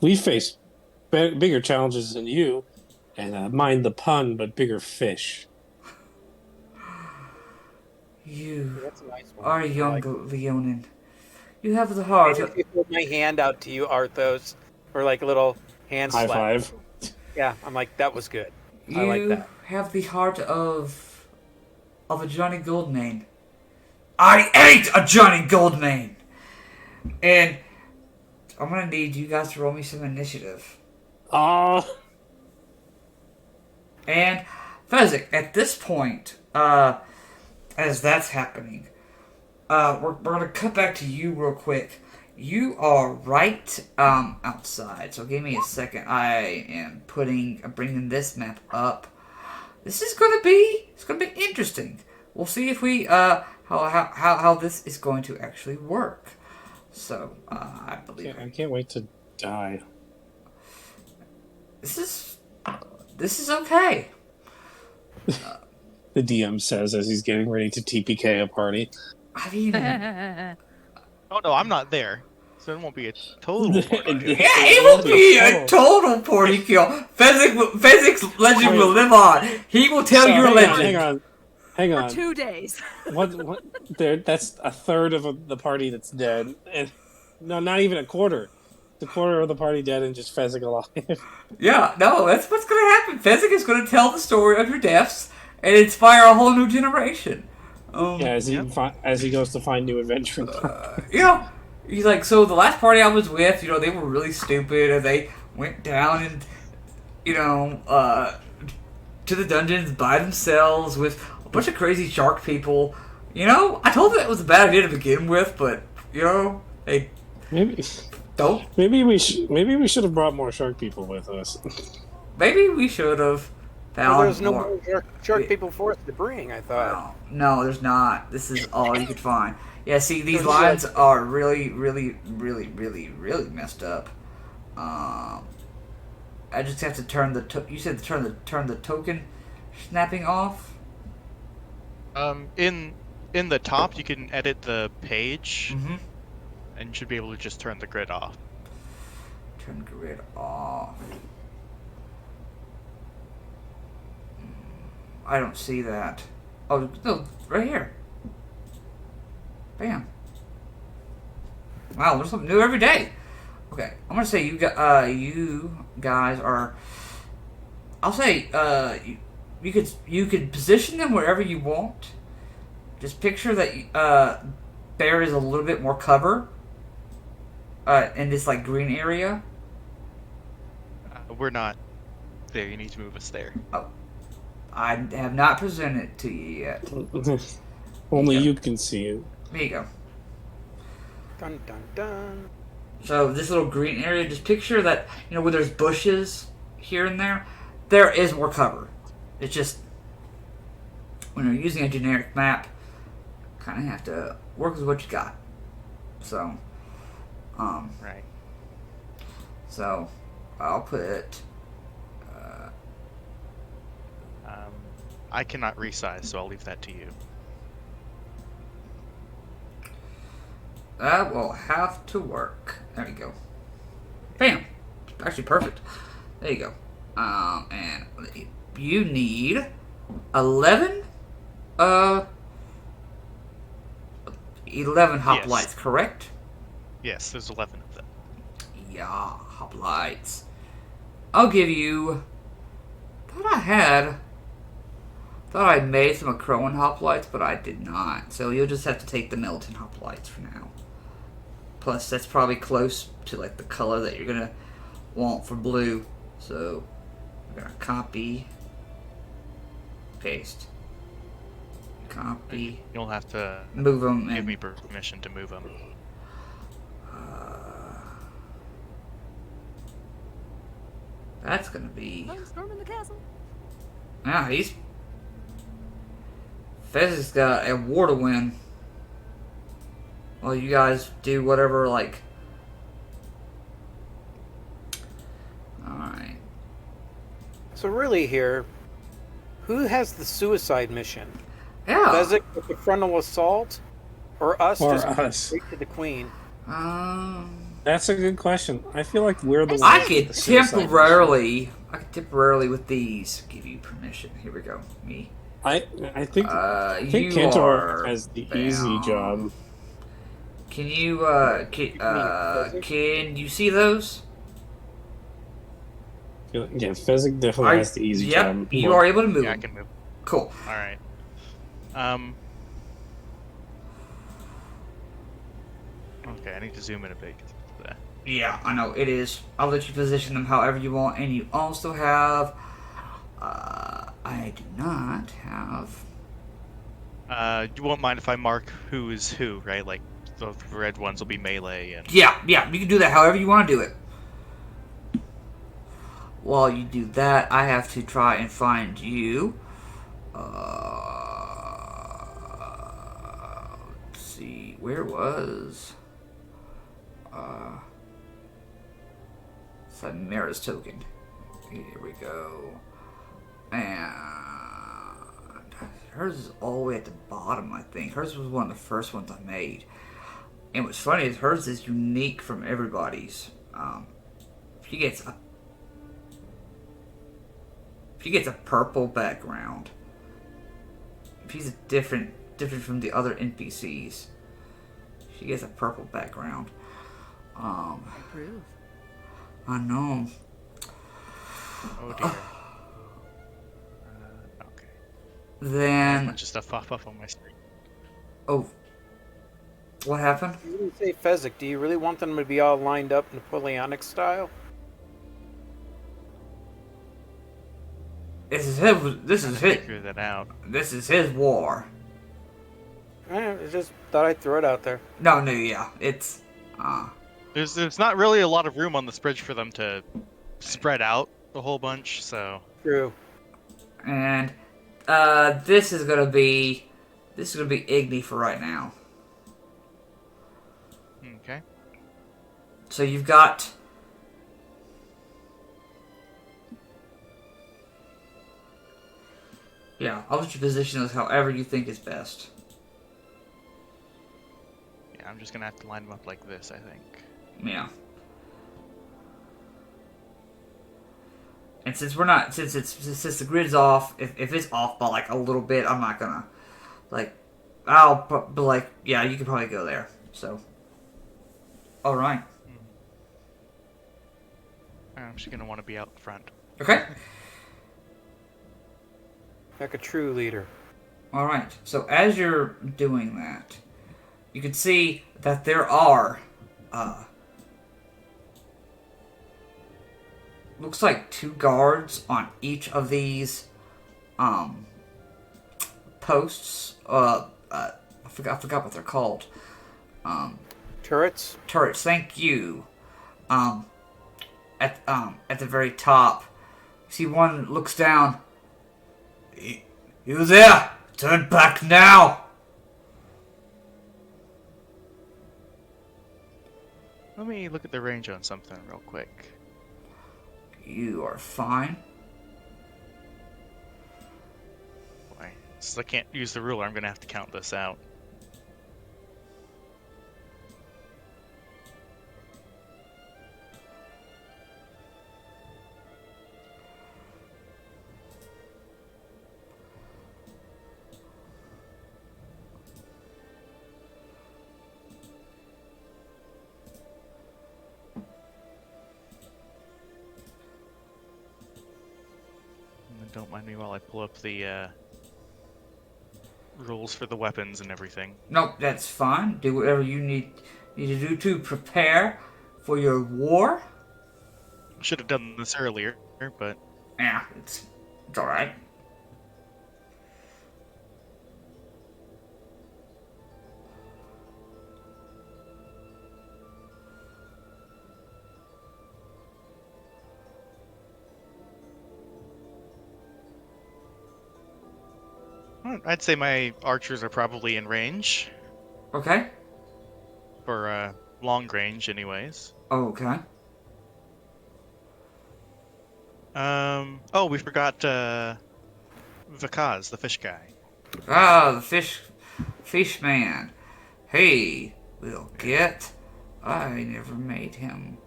We face bigger challenges than you, and mind the pun, but bigger fish. You That's a nice one. are a I young like Leonin. You have the heart. Maybe if you hold my hand out to you, Arthos, or like a little hand High slap. five. Yeah, I'm like, that was good. I like You that. have the heart of a Johnny Goldmane. I ate a Johnny Goldmane! And I'm gonna need you guys to roll me some initiative. Ah. And Fezzik, at this point, as that's happening, we're gonna cut back to you real quick. You are right outside, so give me a second. I am bringing this map up. This is gonna be interesting. We'll see if we how this is going to actually work. So I believe I can't wait to die. this is okay. The DM says as he's getting ready to TPK a party. I mean, Oh no, I'm not there, so it won't be a total party kill. yeah, it will be a total party kill. Fezzik's legend will live on. He will tell your legend. Hang For on. 2 days. What? That's a third of the party that's dead, and no, not even a quarter. The quarter of the party dead and just Fezzik alive. Yeah, no, that's what's going to happen. Fezzik is going to tell the story of your deaths and inspire a whole new generation. Yeah, as he goes to find new adventure. Yeah, he's like, so the last party I was with, they were really stupid, and they went down and, to the dungeons by themselves with a bunch of crazy shark people. I told them it was a bad idea to begin with, but they don't. Maybe we should have brought more shark people with us. Maybe we should have found Well, there's no more. more shark people for us to bring, I thought. No, there's not. This is all you could find. Yeah, see, these lines are really, really, really, really, really messed up. I just have to turn you said turn the token snapping off. In the top, you can edit the page, Mm-hmm. and you should be able to just turn the grid off. Turn grid off. I don't see that. Oh, no, right here. Bam. Wow, there's something new every day. Okay, I'm gonna say you guys are. I'll say you could position them wherever you want. Just picture that there is a little bit more cover in this like green area. We're not there. You need to move us there. Oh, I have not presented it to you yet. Only you can see it. There you go. Dun dun dun. So this little green area, just picture that, where there's bushes here and there is more cover. It's just, when you're using a generic map, kind of have to work with what you got. So, Right. So, I'll put, I cannot resize, so I'll leave that to you. that will have to work. There you go. Bam! Actually perfect. There you go. And you need 11 hoplites, Yes. correct? Yes, there's 11 of them. Yeah, hoplites. I'll give you. Thought I made some Acroan hoplites, but I did not. So you'll just have to take the Meletis hoplites for now. Plus, that's probably close to like the color that you're gonna want for blue. So we're gonna copy, paste, copy, You'll have to move them, give and me permission to move them. that's gonna be. I'm storming the castle. Yeah, Fez has got a war to win. Well, you guys do whatever, like. Alright. So really here, who has the suicide mission? Yeah. Fezzik with the frontal assault, Or us Or just us. straight to the queen? That's a good question. I feel like we're the I ones could with the suicide mission. I could temporarily with these give you permission. Here we go. Me. I think You Cantor are has the bound. easy job. Can you Physics? can you see those? Yeah, Fezzik definitely has the easy yep, job. you Well, are able to move. Yeah, I them. can move. Cool. All right. Okay, I need to zoom in a bit. Yeah, I know it is. I'll let you position them however you want, and you also have. I do not have. You won't mind if I mark who is who, right? Like the red ones will be melee, and Yeah, you can do that however you want to do it. While you do that, I have to try and find you. Let's see, where was Chimera's token? Here we go. And hers is all the way at the bottom, I think. Hers was one of the first ones I made. And what's funny is hers is unique from everybody's. She gets a purple background. She's different from the other NPCs. She gets a purple background. Approve. I know. oh dear. Okay. A Then bunch of stuff pop up on my screen. oh, what happened? You didn't say Fezzik. Do you really want them to be all lined up Napoleonic style? This is his. Figure that out. This is his war. I just thought I'd throw it out there. No, yeah, it's. There's not really a lot of room on the bridge for them to spread out a whole bunch, so. True. And this is gonna be Igni for right now. Okay. So you've got. Yeah, I'll let you position those however you think is best. Yeah, I'm just gonna have to line them up like this, I think. Yeah. And since we're not, since the grid's off, if it's off by like a little bit, I'm not gonna, like, but like, yeah, you could probably go there. So. All right. I'm just gonna want to be out front. Okay. Like a true leader. All right. So as you're doing that, you can see that there are, looks like 2 guards on each of these, posts. I forgot what they're called. Turrets? Turrets. Thank you. At the very top, see one looks down. You there? Turn back now. Let me look at the range on something real quick. You are fine. Boy, since I can't use the ruler, I'm gonna have to count this out. Don't mind me while I pull up the rules for the weapons and everything. Nope, that's fine. Do whatever you need to do to prepare for your war. Should have done this earlier, but Yeah, it's all right. I'd say my archers are probably in range Okay. for long range, anyways. Okay. Oh, we forgot Vakaz, the fish guy. Ah, the fish man He will get. I never made him.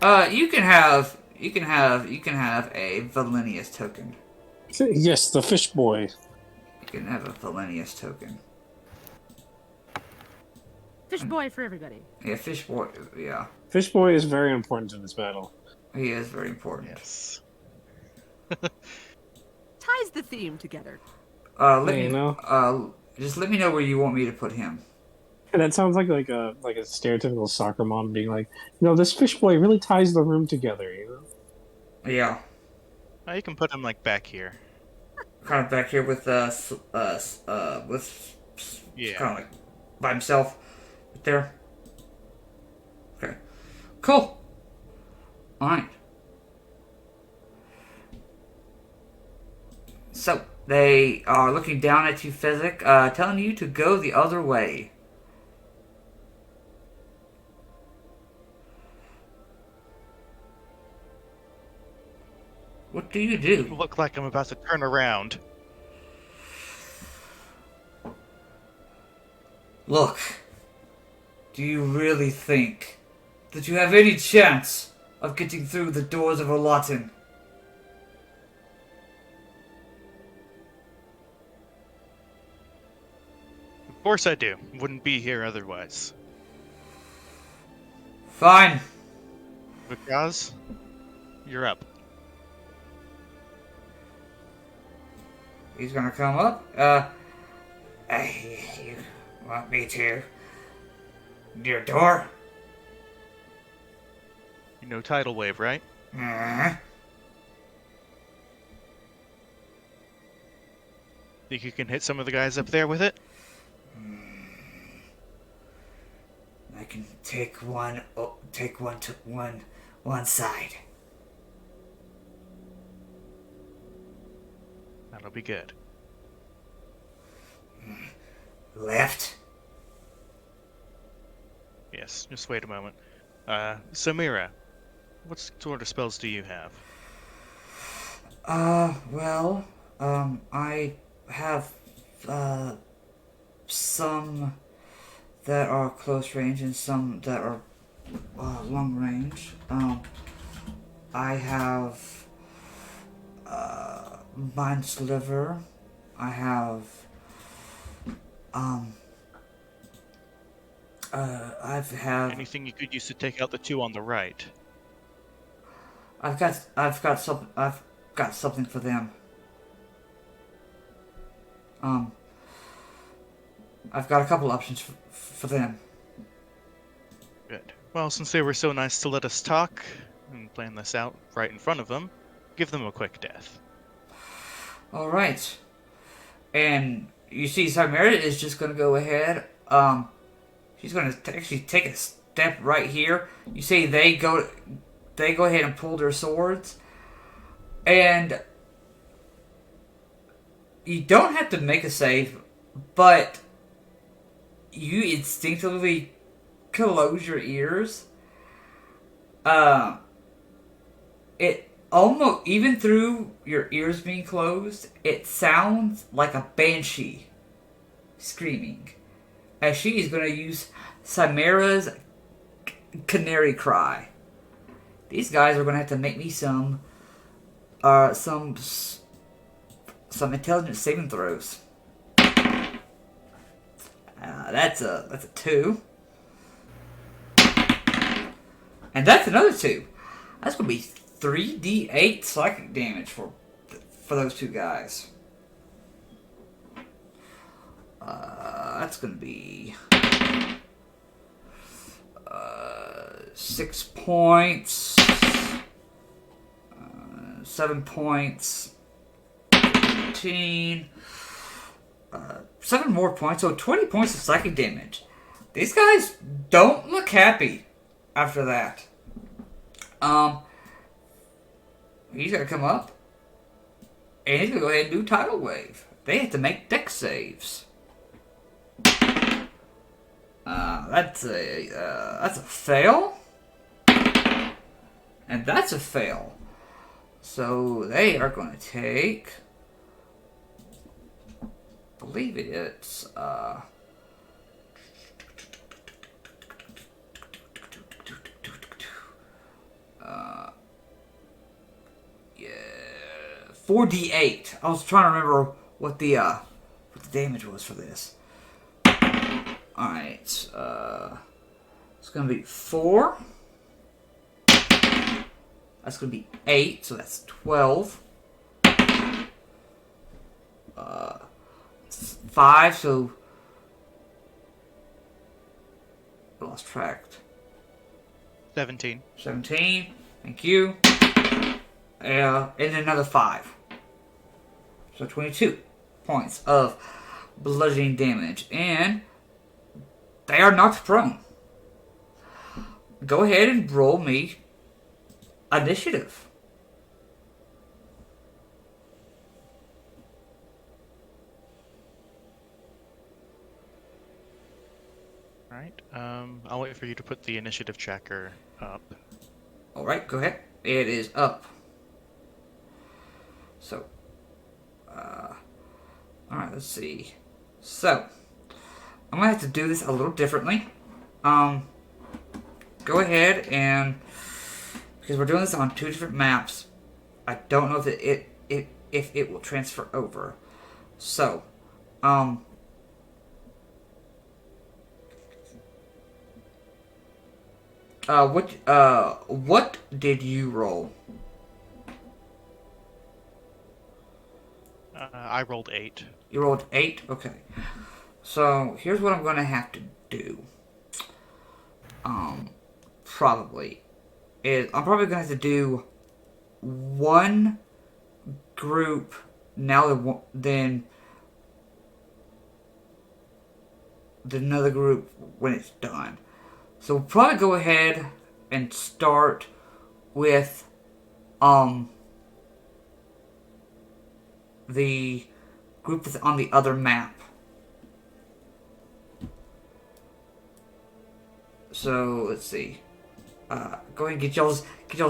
You can have a Valenius token. Yes, the fish boy. You can have a Valenius token. Fish boy for everybody. Yeah, fish boy. Yeah, Fish boy is very important in this battle. he is very important. Yes. Ties the theme together. Let Hey, me you know, just let me know where you want me to put him. that sounds like a stereotypical soccer mom being like, this fish boy really ties the room together. Yeah, Oh, you can put him like back here. kind of back here with Yeah. kind of like by himself, right there. Okay, cool. All right. So they are looking down at you, Physic, telling you to go the other way. What do you do? Look like I'm about to turn around. Look, do you really think that you have any chance of getting through the doors of Olantin? Of course I do. Wouldn't be here otherwise. Fine. Because you're up. He's gonna come up. You want me to? Your door? You know tidal wave, right? Think you can hit some of the guys up there with it? I can take one to one side. That'll be good. Left. Yes, just wait a moment. Samira, what sort of spells do you have? Well, I have, some that are close range and some that are, long range. I have, Mind Sliver. I have, Anything you could use to take out the two on the right? I've got something for them. I've got a couple options for them. Good. Well, since they were so nice to let us talk and plan this out right in front of them, give them a quick death. Alright. And you see Samira is just gonna go ahead, she's gonna actually take a step right here. You see they go ahead and pull their swords. And you don't have to make a save, but you instinctively close your ears. It almost, even through your ears being closed, it sounds like a banshee screaming. As she is going to use Samira's canary cry. These guys are going to have to make me some intelligence saving throws. That's a 2. And that's another 2. That's going to be 3d8 psychic damage for those two guys. That's going to be 6 points, 7 points, 15, 7 more points, so 20 points of psychic damage. These guys don't look happy after that. He's gonna come up, and he's gonna go ahead and do Tidal Wave. They have to make dex saves. That's a fail, and that's a fail. So they are going to take, I believe it's 4d8. I was trying to remember what the damage was for this. Alright, it's gonna be 4. That's gonna be 8, so that's 12. 5, so I lost track. 17. 17. Thank you. And another 5. So 22 points of bludgeoning damage. And they are knocked prone. Go ahead and roll me initiative. Alright, I'll wait for you to put the initiative tracker up. Alright, go ahead. It is up. So, alright, let's see. So, I'm gonna have to do this a little differently. Go ahead and, because we're doing this on 2 different maps, I don't know if it will transfer over. So, what did you roll? I rolled 8. You rolled 8? Okay. So, here's what I'm gonna have to do. Probably. I'm probably gonna have to do one group now, then another group when it's done. So we'll probably go ahead and start with the group that's on the other map. So let's see. Go ahead and get y'all's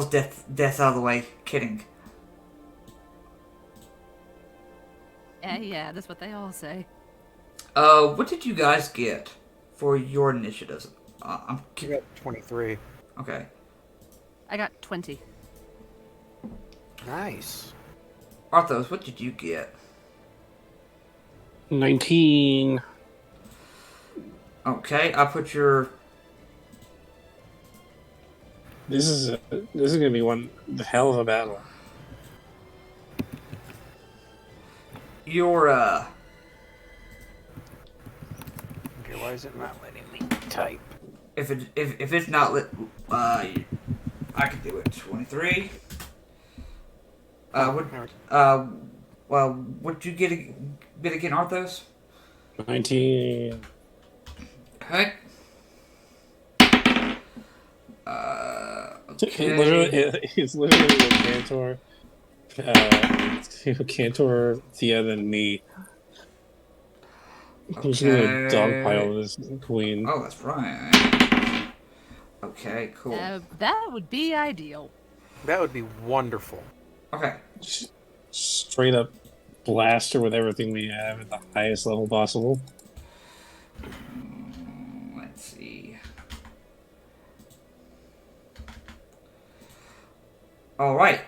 deaths out of the way. Kidding. Yeah, that's what they all say. What did you guys get for your initiatives? I got 23. Okay. I got 20. Nice. Arthos, what did you get? 19. Okay, I put your. This is gonna be one hell of a battle. Your Okay, why is it not letting me type? if it's not lit, I can do it. 23. What did you get again, Arthos? 19. Okay. It's literally a Cantor, Thea, and me. Who's gonna dogpile this queen? Oh, that's right. Okay, cool. That would be ideal. That would be wonderful. Okay. Just straight up blast her with everything we have at the highest level possible. Let's see. All right.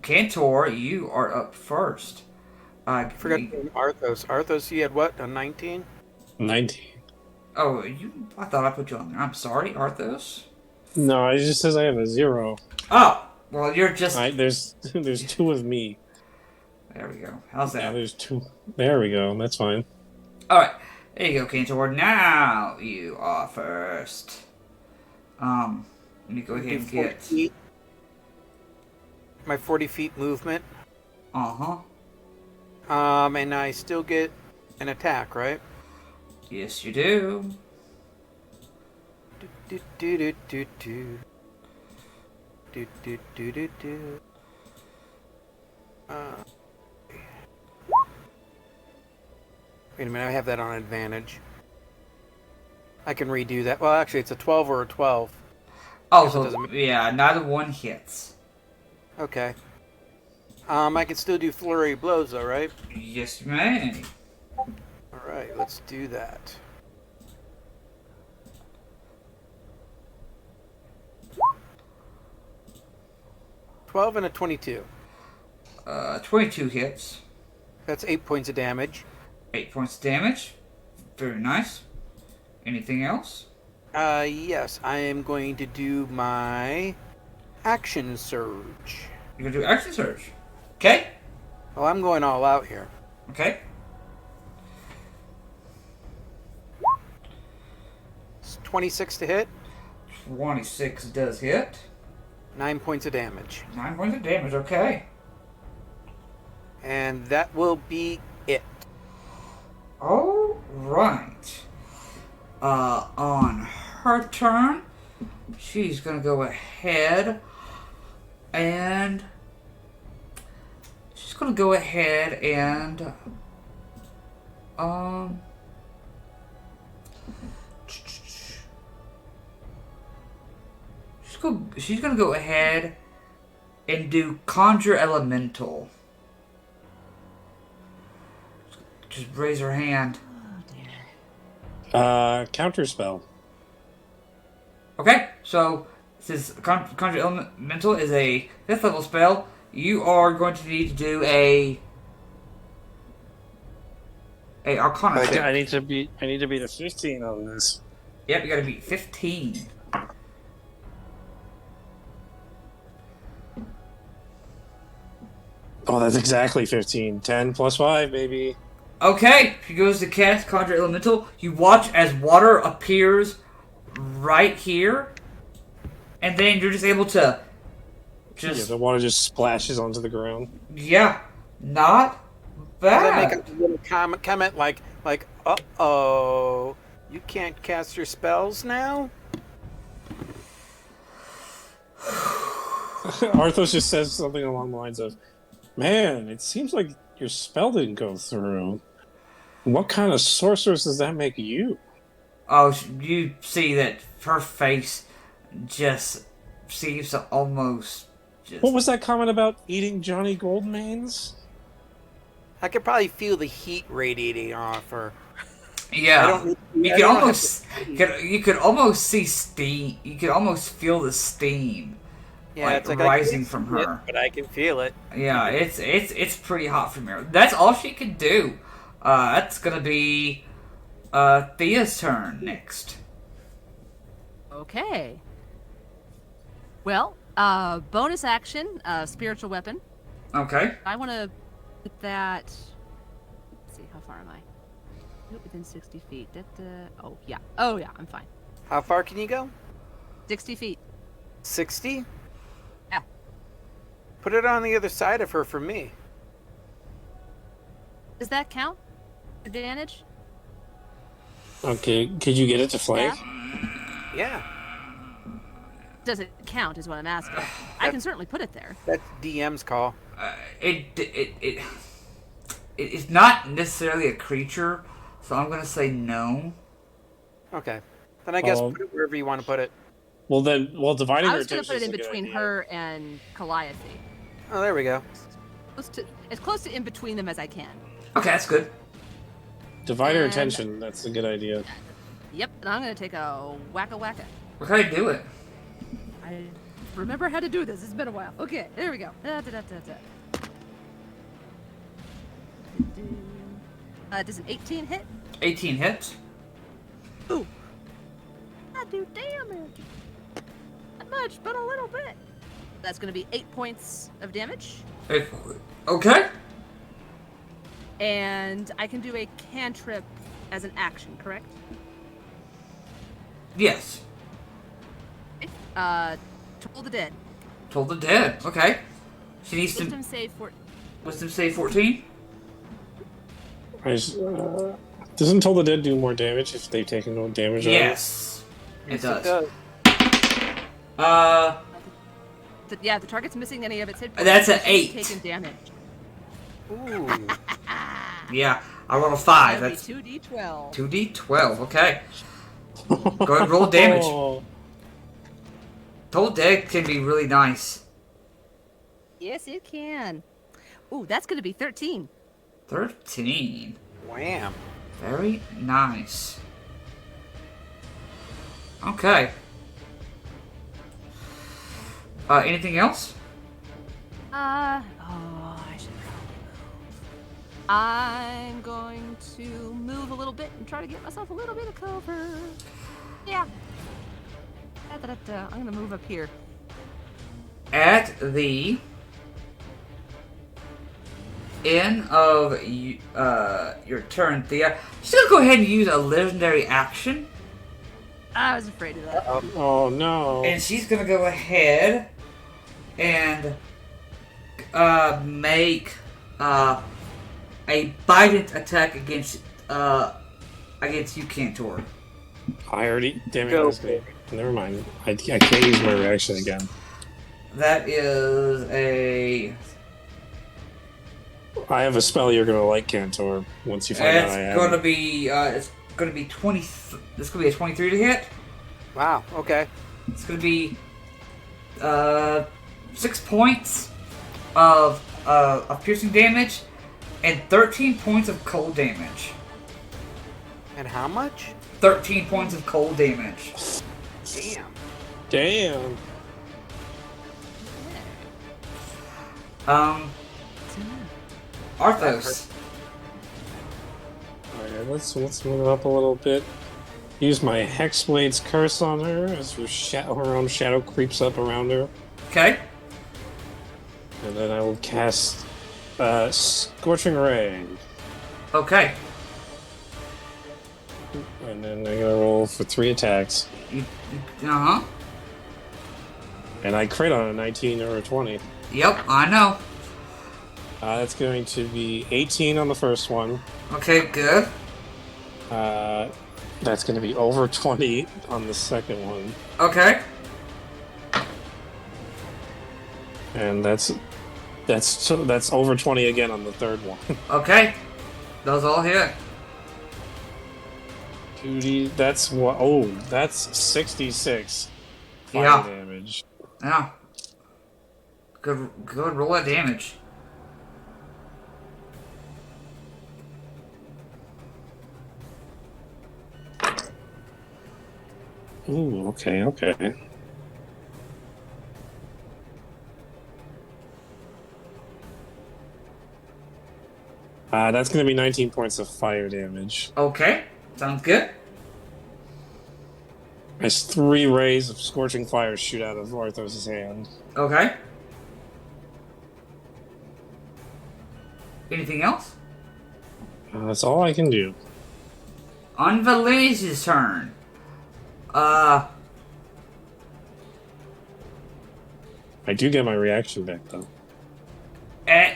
Cantor, you are up first. I forgot to name Arthos. Arthos, you had what? A 19? 19. Oh, I thought I put you on there. I'm sorry, Arthos. No, it just says I have a 0. Oh, well, you're just. There's 2 of me. There we go. How's that? Yeah, there's 2. There we go. That's fine. All right. There you go, Cantor. Now you are first. Let me go ahead and get. Feet. My 40 feet movement. Uh-huh. And I still get an attack, right? Yes, you do. Do do do do do. Do do do do do. Wait a minute, I have that on advantage. I can redo that. Well, actually, it's a 12 or a 12. Oh, so yeah, neither one hits. Okay. I can still do flurry of blows, though, right? Yes, you may. All right, let's do that. 12 and a 22. 22 hits. That's 8 points of damage. 8 points of damage. Very nice. Anything else? Yes, I am going to do my action surge. You're gonna do action surge. Okay. Well, I'm going all out here. Okay. It's 26 to hit, 26 does hit. 9 points of damage. 9 points of damage. Okay. And that will be it. All right. On her turn, she's gonna go ahead and she's gonna go ahead and she's gonna go ahead and do Conjure Elemental. Just raise her hand. Counterspell. Okay, so since Conjure Elemental is a 5th level spell, you are going to need to do a Arcana check. I need to beat a 15 on this. Yep, you gotta beat 15. Oh, that's exactly 15. 10 plus 5, baby. Okay, she goes to cast Conjure Elemental. You watch as water appears right here, and then you're just able to Yeah, the water just splashes onto the ground. yeah, not Does that bad. make a little comment like, uh-oh, you can't cast your spells now? Arthos just says something along the lines of, "Man, it seems like your spell didn't go through. What kind of sorceress does that make you?" Oh, you see that her face just seems to almost just... What was that comment about eating Johnny Goldmanes? I could probably feel the heat radiating off her. Yeah, you I could don't have almost you could almost see steam. You could almost feel the steam, it's like rising I from can't see her. it, but I can feel it. Yeah, it's pretty hot from here. That's all she can do. That's gonna be Thea's turn next. Okay. Well, bonus action, spiritual weapon. Okay. I want to put that. Let's see, how far am I? Within 60 feet. Oh yeah. Oh yeah, I'm fine. How far can you go? 60 feet. 60? Yeah. Put it on the other side of her for me. Does that count? Advantage? Okay, could you get it to flank? Yeah. Does it count? Is what I'm asking. I can certainly put it there. That's DM's call. It's not necessarily a creature, so I'm gonna say no. Okay. Then I guess put it wherever you want to put it. Well, dividing I her was going to attention put it is in a good between idea. her and Calliope. Oh, there we go. As close to in between them as I can. Okay, that's good. Divide her And- attention. That's a good idea. Yep, and I'm going to take a wacka. We're gonna do it. I remember how to do this. It's been a while. Okay, there we go. Does an 18 hit? 18 hits. Ooh. I do damage. Not much, but a little bit. That's going to be 8 points of damage. Okay. And I can do a cantrip as an action, correct? Yes. Toll the Dead. Told the dead. Okay. She needs to Wisdom save for... wisdom save 14. Doesn't Toll the Dead do more damage if they've taken no damage? Yes, it does. The target's missing any of its hit points. That's an She's 8. Taking damage. Ooh. Yeah, I rolled a 5. That'd That's be 2d12. 2d12. Okay. Go ahead and roll damage. Oh, Told dead can be really nice. Yes, it can. Ooh, that's going to be 13. 13. Wham. Very nice. Okay. Anything else? I should probably move. I'm going to move a little bit and try to get myself a little bit of cover. Yeah. I'm gonna move up here. At the end of your turn, Thea, she's gonna go ahead and use a legendary action, I was afraid of that. Oh no. and she's gonna go ahead and make a biting attack against you, Cantor. I already. Damn it. Go. I was gonna- Never mind. I can't use my reaction again. That is a. I have a spell you're gonna like, Cantor. Once you find out I have. It's gonna be 20. This gonna be a 23 to hit. Wow. Okay. It's gonna be 6 points of piercing damage and 13 points of cold damage. And how much? 13 points of cold damage. Damn. Damn. Arthos. Alright, let's move up a little bit. Use my Hexblade's curse on her as her own shadow creeps up around her. Okay. And then I will cast Scorching Ray. Okay. And then I gotta roll for 3 attacks. Uh-huh. And I crit on a 19 or a 20. Yep, I know. That's going to be 18 on the first one. Okay, good. That's going to be over 20 on the second one. Okay. And that's over 20 again on the third one. Okay. Those all hit. 2D, that's what? Oh, that's 66 fire Yeah. damage. Yeah. Good roll of damage. Ooh, okay. That's going to be 19 points of fire damage. Okay. Sounds good. As 3 rays of scorching fire shoot out of Arthos' hand. Okay. Anything else? That's all I can do. On Valese's turn. I do get my reaction back, though.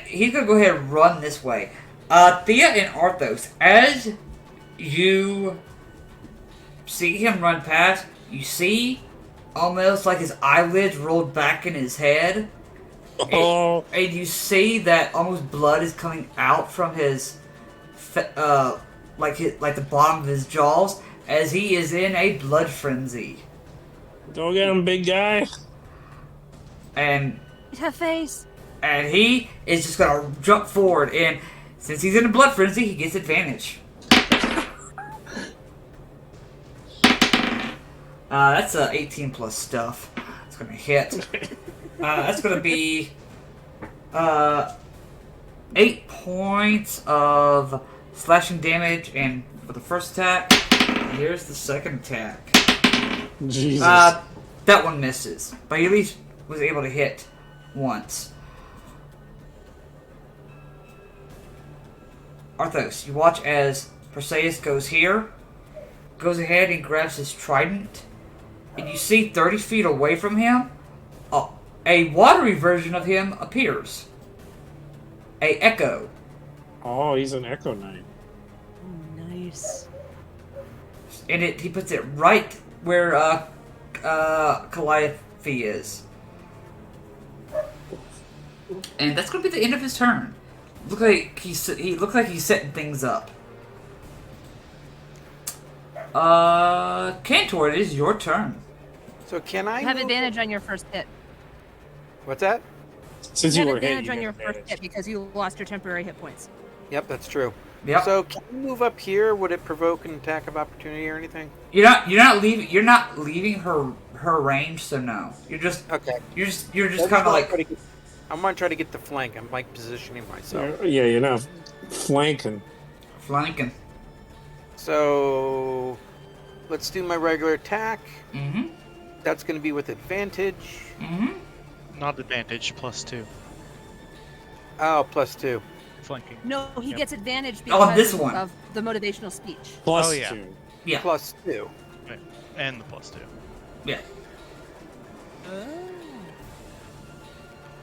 He's gonna go ahead and run this way. Thea and Arthos, as you see him run past, you see almost like his eyelids rolled back in his head. Oh! And you see that almost blood is coming out from his, like the bottom of his jaws, as he is in a blood frenzy. Go get him, big guy! And Her face. he is just gonna jump forward, and since he's in a blood frenzy, he gets advantage. That's 18 plus stuff. It's gonna hit. That's gonna be 8 points of slashing damage, and for the first attack, here's the second attack. Jesus. That one misses, but he at least was able to hit once. Arthos, you watch as Perseus goes ahead and grabs his trident, and you see 30 feet away from him, a watery version of him appears. A Echo. Oh, he's an Echo Knight. Nice. And he puts it right where Calliope is. And that's going to be the end of his turn. He looks like he's setting things up. Cantor, it is your turn. So can I You have move- advantage on your first hit. What's that? Since You you have were hit, advantage you on get your first advantage. hit because you lost your temporary hit points. Yep, that's true. Yep. So can you move up here? Would it provoke an attack of opportunity or anything? You're not leaving her range, so no. You're just Okay. you're just kind of like I'm gonna try to get the flank. I'm like positioning myself. Yeah, you're not flanking. Flanking. So let's do my regular attack. Mm-hmm. That's gonna be with advantage. Mm-hmm. Not advantage, +2. Oh, +2. Flanking. No, he Yep. gets advantage Oh, because this one. of the motivational speech. Plus Oh, yeah. 2. Yeah. +2. Right. And the +2. Yeah.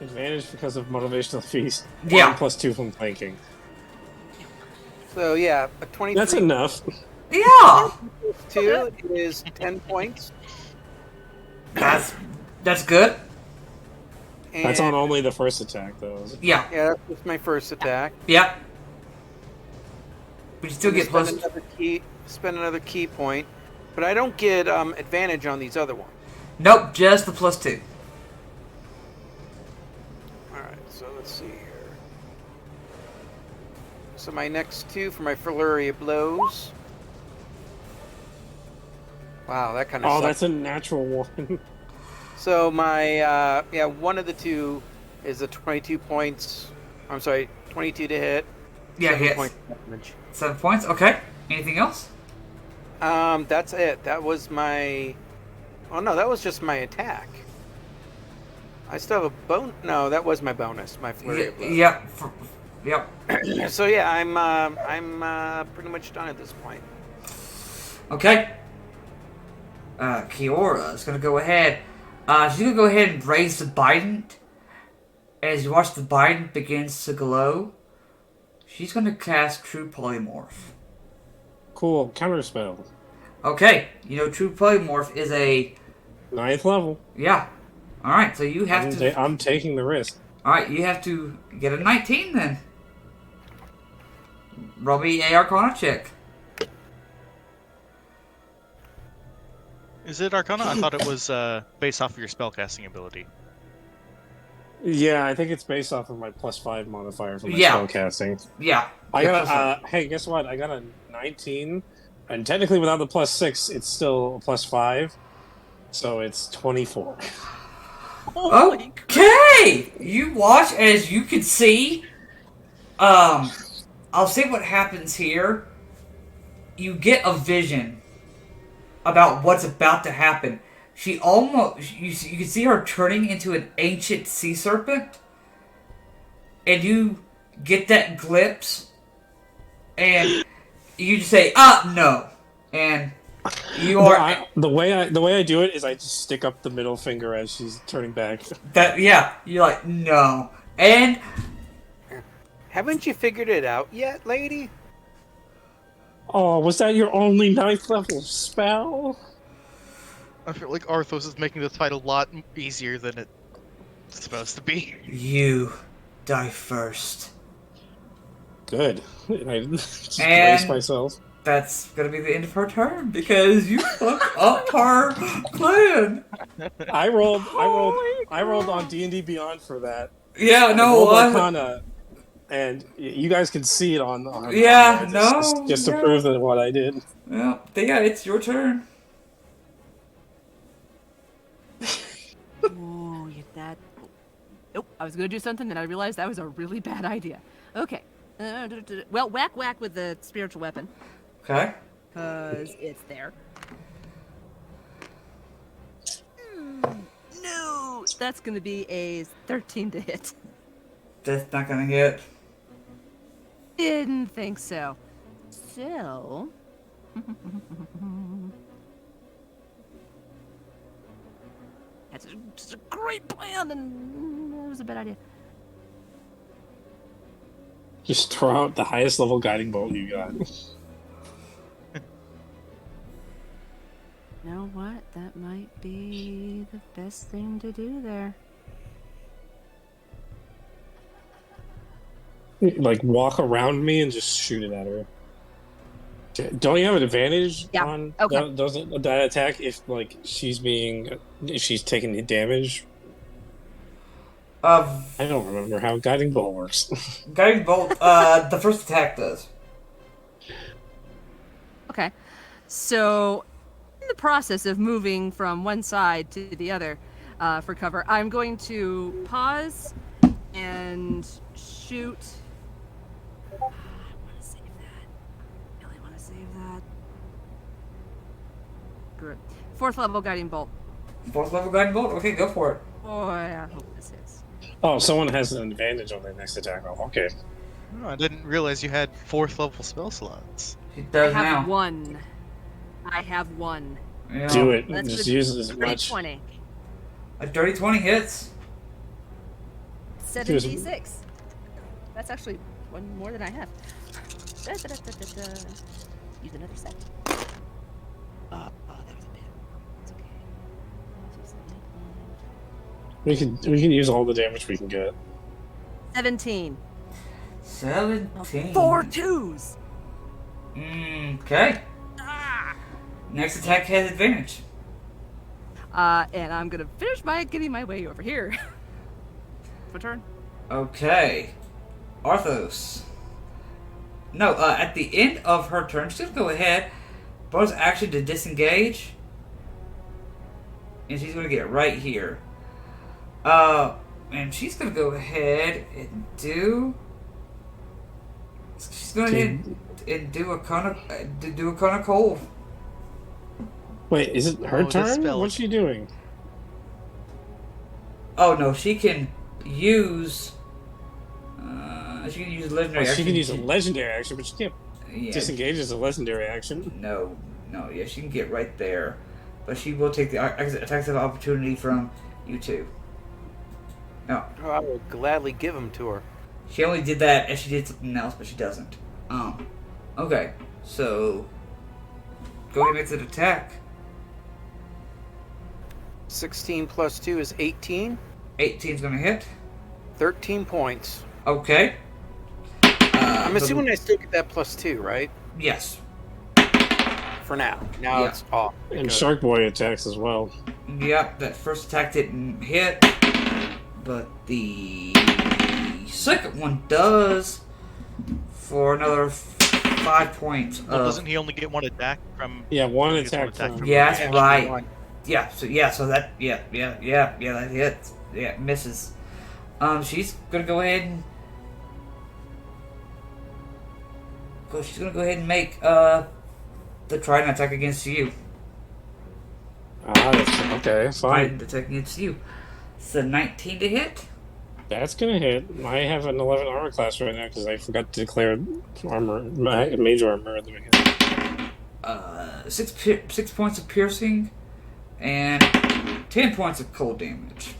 Advantage because of motivational fees. Yeah. And plus 2 from flanking. So yeah, a 23 That's enough. Yeah. 2 is 10 points. That's good. And That's on only the first attack, though. Yeah. yeah, that's just my first attack. Yep. But you still get Spend plus. spend another key point, but I don't get advantage on these other ones. Nope, just the +2. Alright, so let's see here. So my next 2 for my flurry of blows. Wow, that kind of Oh, sucks. that's a natural one. So my, one of the 2 is a 22 points. I'm sorry, 22 to hit. Yeah, 7 hits. points damage. 7 points. Okay. Anything else? That's it. That was my... Oh no, that was just my attack. I still have a No, that was my bonus, my flurry of blows. Yep. Yep. So yeah, I'm pretty much done at this point. Okay. Kiora is gonna go ahead. She's gonna go ahead and raise the Bident. As you watch the Bident begins to glow, she's gonna cast True Polymorph. Cool. Counterspell. Okay, you know True Polymorph is a 9th level. yeah. All right, so you have to. I'm taking the risk. All right, you have to get a 19 then. Roll me a Arcana check. Is it Arcana? I thought it was based off of your spellcasting ability. Yeah, I think it's based off of my +5 modifier for my Yeah. spellcasting. Yeah. I Yeah, got hey, guess what? I got a 19, and technically without the +6, it's still a +5, so it's 24. Okay, you watch as you can see. I'll say what happens here. You get a vision about what's about to happen. She almost you can see her turning into an ancient sea serpent, and you get that glimpse, and you just say, no," and you are the way I do it is I just stick up the middle finger as she's turning back. that yeah. You're like, no, and Haven't you figured it out yet, lady? Oh, was that your only 9th level spell? I feel like Arthos is making this fight a lot easier than it's supposed to be. you die first. Good. I just And- brace myself. That's gonna be the end of her turn because you fucked up her plan. I rolled on D&D Beyond for that. Yeah, I no, rolled Arcana, and you guys can see it on Yeah, just to no. prove that what I did. Well, yeah, it's your turn. Oh, that. Nope, I was gonna do something, then I realized that was a really bad idea. Okay. Well, whack with the spiritual weapon, Okay. because it's there. No! That's gonna be a 13 to hit. That's not gonna hit. Didn't think so. So. That's just a great plan, and it was a bad idea. Just throw out the highest level guiding bolt you got. You know what? That might be the best thing to do there. Like walk around me and just shoot it at her. Don't you have an advantage Yeah, on okay. that attack if she's taking damage? I don't remember how guiding bolt works. Guiding bolt. The first attack does. Okay. So, in the process of moving from one side to the other for cover, I'm going to pause and shoot. I want to save that. Really want to save that. Good. 4th level guiding bolt. 4th level guiding bolt? Okay, go for it. Boy, I hope this hits. Oh, someone has an advantage on their next attack roll. Okay. Oh, I didn't realize you had 4th level spell slots. She I does have now. 1. I have 1. Yeah. Do it. Let's Just do use it as Dirty much. 20. A dirty 20 hits. 7d6. That's actually one more than I have. Use another set. Oh, that was a bit. It's okay. We can use all the damage we can get. 17. 17. 4 2s. Okay. Next attack has advantage. And I'm gonna finish by getting my way over here. My turn. Okay. Arthos. No, at the end of her turn, she's gonna go ahead, bonus action to disengage. And she's gonna get right here. And she's gonna go ahead and do. She's gonna hit and do a cone of cold. Wait, is it her Oh, the turn? spell. What's she doing? Oh no, she can use. She can use legendary. Oh, she action can use a to- legendary action, but she can't Yeah, disengage as a legendary action. No, yeah, she can get right there, but she will take the attacks of opportunity from you two. No, Oh, I will gladly give them to her. she only did that if she did something else, but she doesn't. Okay, so go ahead and make that attack. 16 plus 2 is 18. 18's gonna hit. 13 points. Okay. I'm assuming I still get that plus 2, right? Yes. For now. Now Yeah. it's off. And because- Shark Boy attacks as well. Yep, that first attack didn't hit, but the second one does for another 5 points. Well, doesn't he only get one attack from? Yeah, one He gets attack from. Yeah, that's Yeah, right. one. Yeah, so that that hits. Yeah, misses. She's gonna go ahead and she's gonna go ahead and make the trident attack against you. Okay, fine. Trident attack against you. It's a 19 to hit. That's gonna hit. I have an 11 armor class right now because I forgot to declare armor, major armor at the beginning. 6 points of piercing and 10 points of cold damage.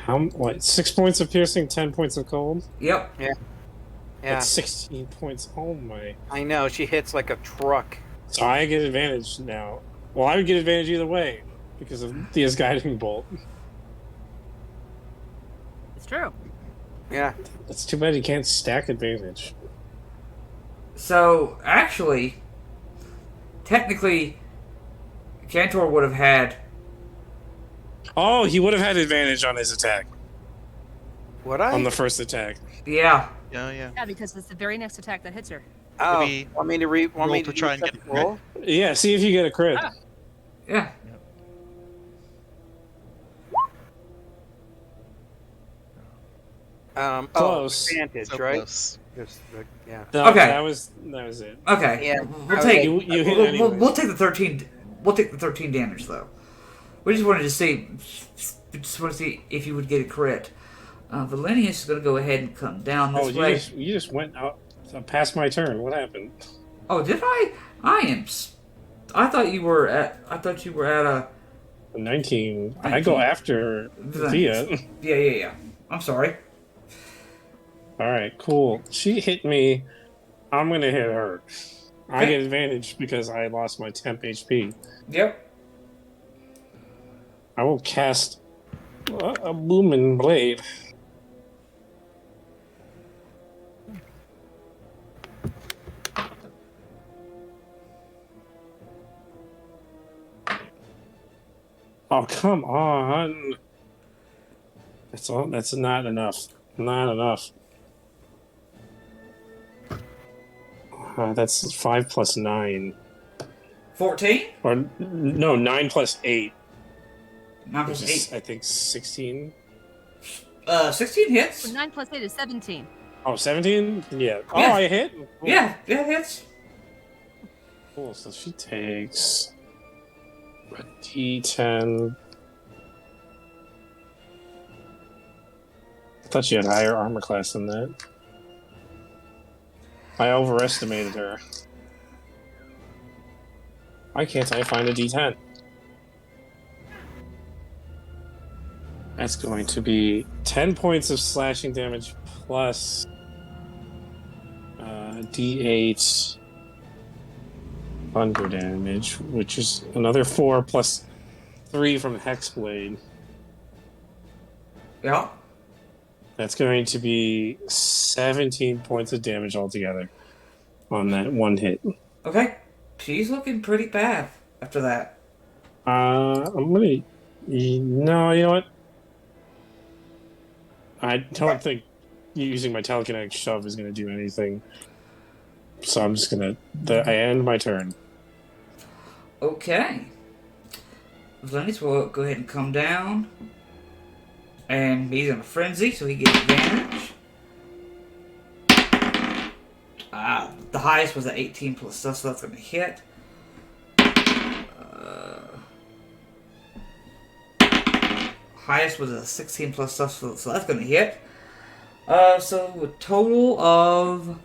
What? 6 points of piercing, 10 points of cold. Yep. Yeah. That's 16 points. Oh my! I know. She hits like a truck. So I get advantage now. Well, I would get advantage either way because of Thea's guiding bolt. It's true. Yeah. It's too bad you can't stack advantage. So actually, technically, Cantor would have had. Oh, he would have had advantage on his attack Would I? on the first attack. Yeah. Yeah, yeah. Yeah, because it's the very next attack that hits her. Oh, Maybe want me to want roll me to try and use get that the crit. roll? Yeah, see if you get a crit. Yeah. Close. Advantage, So right? close. Just, yeah. No, Okay. that was it. Okay. Yeah. We'll take. You hit we'll, anyways. we'll take the 13. We'll take the 13 damage though. We just wanted to see. Just want to see if you would get a crit. Valenius is going to go ahead and come down this Oh, way. you just went out past my turn. What happened? Oh, did I? I am. I thought you were at. I thought you were at a. 19. I go after Thea. Yeah. I'm sorry. All right, cool. She hit me. I'm gonna hit her. I Okay. get advantage because I lost my temp HP. Yep. I will cast a booming blade. Oh, come on. That's all. That's not enough. Not enough. That's 5 plus 9. 14. Or, no, 9 plus 8. 9 Which plus is, 8. I think, 16. 16 hits. 9 plus 8 is 17. Oh, 17? Yeah. Oh, Yeah. I hit? Cool. Yeah, hits. Cool, so she takes a D10. I thought she had higher armor class than that. I overestimated her. Why can't I find a D10? That's going to be 10 points of slashing damage plus D8 thunder damage, which is another 4 plus 3 from Hexblade. Yeah. That's going to be 17 points of damage altogether on that one hit. Okay. She's looking pretty bad after that. I'm gonna. No, you know what? I don't think using my telekinetic shove is going to do anything. So I'm just going to... I end my turn. Okay. Lenny's will go ahead and come down. And he's in a frenzy, so he gets advantage. The highest was an 18 plus stuff, so that's going to hit. Highest was a 16 plus stuff, so that's going to hit. So a total of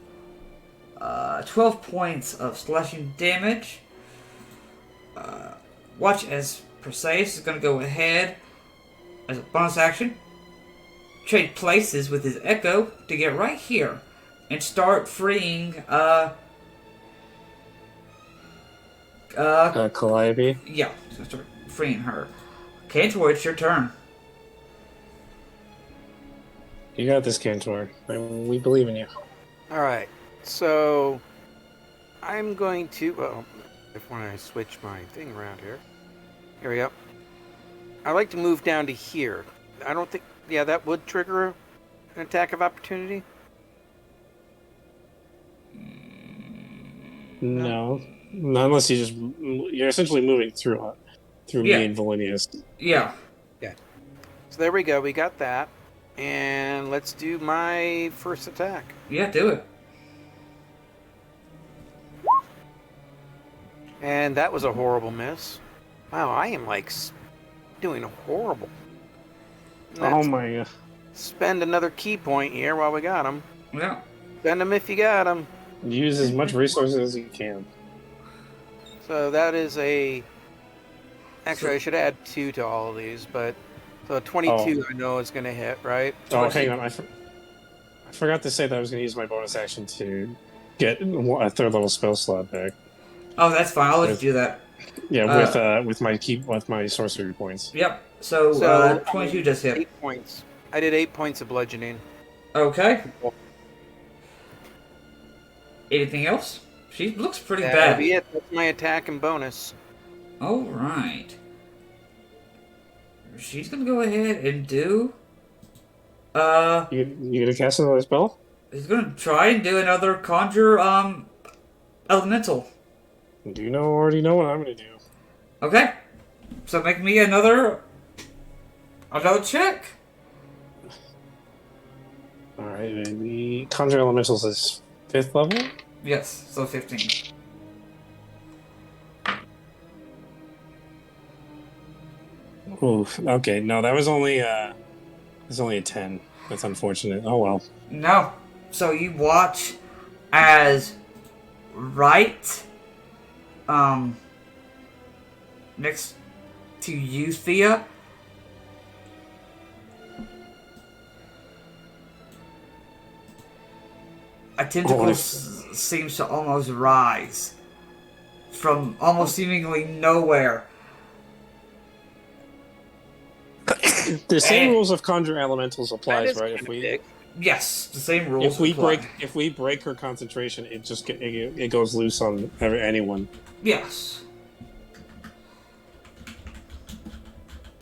12 points of slashing damage. Watch as Perseus is going to go ahead as a bonus action, trade places with his Echo to get right here and start freeing Calliope? yeah, so start freeing her. Cantor, it's your turn. You got this, Cantor. We believe in you. Alright, so I'm going to, well, if when I switch my thing around here. Here we go. I'd like to move down to here. I don't think, yeah, that would trigger an attack of opportunity. No. Not unless you're essentially moving through me and Volinius. Yeah. Yeah. So there we go, we got that. And let's do my first attack. Yeah, do it. And that was a horrible miss. Wow, I am like doing horrible. Oh my god. Spend another key point here while we got him. Yeah. Spend them if you got them. Use as much resources as you can. So that is a... Actually, I should add 2 to all of these, but... So 22 I know is going to hit, right? Oh, hang on. I forgot to say that I was going to use my bonus action to get a third level spell slot back. Oh, that's fine. I'll let you do that. Yeah, with my sorcery points. Yep. So 22 just hit. 8 points. I did 8 points of bludgeoning. Okay. Anything else? She looks pretty That'll bad. be it. That's my attack and bonus. All right. She's gonna go ahead and do. You gonna cast another spell? He's gonna try and do another conjure elemental. Do you already know what I'm gonna do? Okay. So make me another check. All right, the conjure elementals is 5th level. Yes. So 15. Oof. Okay, no, that was only a 10. That's unfortunate. Oh well. No. So you watch as right next to you, Thea, a tentacle seems to almost rise from almost seemingly nowhere. The same rules of conjure elementals That applies, is right? kinda big. Yes, the same rules. If we break her concentration, it goes loose on anyone. Yes.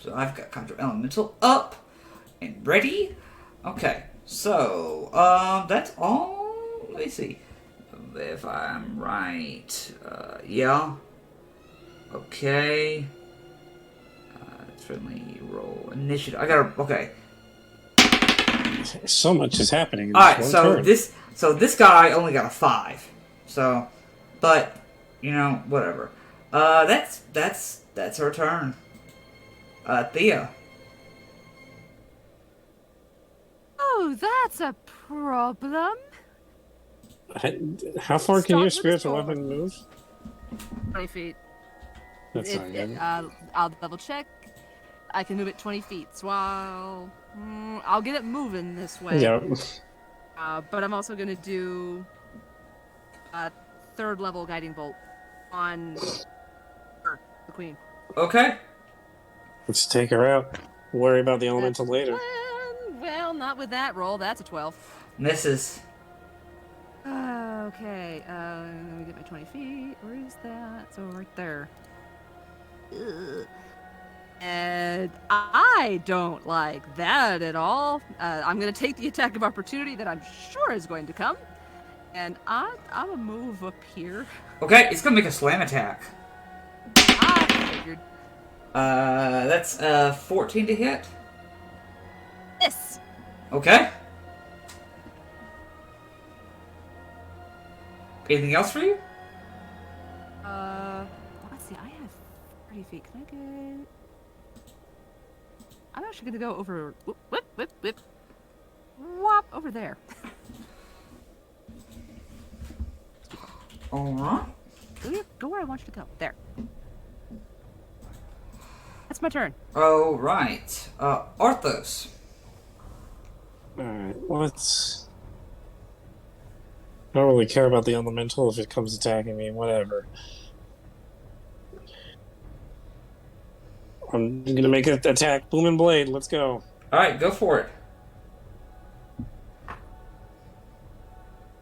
So I've got Conjure Elemental up and ready. Okay, so that's all. Let me see if I'm right. Yeah. Okay. Friendly roll initiative. I gotta. Okay. So much is happening in Alright, this one so turn. this guy only got a 5. So, but, whatever. That's her turn. Thea. Oh, that's a problem. How far can Start your with spiritual four. weapon move? 20 feet. That's not good. I'll double check. I can move it 20 feet. So I'll get it moving this way. Yeah. But I'm also going to do a 3rd level guiding bolt on her, the queen. Okay. Let's take her out. Worry about the elemental later. Well, not with that roll. That's a 12. Misses. Okay, let me get my 20 feet. Where is that? So right there. Ugh. And I don't like that at all. I'm going to take the attack of opportunity that I'm sure is going to come. And I'm going to move up here. Okay, it's gonna make a slam attack. I figured. That's 14 to hit. This. Okay. Anything else for you? Let's see. I have 30 feet. Can I get? I'm actually gonna go over. Whip. Whop over there. Alright. Go where I want you to go. There. That's my turn. Alright. Arthos. Alright, let's... I don't really care about the elemental if it comes attacking me, whatever. I'm gonna make an attack. Booming Blade, let's go. Alright, go for it.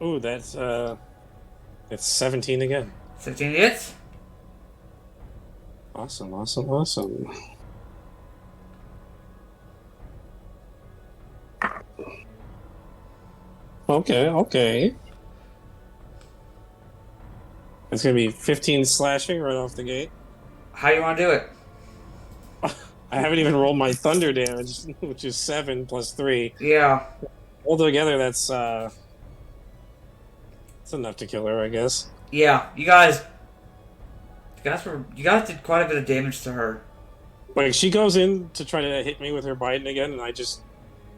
Ooh, that's 17 again. 17 hits. Awesome. Okay. It's gonna be 15 slashing right off the gate. How you want to do it? I haven't even rolled my thunder damage, which is 7 plus 3. Yeah. Altogether, that's enough to kill her, I guess. Yeah, you guys did quite a bit of damage to her. Like, she goes in to try to hit me with her bite again, and I just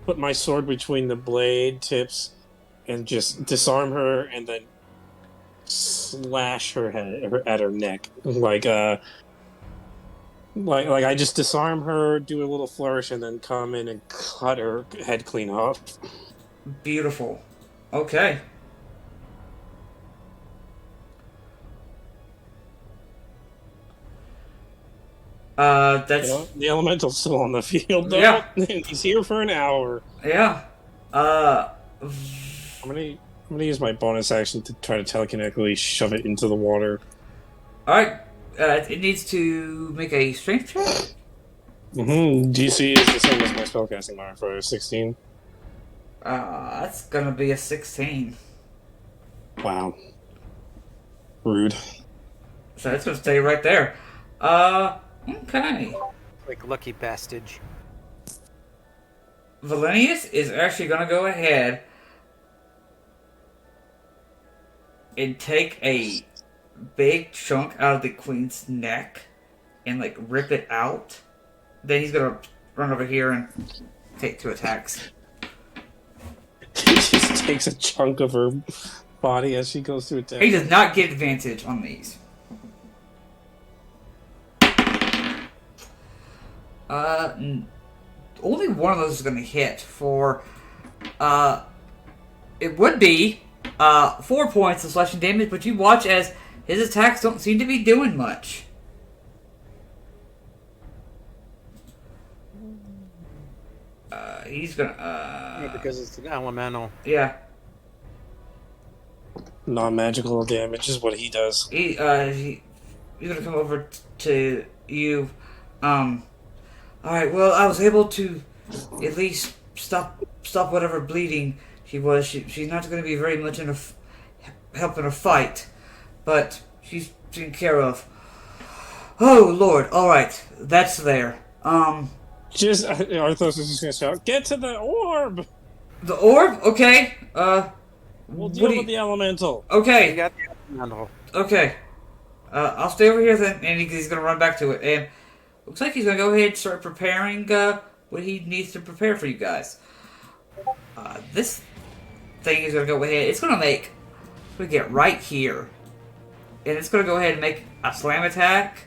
put my sword between the blade tips and just disarm her and then slash her head at her neck. Like I just disarm her, do a little flourish, and then come in and cut her head clean off. Beautiful. Okay. That's... You know, the elemental's still on the field, though. Yeah. He's here for an hour. Yeah. I'm gonna use my bonus action to try to telekinetically shove it into the water. Alright. It needs to make a strength check. DC is the same as my spellcasting modifier, 16. That's gonna be a 16. Wow. Rude. So it's gonna stay right there. Okay. Like lucky bastage. Valenius is actually gonna go ahead and take a big chunk out of the queen's neck and like rip it out. Then he's gonna run over here and take 2 attacks. He just takes a chunk of her body as she goes through attack. He does not get advantage on these. Only one of those is gonna hit for, it would be, 4 points of slashing damage, but you watch as his attacks don't seem to be doing much. He's gonna, Yeah, because it's an elemental. yeah. Non-magical damage is what he does. He's gonna come over to you. Alright, well, I was able to at least stop whatever bleeding she was. She's not gonna be very much in help in a fight, but she's taken care of. Oh, Lord, alright, that's there. Arthos is just gonna shout, "Get to the orb!" The orb? Okay. We'll what deal do you- with the elemental. You Okay. got the handle. Okay. I'll stay over here then, and he's gonna run back to it. And looks like he's gonna go ahead and start preparing what he needs to prepare for you guys. This thing is gonna go ahead. It's gonna get right here, and it's gonna go ahead and make a slam attack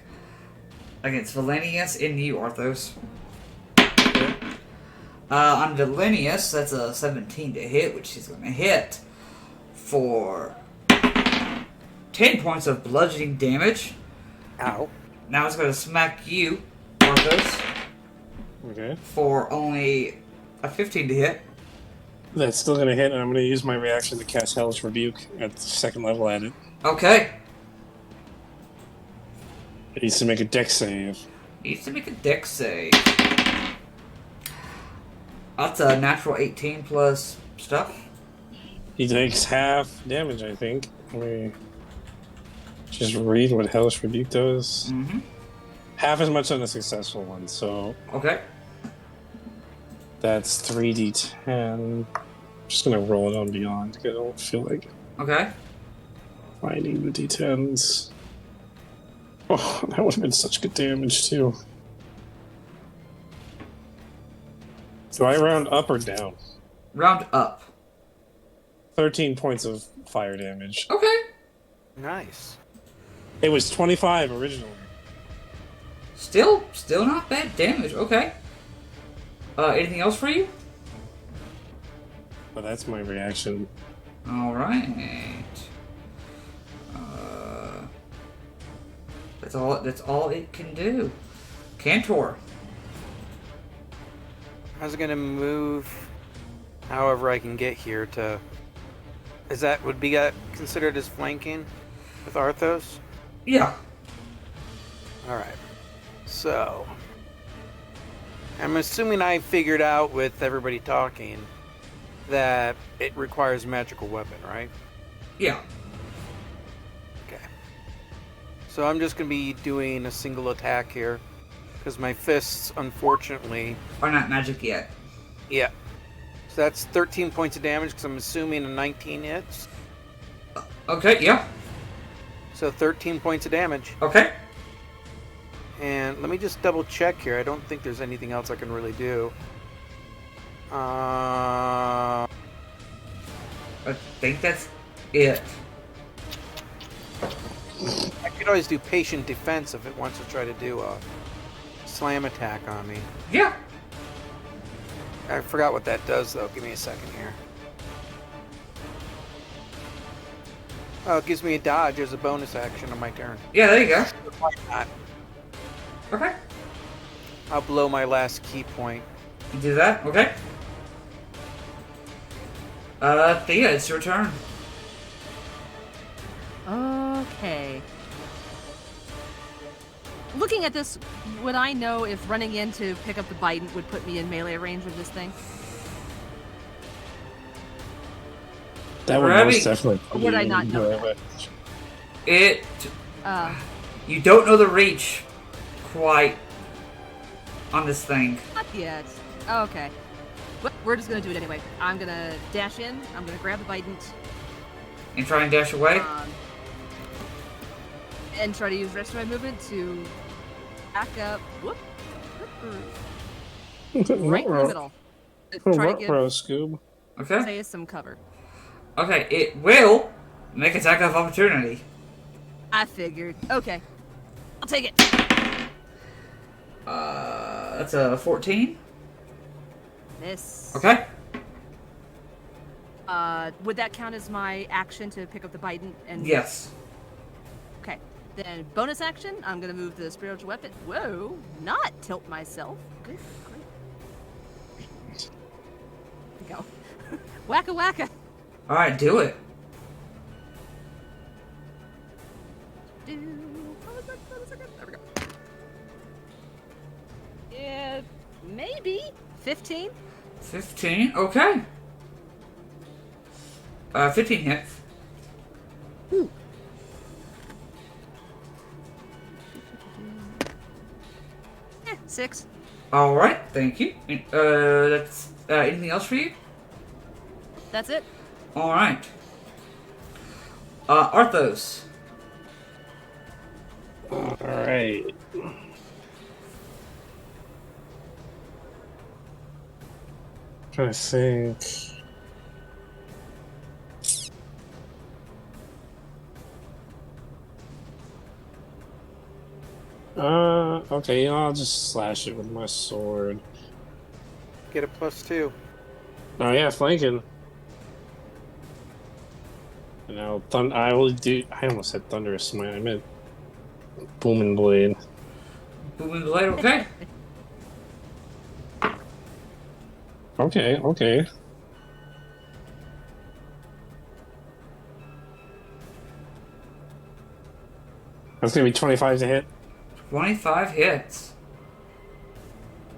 against Valenius and you, Arthos. On Valenius, that's a 17 to hit, which he's gonna hit for 10 points of bludgeoning damage. Ow. Now it's going to smack you, Arthos, Okay. for only a 15 to hit. That's still gonna hit, and I'm gonna use my reaction to cast Hellish Rebuke at the second level at it. Okay. It needs to make a dex save. Needs to make a dex save. That's a natural 18 plus stuff. He takes half damage, I think. Let me just read what Hellish Rebuke does. Mm-hmm. Half as much on a successful one, so Okay. that's 3d10. Just gonna roll it on beyond because I don't feel like Okay. finding the d10s. Oh, that would have been such good damage too. Do I round up or down? Round up. 13 points of fire damage. Okay. Nice. It was 25 originally. Still not bad damage. Okay. Anything else for you? But that's my reaction. All right. That's all it can do. Cantor. I was gonna move however I can get here to. Would be considered as flanking with Arthos? Yeah. Alright. So. I'm assuming I figured out with everybody talking that it requires a magical weapon, right? Yeah. Okay. So I'm just going to be doing a single attack here. Because my fists, unfortunately... Are not magic yet. Yeah. So that's 13 points of damage because I'm assuming a 19 hits. Okay, yeah. So 13 points of damage. Okay. And let me just double check here. I don't think there's anything else I can really do. I think that's it. I could always do patient defense if it wants to try to do a slam attack on me. Yeah. I forgot what that does though. Give me a second here. Oh, it gives me a dodge as a bonus action on my turn. Yeah, there you go. Why not? Okay. I'll blow my last key point. You do that? Okay. Thea, it's your turn. Okay. Looking at this, would I know if running in to pick up the Bident would put me in melee range of this thing? That would Ravi, most definitely. put would you I not in know whatever. It. Uh, You don't know the reach quite on this thing. not yet. Okay. But we're just gonna do it anyway. I'm gonna dash in. I'm gonna grab the Bident. And try and dash away. And try to use the rest of my movement to back up. Whoop. Right in the middle. Try to give Scoob. Okay. Say some cover. Okay, it will make attack of opportunity. I figured. Okay. I'll take it. That's a 14. Miss. Okay. Would that count as my action to pick up the Bident? And Yes. Okay. Then bonus action, I'm gonna move the spiritual weapon. Whoa! Not tilt myself. Good grief. There we go. Wacka wacka. All right, do it. There we go. Yeah, maybe 15. 15. Okay. 15 hits. 6. All right, thank you. That's anything else for you? That's it. All right. Arthos. All right. Trying to think. Okay, I'll just slash it with my sword. Get a +2. Oh yeah, flanking. And now I will do. I almost said thunderous smite. I meant booming blade. Booming blade. Okay. Okay. That's gonna be 25 to hit. 25 hits.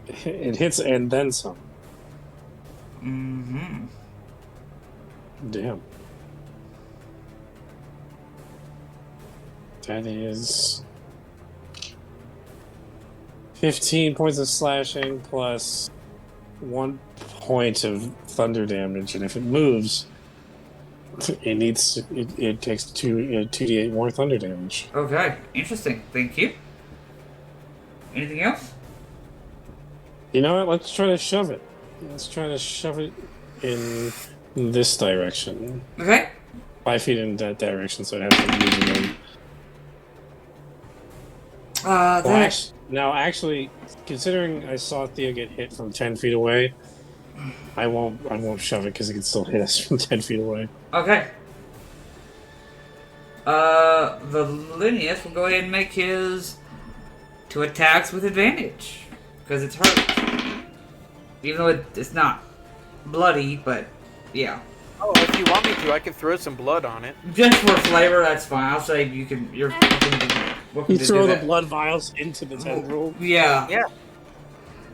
It hits and then some. Mm-hmm. Damn. That is 15 points of slashing plus 1 point of thunder damage, and if it moves, it takes 2d8 more thunder damage. Okay. Interesting. Thank you. Anything else? You know what? Let's try to shove it. Let's try to shove it in this direction. Okay. 5 feet in that direction, so it has to move again. Now, actually, considering I saw Theo get hit from 10 feet away, I won't shove it because it can still hit us from 10 feet away. Okay. Valinius will go ahead and make his 2 attacks with advantage because it's hurt, even though it's not bloody. But yeah, Oh, if you want me to, I can throw some blood on it. just for flavor, that's fine. I'll say you can. You're welcome You to throw do the that. blood vials into the tendril. Yeah, Yeah.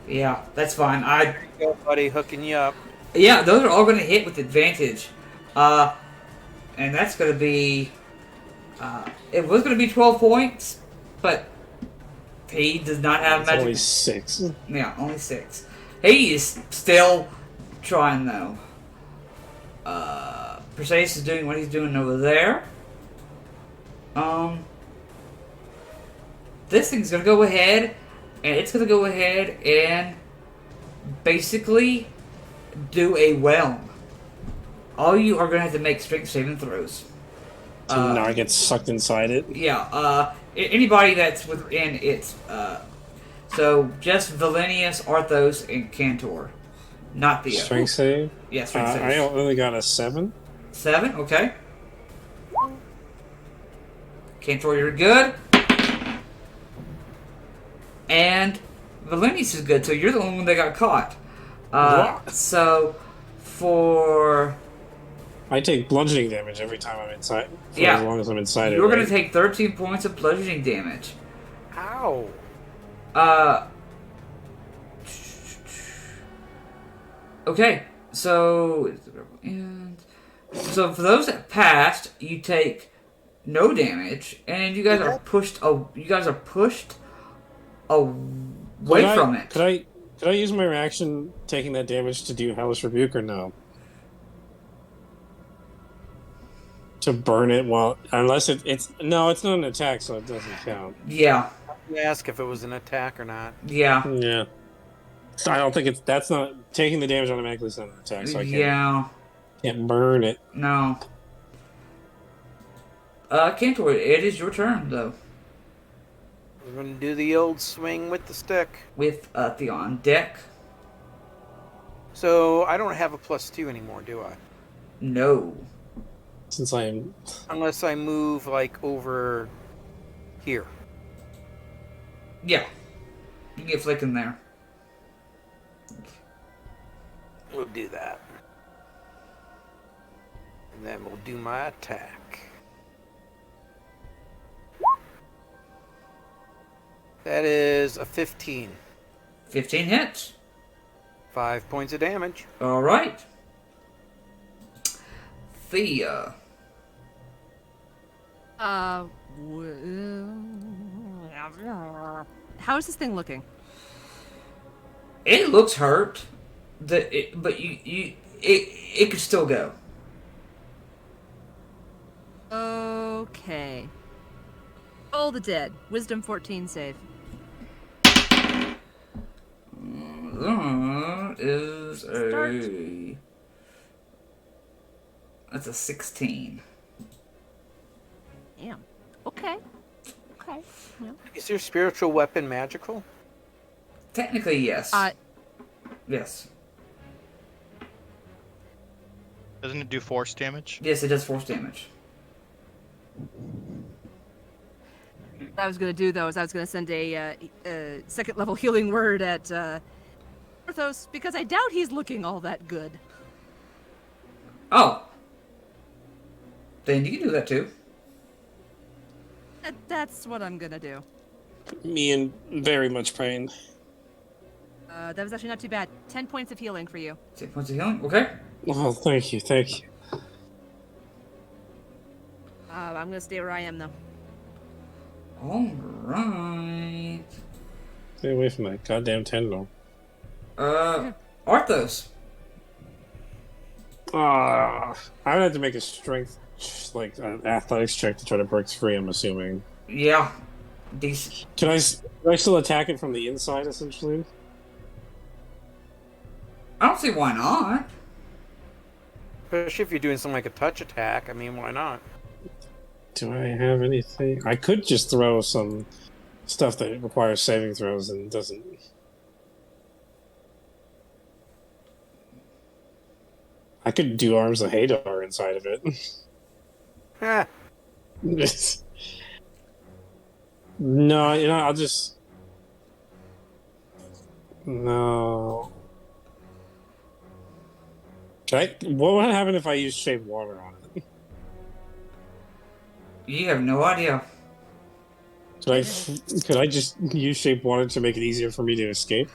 yeah, that's fine. There you go, buddy, hooking you up. Yeah, those are all going to hit with advantage. And that's going to be... it was going to be 12 points, but he does not have It's magic... only 6. Yeah, only 6. He is still trying, though. Perseus is doing what he's doing over there. This thing's going to go ahead, and it's going to go ahead and basically do a whelm. All you are going to have to make strength saving throws. To not get sucked inside it. Yeah, anybody that's within its, so just Valenius, Arthos, and Cantor. Not Theo. Strength save? Yeah, strength save. I only got a 7. 7, okay. Cantor, you're good. And Valenius is good, so you're the only one that got caught. What? So, for... I take bludgeoning damage every time I'm inside. For Yeah. as long as I'm inside it. You're going right? to take 13 points of bludgeoning damage. Ow. Okay, so... So for those that passed, you take no damage, and you guys are pushed... you guys are pushed away from it. Could I use my reaction taking that damage to do Hellish Rebuke or no? To burn it unless it's no, it's not an attack, so it doesn't count. Yeah. You ask if it was an attack or not. Yeah. Yeah. So I don't think that's not taking the damage automatically. Is not an attack, so I can't burn it. No. Cantor, it is your turn though. We're gonna do the old swing with the stick. With Theo on deck. So I don't have a +2 anymore, do I? No. Since I'm Unless I move like over here. Yeah. You can get Flick in there. We'll do that. And then we'll do my attack. That is a 15. 15 hits. 5 points of damage. Alright. Thea. How is this thing looking? It looks hurt. But you it could still go. Okay. All the dead. Wisdom 14 save. That is Start. That's a 16. Damn. Okay. Okay. Yeah. Is your spiritual weapon magical? Technically, yes. Yes. Doesn't it do force damage? Yes, it does force damage. What I was going to do, though, is I was going to send a second level healing word at Orthos, because I doubt he's looking all that good. Oh. Then you can do that too. That's what I'm going to do. Me in very much pain. That was actually not too bad. 10 points of healing for you. 6 points of healing. Okay. Oh, thank you, thank you. I'm going to stay where I am, though. All right. Stay away from that goddamn tendril. Arthos. I would have to make a strength, like an athletics check to try to break free. I'm assuming. Yeah. Decent. Can I still attack it from the inside, essentially? I don't see why not. Especially if you're doing something like a touch attack. I mean, why not? Do I have anything? I could just throw some stuff that requires saving throws and doesn't. I could do Arms of Hadar inside of it. Heh. No, I'll just. No. What would happen if I use Shape Water on it? You have no idea. Could I just use Shape Water to make it easier for me to escape?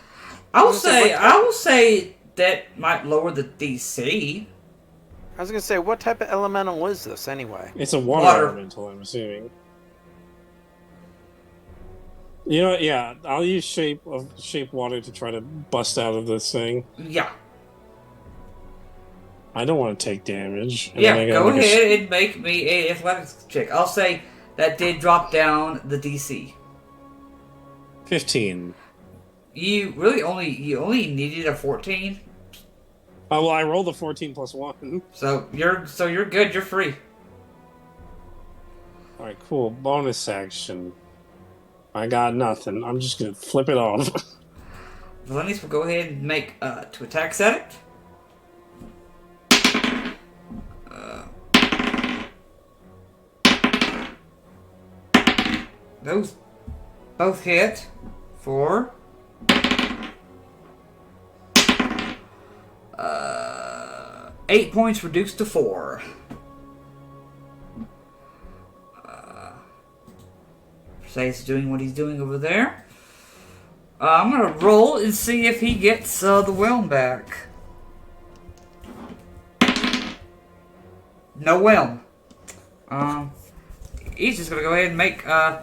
I will say that might lower the DC. I was gonna say, what type of elemental is this anyway? It's a water elemental, I'm assuming. Yeah, I'll use Shape Water to try to bust out of this thing. Yeah. I don't want to take damage. Yeah, go ahead and make me a athletics check. I'll say that did drop down the DC. 15. You only needed a 14. Oh, well, I rolled a 14 plus 1. So you're good. You're free. All right, cool. Bonus action. I got nothing. I'm just gonna flip it off. Valenius will go ahead and make 2 attacks at it. Those both hit for 8 points reduced to 4. Say's doing what he's doing over there. I'm gonna roll and see if he gets the whelm back. No whelm. He's just gonna go ahead and make an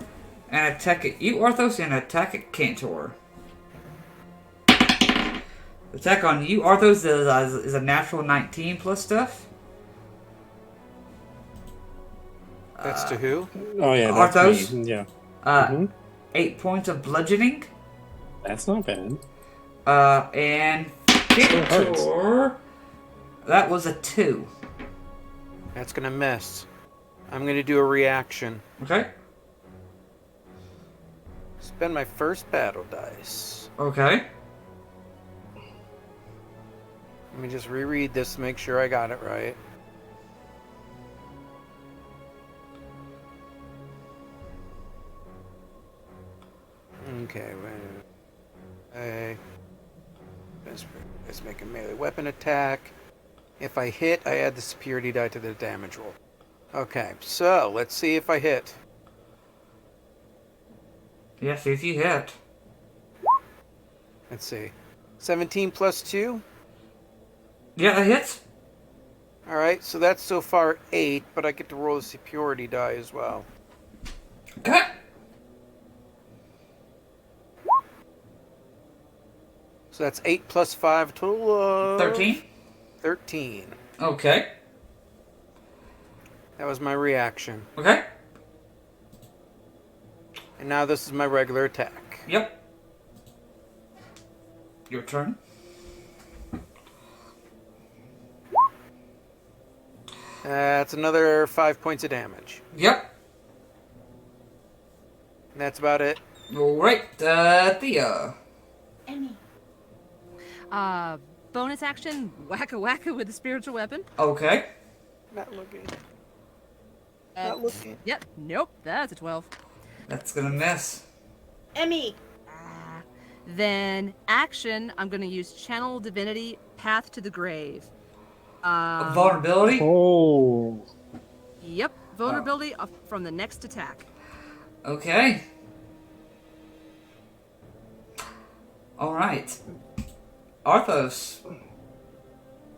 attack at you, Arthos, and an attack at Cantor. The attack on you, Arthos, is a natural 19 plus stuff. That's to who? Oh yeah, that's Arthos? me. Yeah. 8 points of bludgeoning. That's not bad. And Cantor, that was a 2. That's gonna miss. I'm gonna do a reaction. Okay. Spend my first battle dice. Okay. Let me just reread this to make sure I got it right. Okay, let's make a melee weapon attack. If I hit, I add the superiority die to the damage roll. Okay, so let's see if I hit. Yeah, see if you hit. Let's see. 17 plus 2? Yeah, that hits. Alright, so that's so far 8, but I get to roll the superiority die as well. Okay. So that's 8 plus 5, total of... 13. 13. Okay. That was my reaction. Okay. And now this is my regular attack. Yep. Your turn. That's another 5 points of damage. Yep. And that's about it. Alright, Thea. Bonus action, wacka wacka with the spiritual weapon. Okay. Not looking. Uh, Not looking. Yep, nope, that's a 12. That's gonna miss. Emmy. Then action, I'm gonna use Channel Divinity, Path to the Grave. Vulnerability? Oh. Yep, vulnerability from the next attack. Okay. Alright. Arthos.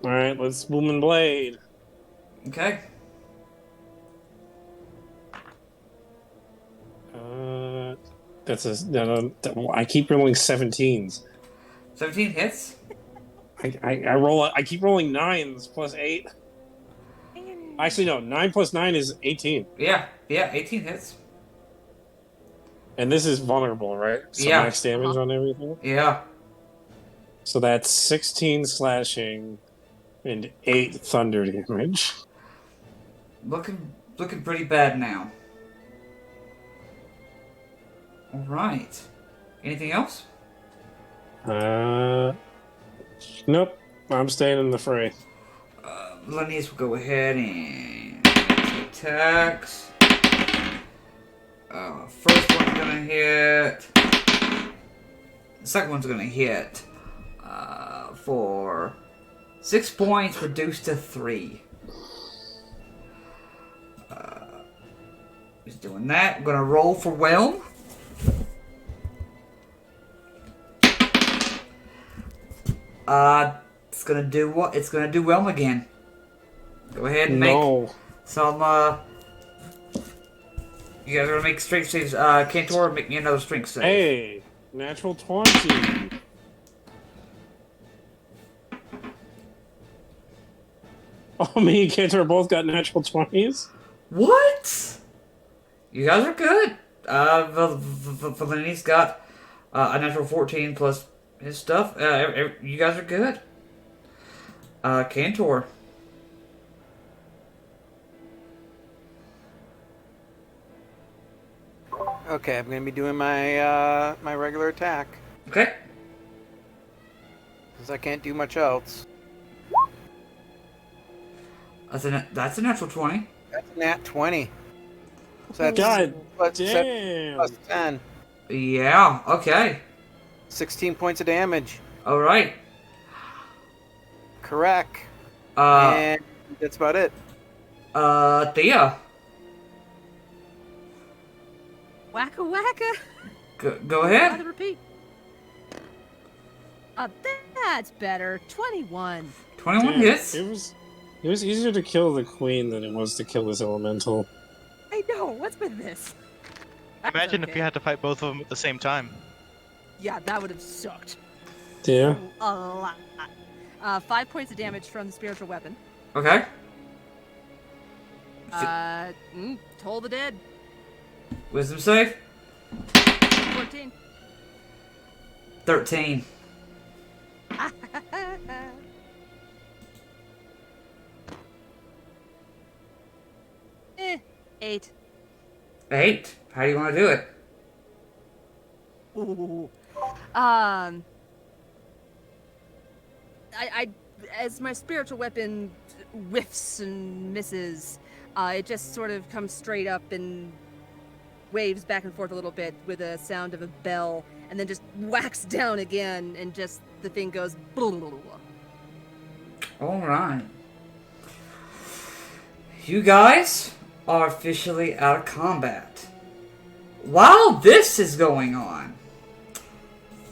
Alright, let's boom and blade. Okay. That's a. No, I keep rolling 17s. 17 hits. I keep rolling 9s plus 8. Actually, no. 9 plus 9 is 18. Yeah, 18 hits. And this is vulnerable, right? So Yeah. max damage on everything. Yeah. So that's 16 slashing and 8 thunder damage. Looking pretty bad now. Alright. Anything else? Nope. I'm staying in the fray. Lenny's will go ahead and attacks. First one's gonna hit. The second one's gonna hit for 6 points, reduced to 3. He's doing that. I'm gonna roll for Whelm. It's gonna do what? It's gonna do Whelm again. Go ahead and make some. You guys are gonna make strength saves. Cantor, make me another strength save. Hey, natural 20. Oh, me and Cantor both got natural 20s? What? You guys are good. Valeni's got a natural 14 plus his stuff. You guys are good. Cantor. Okay, I'm gonna be doing my my regular attack Okay. because I can't do much else. That's a natural 20. That's a nat 20. So that's God plus damn. plus 10. Yeah. Okay. 16 points of damage. All right. Correct. Uh. And that's about it. Thea. Wacka wacka. Go Try ahead. to repeat. That's better. 21. 21 Damn, hits. It was easier to kill the queen than it was to kill this elemental. I know. What's with this? That's Imagine if okay. you had to fight both of them at the same time. Yeah, that would have sucked. Yeah. A lot. 5 points of damage from the spiritual weapon. Okay. Toll the dead. Wisdom save. 14. 13. 8. 8. How do you want to do it? Ooh. I as my spiritual weapon whiffs and misses, it just sort of comes straight up and waves back and forth a little bit with a sound of a bell, and then just whacks down again, and just the thing goes. All right. You guys are officially out of combat. While this is going on,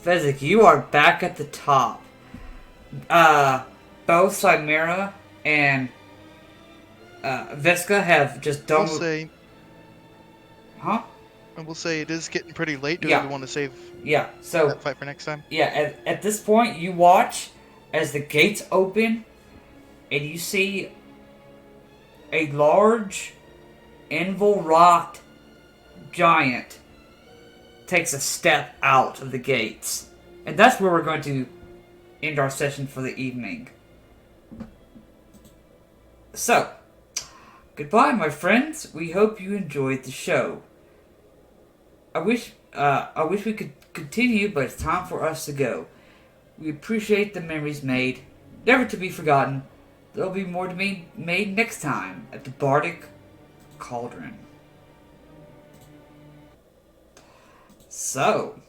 Fezzik, you are back at the top. Both Chimera and Veska have just done. Huh? I will say it is getting pretty late. Do Yeah. we want to save Yeah. So that fight for next time? yeah, at this point, you watch as the gates open and you see a large, anvil-wrought giant takes a step out of the gates. And that's where we're going to end our session for the evening. So, goodbye, my friends. We hope you enjoyed the show. I wish we could continue, but it's time for us to go. We appreciate the memories made, never to be forgotten. There'll be more to be made next time at the Bardic Cauldron. So,